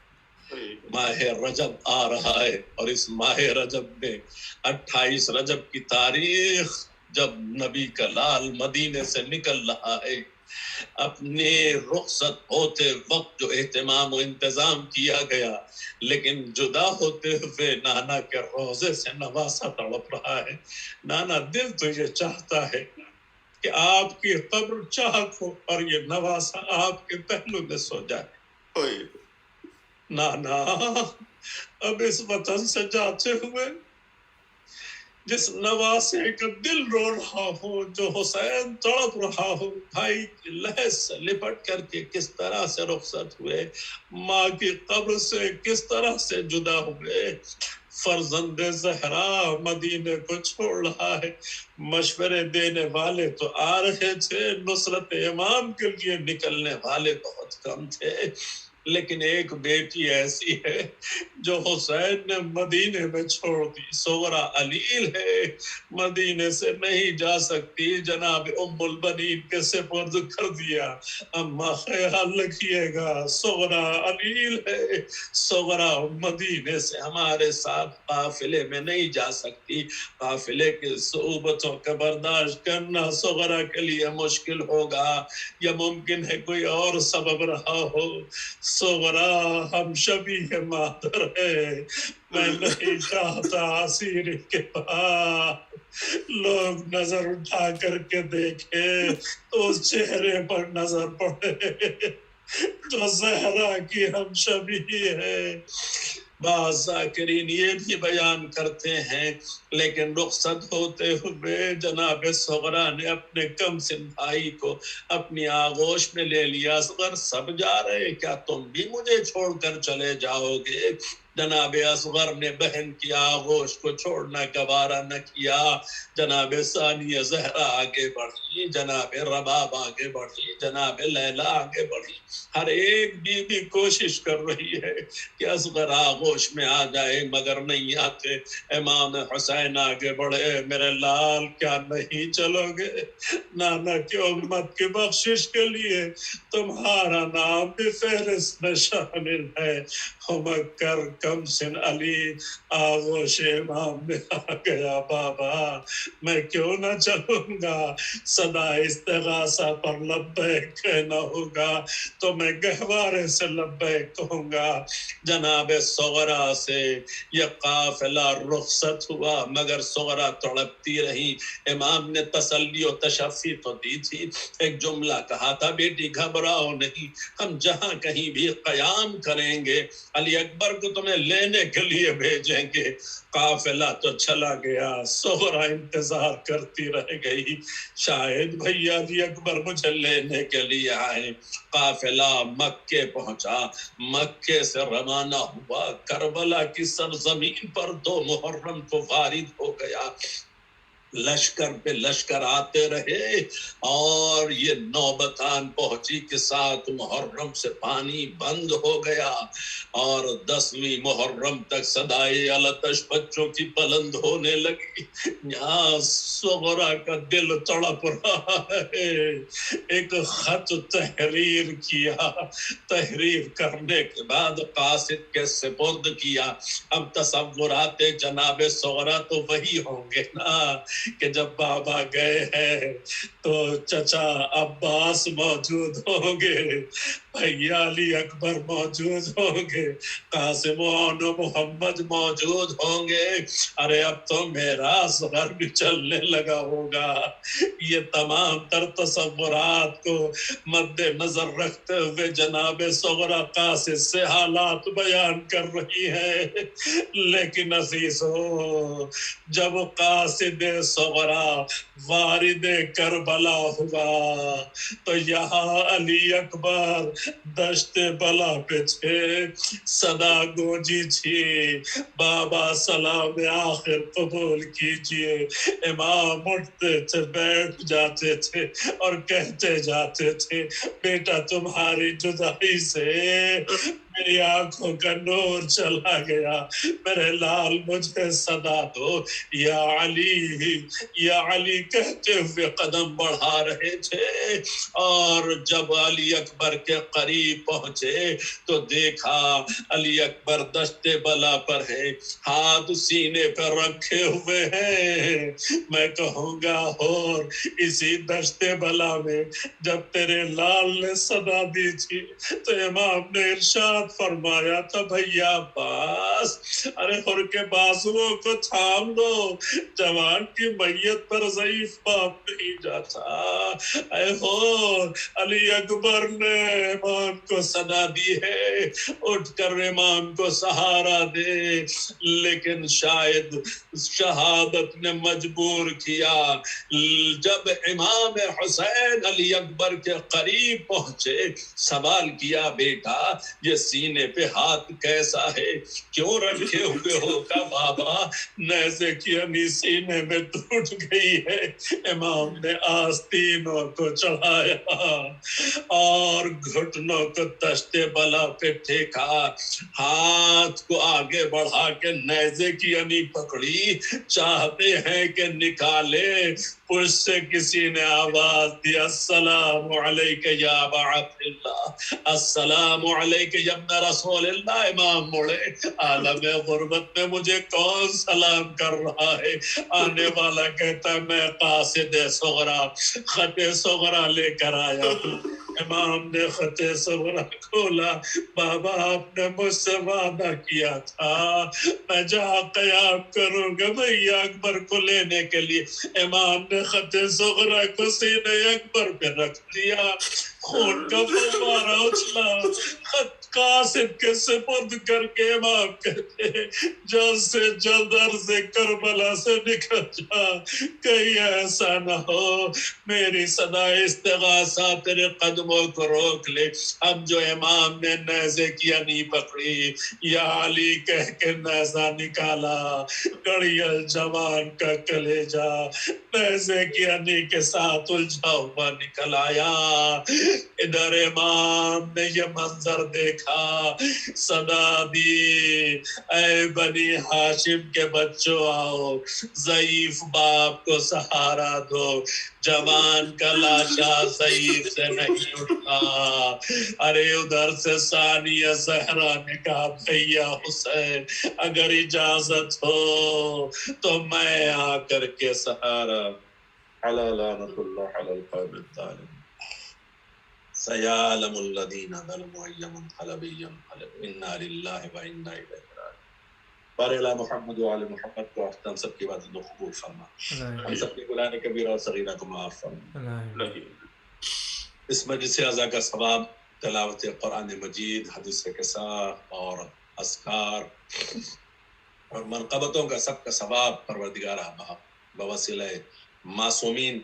ماہ رجب آ رہا ہے اور اس ماہ رجب میں 28 رجب کی تاریخ جب نبی کا لال مدینے سے نکل رہا ہے، اپنے رخصت ہوتے وقت جو اہتمام و انتظام کیا گیا، لیکن جدا ہوتے ہوئے نانا کے روزے سے نواسا تڑپ رہا ہے۔ نانا دل تو یہ چاہتا ہے کہ آپ کی قبر چاک ہو اور یہ نواسا آپ کے پہلو میں سو جائے۔ نانا اب اس وطن سے جاتے ہوئے جس نواسے کا دل رو رہا ہو، جو حسین تڑپ رہا ہو، بھائی کی لحظ سے لپٹ کر کے کس طرح سے رخصت ہوئے، ماں کی قبر سے کس طرح سے جدا ہوئے، فرزند زہرا مدینے کو چھوڑ رہا ہے۔ مشورے دینے والے تو آ رہے تھے، نصرت امام کے لیے نکلنے والے بہت کم تھے، لیکن ایک بیٹی ایسی ہے جو حسین نے مدینے میں چھوڑ دی، صغرا علیل ہے، مدینے سے نہیں جا سکتی، جناب ام البنین کے سپرد کر دیا۔ اما خیال رکھیے گا، صغرا علیل ہے، صغرا مدینے سے ہمارے ساتھ قافلے میں نہیں جا سکتی، قافلے کی صعوبتوں کا برداشت کرنا صغرا کے لیے مشکل ہوگا، یا ممکن ہے کوئی اور سبب رہا ہو۔ صغرا ہم شبیہ مادر ہے، میں نہیں چاہتا اسیر کے پاس لوگ نظر اٹھا کر کے دیکھے تو اس چہرے پر نظر پڑے جو زہرا کی ہم شبیہ ہے۔ بعض ذاکرین یہ بھی بیان کرتے ہیں، لیکن رخصت ہوتے ہوئے جناب صغرا نے اپنے کم سن بھائی کو اپنی آغوش میں لے لیا۔ اصغر سب جا رہے، کیا تم بھی مجھے چھوڑ کر چلے جاؤ گے؟ جناب اصغر نے بہن کی آغوش کو چھوڑنا گوارا نہ کیا۔ جناب ثانیہ زہرا آگے بڑھی، جناب رباب آگے بڑھی، جناب لیلا آگے بڑھی، ہر ایک بیوی کوشش کر رہی ہے کہ اصغر آغوش میں آ جائے، مگر نہیں آتے۔ امام حسین آگے بڑھے، میرے لال کیا نہیں چلو گے؟ نانا کی امت کی بخشش کے لیے تمہارا نام بھی فہرست میں شامل ہے۔ مکر کم سن علی آغوش امام میں آ گیا، بابا میں کیوں نہ چلوں گا؟ صدا استغاثہ پر لبیک کہنا ہوگا تو میں گہوارے سے لبیک کہوں گا۔ جناب صغرا سے یہ قافلہ رخصت ہوا، مگر صغرا تڑپتی رہی۔ امام نے تسلی و تشفی تو دی تھی، ایک جملہ کہا تھا، بیٹی گھبراؤ نہیں، ہم جہاں کہیں بھی قیام کریں گے علی اکبر کو تمہیں لینے کے لیے بھیجیں گے۔ قافلہ تو چلا گیا، صغرا انتظار کرتی رہ گئی، شاید بھیا علی اکبر مجھے لینے کے لیے آئے۔ قافلہ مکے پہنچا، مکے سے روانہ ہوا، کربلا کی سرزمین پر 2 محرم کو وارد ہو گیا۔ لشکر پہ لشکر آتے رہے اور یہ نوبتان پہنچی کہ 7 محرم سے پانی بند ہو گیا اور 10ویں محرم تک صدائے التش بچوں کی بلند ہونے لگی۔ یہاں صغرا کا دل تڑپ رہا ہے، ایک خط تحریر کیا، تحریر کرنے کے بعد قاصد کے سپرد کیا۔ اب تصورات جناب صغرا تو وہی ہوں گے نا کہ جب بابا گئے ہیں تو چچا عباس موجود ہوں گے، بھیا علی اکبر موجود ہوں گے، قاسم و محمد موجود ہوں گے، ارے اب تو میرا اصغر بھی چلنے لگا ہوگا۔ یہ تمام تر تصورات کو مد نظر رکھتے ہوئے جناب صغرا قاصد سے حالات بیان کر رہی ہے۔ لیکن عزیزو، جب قاصد صغرا وارد کربلا ہوا تو یہاں علی اکبر دشت بلا پہ تھے، صدا گونجی تھی، بابا سلام آخر قبول کیجئے۔ امام اٹھتے تھے، بیٹھ جاتے تھے اور کہتے جاتے تھے، بیٹا تمہاری جدائی سے
میری آنکھوں کا نور چلا گیا، میرے لال مجھے صدا دو یا علی یا علی کہتے ہوئے قدم بڑھا رہے تھے، اور جب علی اکبر کے قریب پہنچے تو دیکھا علی اکبر دشت بلا پر ہے، ہاتھ سینے پر رکھے ہوئے ہیں۔ میں کہوں گا اور اسی دشت بلا میں جب تیرے لال نے صدا دی تھی تو امام نے ارشاد فرمایا تھا بھیا عباس، ارے ہر کے بازوؤں کو تھام لو، جوان کی میت پر ضعیف باپ نہیں جاتا۔ اے ہو علی اکبر نے امام کو صدا دی ہے، اٹھ کر امام کو سہارا دے، لیکن شاید شہادت نے مجبور کیا۔ جب امام حسین علی اکبر کے قریب پہنچے، سوال کیا بیٹا یہ سینے پہ ہاتھ کیسا ہے، کیوں رکھے ہوئے ہو؟ کا بابا نیزے کی انی سینے میں ٹوٹ گئی ہے۔ امام نے آستینوں کو چڑھایا اور گھٹنوں کو دشت بلا پہ ٹھیکا، ہاتھ کو آگے بڑھا کے نیزے کی انی پکڑی، چاہتے ہیں کہ نکالے، پشت سے کسی نے آواز دی السلام علیک یا ابا عبداللہ، السلام علیک یا ابن رسول اللہ۔ امام مڑے، عالم غربت میں مجھے کون سلام کر رہا ہے؟ آنے والا کہتا ہے میں قاصد صغرا، خط صغرا لے کر آیا ہوں۔ امام نے خط صغرا کھولا، بابا آپ نے مجھ سے وعدہ کیا تھا میں جہاں قیام کروں گا بھیا اکبر کو لینے کے لیے۔ امام نے خط صغرا کو سینے اکبر پہ رکھ دیا، خون کا فوارہ اچھلا، خط قاصد کے سپرد کر کے امام کہتے جلد سے جلد عرض کربلا سے نکل جا، کہیں ایسا نہ ہو میری صدا استغاثہ تیرے قدموں کو روک لے۔ اب جو امام نے نیزے کی انی پکڑی، یا علی کہہ کے نیزہ نکالا، گڑیل جوان کا کلیجہ نیزے کی انی کے ساتھ الجھا ہوا نکل آیا۔ ادھر امام نے یہ منظر دیکھا، صدا دی اے بنی ہاشم کے بچوں آؤ، ضعیف باپ کو سہارا دو، جوان کا لاشا ضعیف سے نہیں اٹھا۔ ارے ادھر سے ثانیہ زہرا نے کہا بھیا حسین اگر اجازت ہو تو میں آ کر کے سہارا۔ علی لعنت اللہ علی القوم الظالمین، سیعلم الذین ظلموا ای منقلب ینقلبون انا للہ و انا الیہ راجعون۔ بارے محمد و آل محمد کو ہم سب کی باتوں کو قبول فرما، ہم سب کی گناہ کبیرہ اور صغیرہ کو معاف فرما۔ اس مجلس اعزا کا ثواب تلاوت قرآن مجید، حدیث قصہ اور اذکار اور منقبتوں کا سب کا ثواب پروردگارہ بوسیلہ معصومین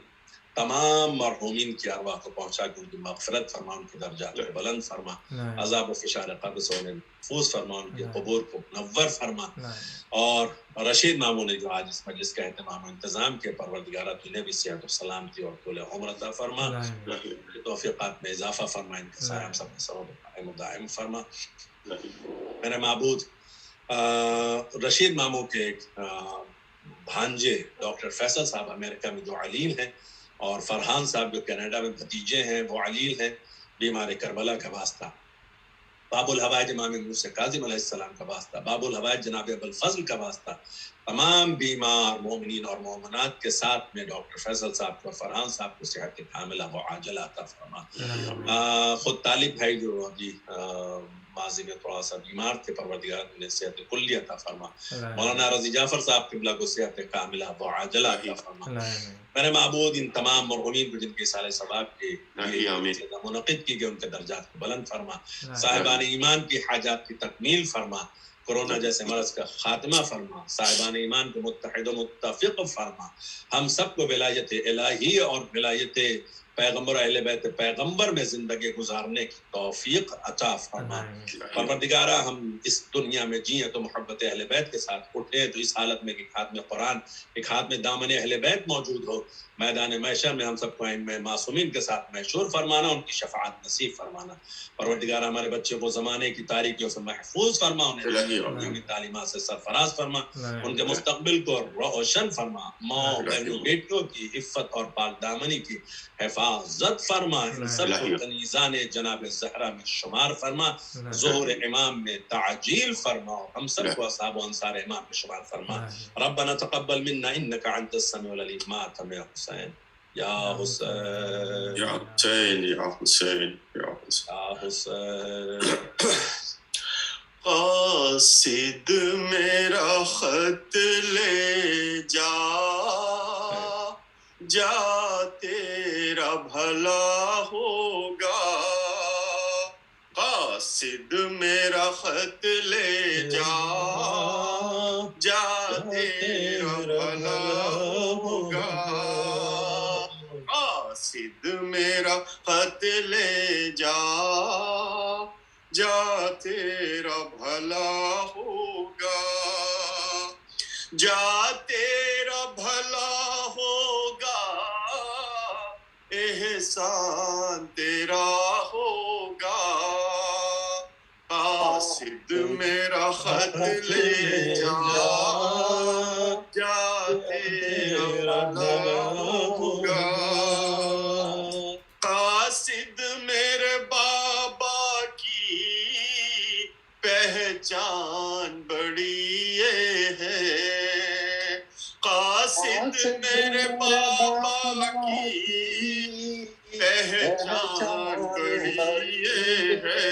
تمام مرحومین کی ارواح کو پہنچا کے ان کی مغفرت فرما، ان کے درجات کو بلند فرما، عذاب و فشار قبر سے انہیں محفوظ فرما، ان کے قبور کو منور فرما۔ اور رشید ماموں نے جو آج اس مجلس کا اہتمام و انتظام کیا، پروردگارہ تو انہیں بھی صحت و سلامتی اور طول عمر عطا فرما، توفیقات میں اضافہ فرما، ان کے سایہ ہم سب کے سبب قائم و دائم فرما۔ میرے معبود رشید ماموں کے بھانجے ڈاکٹر فیصل صاحب امریکہ میں جو علیل ہیں، اور فرحان صاحب جو کینیڈا میں بھتیجے ہیں وہ علیل ہیں، بیمار کربلا کا واسطہ، باب الحوائج امام موسیٰ کاظم علیہ السلام کا واسطہ، باب الحوائج جناب ابوالفضل کا واسطہ، تمام بیمار مومنین اور مومنات کے ساتھ میں ڈاکٹر فیصل صاحب کو، فرحان صاحب کو صحت کاملہ و عاجلہ عطا فرما۔ خود طالب بھائی جو ابھی ماضی میں تھوڑا سا بیمار تھے، پروردگار نے صحت کلی عطا فرما۔ مولانا رضی جعفر صاحب قبلہ کو صحت کاملہ و عاجلہ عطا فرما۔ میرے معبود ان تمام مرحومین کو جن کے سال ثواب کے منعقد کی گئے ان کے درجات کو بلند فرما، صاحبان ایمان کی حاجات کی تکمیل فرما، کرونا جیسے مرض کا خاتمہ فرما، صاحبان ایمان کو متحد و متفق فرما، ہم سب کو ولایت الہی اور ولایت
پیغمبر اہل بیت پیغمبر میں زندگی گزارنے کی توفیق عطا فرما۔ پروردگارہ ہم اس دنیا میں جئیں تو محبت اہل بیت کے ساتھ اٹھے تو اس حالت میں کہ ایک ہاتھ میں قرآن ایک ہاتھ میں دامن اہل بیت موجود ہو، میدان محشر میں ہم سب کو ائمہ معصومین کے ساتھ محشور فرمانا، ان کی شفاعت نصیب فرمانا۔ پروردگارہ ہمارے بچے کو زمانے کی تاریکیوں سے محفوظ فرما، انہیں تعلیمات سے سرفراز فرما، ان کے مستقبل کو روشن فرما، ماں بہنوں بیٹیوں کی عفت اور پاک دامنی کی حفاظت فرما، ان سب کو کنیزان جناب زہرا میں شمار فرما، ظہور امام میں تعجیل فرما، ہم سب کو اصحاب و انصار امام میں شمار فرما۔ ربنا تقبل منا انك انت السميع العليم۔ ماتم یا حسین یا حسین
یا حسین یا حسین یا
حسین۔
قاصد میرا خط لے جا، جا تیرا بھلا ہوگا، قاصد میرا خط لے جا، جا تیرا بھلا ہوگا، قاصد میرا خط لے جا، جا تیرا بھلا ہوگا، جا تیرا بھلا ہوگا، احسان تیرا ہوگا، قاصد میرا خط لے جا، جا تیرا بھلا ہوگا، قاصد میرے بابا کی پہچان بڑی یہ ہے، قاصد میرے بابا کی پہچان بڑی یہ ہے،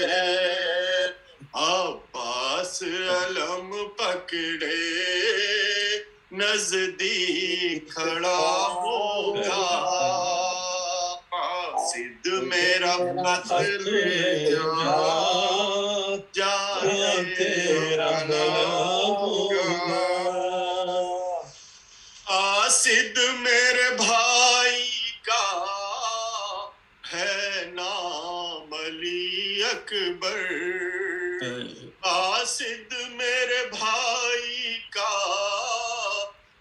عباس علم پکڑے نزدیک کھڑا ہوگا، قاصد میرا خط لے جا، جا تیرا بھلا ہوگا، قاصد میرے بھائی کا ہے نام علی اکبر، قاصد میرے بھائی کا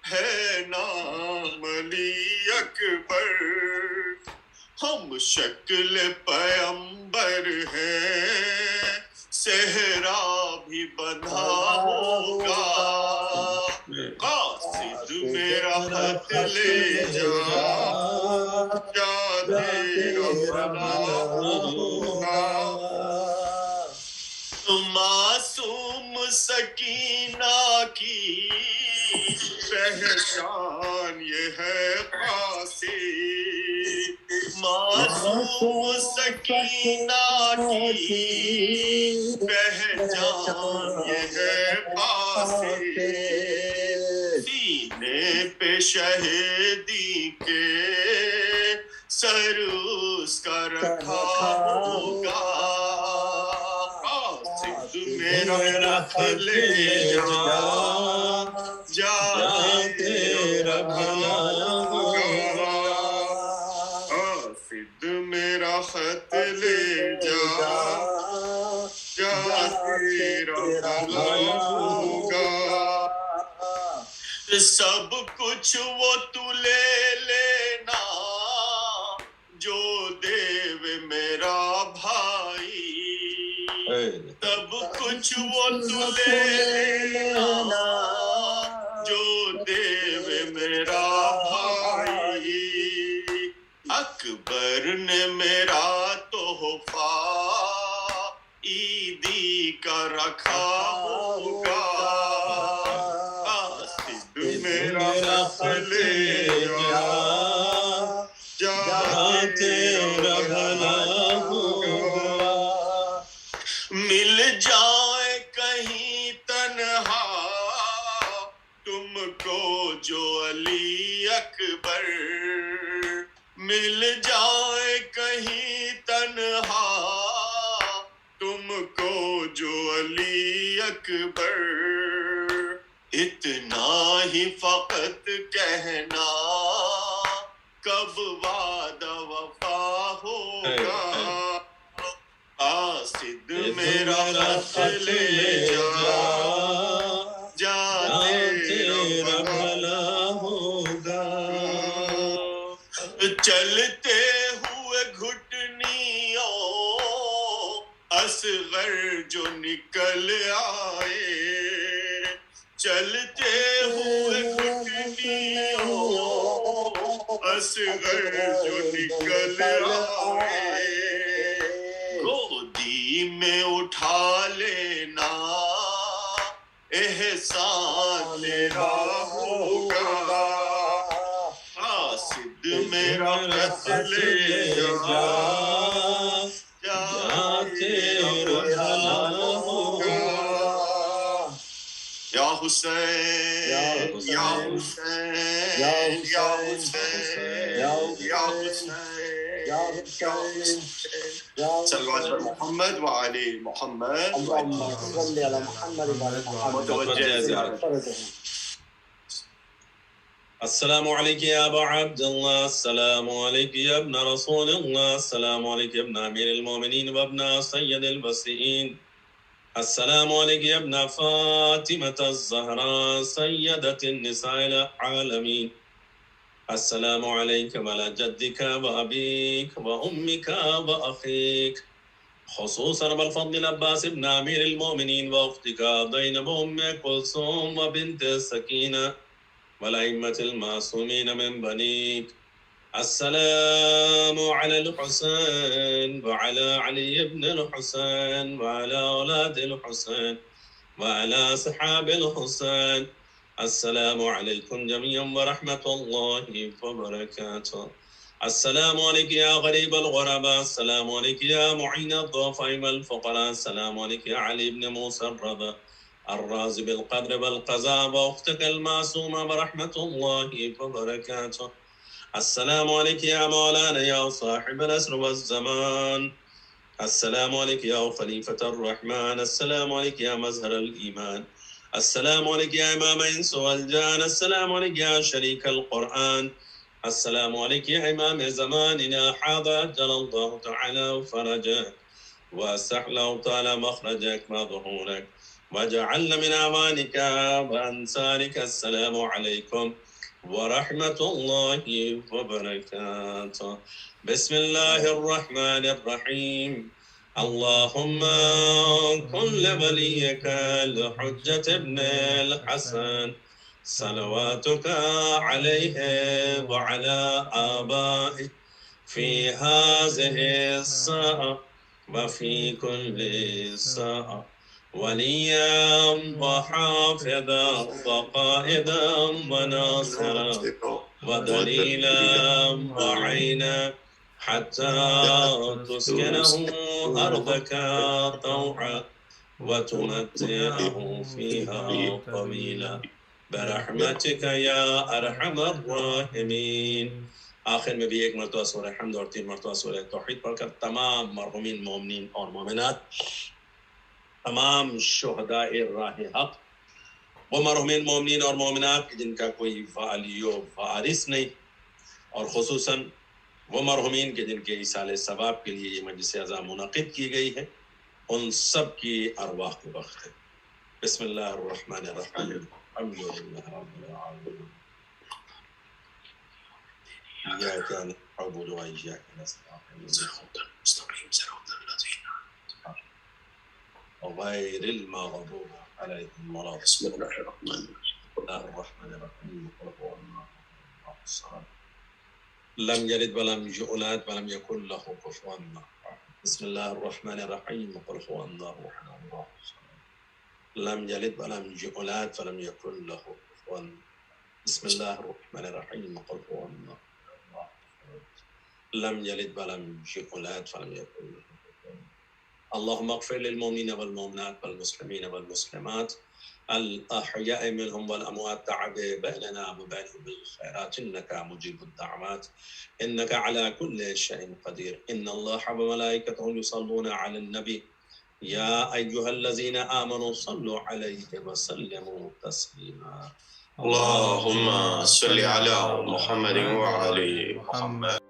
ہے نام علی اکبر، ہم شکل پیمبر ہیں، صحرا بھی بندھا ہوگا، قاصد میرا خط لے جا، جا تیرا بھلا ہوگا، معصوم سکینہ کی پہچان یہ ہے قاصد، معصوم سکینہ کی پہچان یہ ہے قاصد، سینے پہ شہیدی کے سر اس کا رکھا ہوگا، قاصد میرا خط لے جا، جا تیرا بھلا ہوگا، قاصد میرا خط لے جا، جا تیرا بھلا ہوگا، سب کچھ وہ تو لے لینا جو دیو میرا بھائی، سب کچھ وہ تو لے لینا جو دیو میرا بھائی، اکبر نے میرا تحفہ عیدی کا رکھا ہوگا، قاصد میرا خط لے جا، جا تیرا بھلا ہوگا، مل جائے کہیں تنہا تم کو جو علی اکبر، مل جائے کہیں تنہا تم کو جو علی اکبر، اتنا ہی فقط کہنا کب وعدہ وفا ہوگا قاصد میرا خط لے جا تیرا بھلا ہوگا چلتے ہوئے گھٹنیوں اصغر جو نکل آئے چلتے ہوئے گھٹنیوں اصغر جو نکل آئے گودی میں اٹھا لینا احسان تیرا ہوگا قاصد میرا خط لے جا تیرا بھلا ہوگا یا حسین یا حسین یا حسین یا حسین صلوات پر محمد وعلی محمد متوجہ زیارت
السلام علیکم یا ابا عبد اللہ السلام علیکم یا ابن رسول اللہ السلام علیکم یا ابن امیر المومنین و ابن سید البصرین السلام علیکم یا ابن فاطمة الزہراء سیدۃ النساء العالمین السلام علیکم علی جدک و ابیک و امک و اخیک خصوصا بالفضل العباس ابن امیر المومنین و اختک زینب ام کلثوم و بنت سکینہ والأئمة المعصومين من بنيك السلام على الحسين وعلى علي بن الحسين وعلى أولاد الحسين وعلى أصحاب الحسين السلام عليكم جميعا ورحمة الله وبركاته السلام عليك يا غريب الغرباء السلام عليك يا معين الضعفاء والفقراء السلام عليك يا علي بن موسى الرضا الرازي بالقدر والقضاء وأختك المعصومة ورحمة الله وبركاته السلام عليك يا مولانا يا صاحب الأسر والزمان السلام عليك يا خليفة الرحمن السلام عليك يا مظهر الإيمان السلام عليك يا إمام الإنس والجان السلام عليك يا شريك القرآن السلام عليك يا إمام زماننا حاضر أجل الله تعالى فرجك وأستحل تعالى مخرجك وظهورك وجعلنا من أعوانك وأنصارك السلام عليكم ورحمة الله وبركاته بسم الله الرحمن الرحيم اللهم كن لوليك الحجة ابن الحسن صلواتك عليه وعلى آبائه في هذه الساعة وفي كل ساعة وليا وحافظا وقائدا وناصرا ودليلا وعينا حتى تسكنه أرضك طوعا وتمتعه فيها طويلا برحمتك يا أرحم الراحمين. آخر میں بھی ایک مرتبہ سورہ حمد اور 3 مرتبہ سورہ توحید پڑھ کر تمام مرحومین مومنین اور مومنات، تمام شہداء راہ حق، وہ مرحومین مومنین اور مومنات جن کا کوئی والی و وارث نہیں، اور خصوصاً وہ مرحومین کے جن کے ایصال ثواب کے لیے یہ مجلس عزا منعقد کی گئی ہے، ان سب کی ارواح کو بخشے. بسم اللہ الرحمن الرحیم. الحمدللہ رب العالمین. إياك نعبد وإياك نستعين غير المغضوب عليهم ولا الضالين. بسم الله الرحمن الرحيم. قل هو الله الصمد لم يلد ولم يولد ولم يكن له كفوا أحد. بسم الله الرحمن الرحيم. قل هو الله أحد الله الصمد لم يلد ولم يولد ولم يكن له كفوا. بسم الله الرحمن الرحيم. قل هو الله لم يلد ولم يولد ولم يكن له كفوا. اللهم اغفر للمؤمنين والمؤمنات والمسلمين والمسلمات الأحياء منهم والأموات تعب بيننا وبينهم بالخيرات إنك مجيب الدعوات إنك على كل شيء قدير. إن الله وملائكته يصلون على النبي يا أيها الذين آمنوا صلوا عليه وسلموا تسليما.
اللهم صل على محمد وعلى محمد.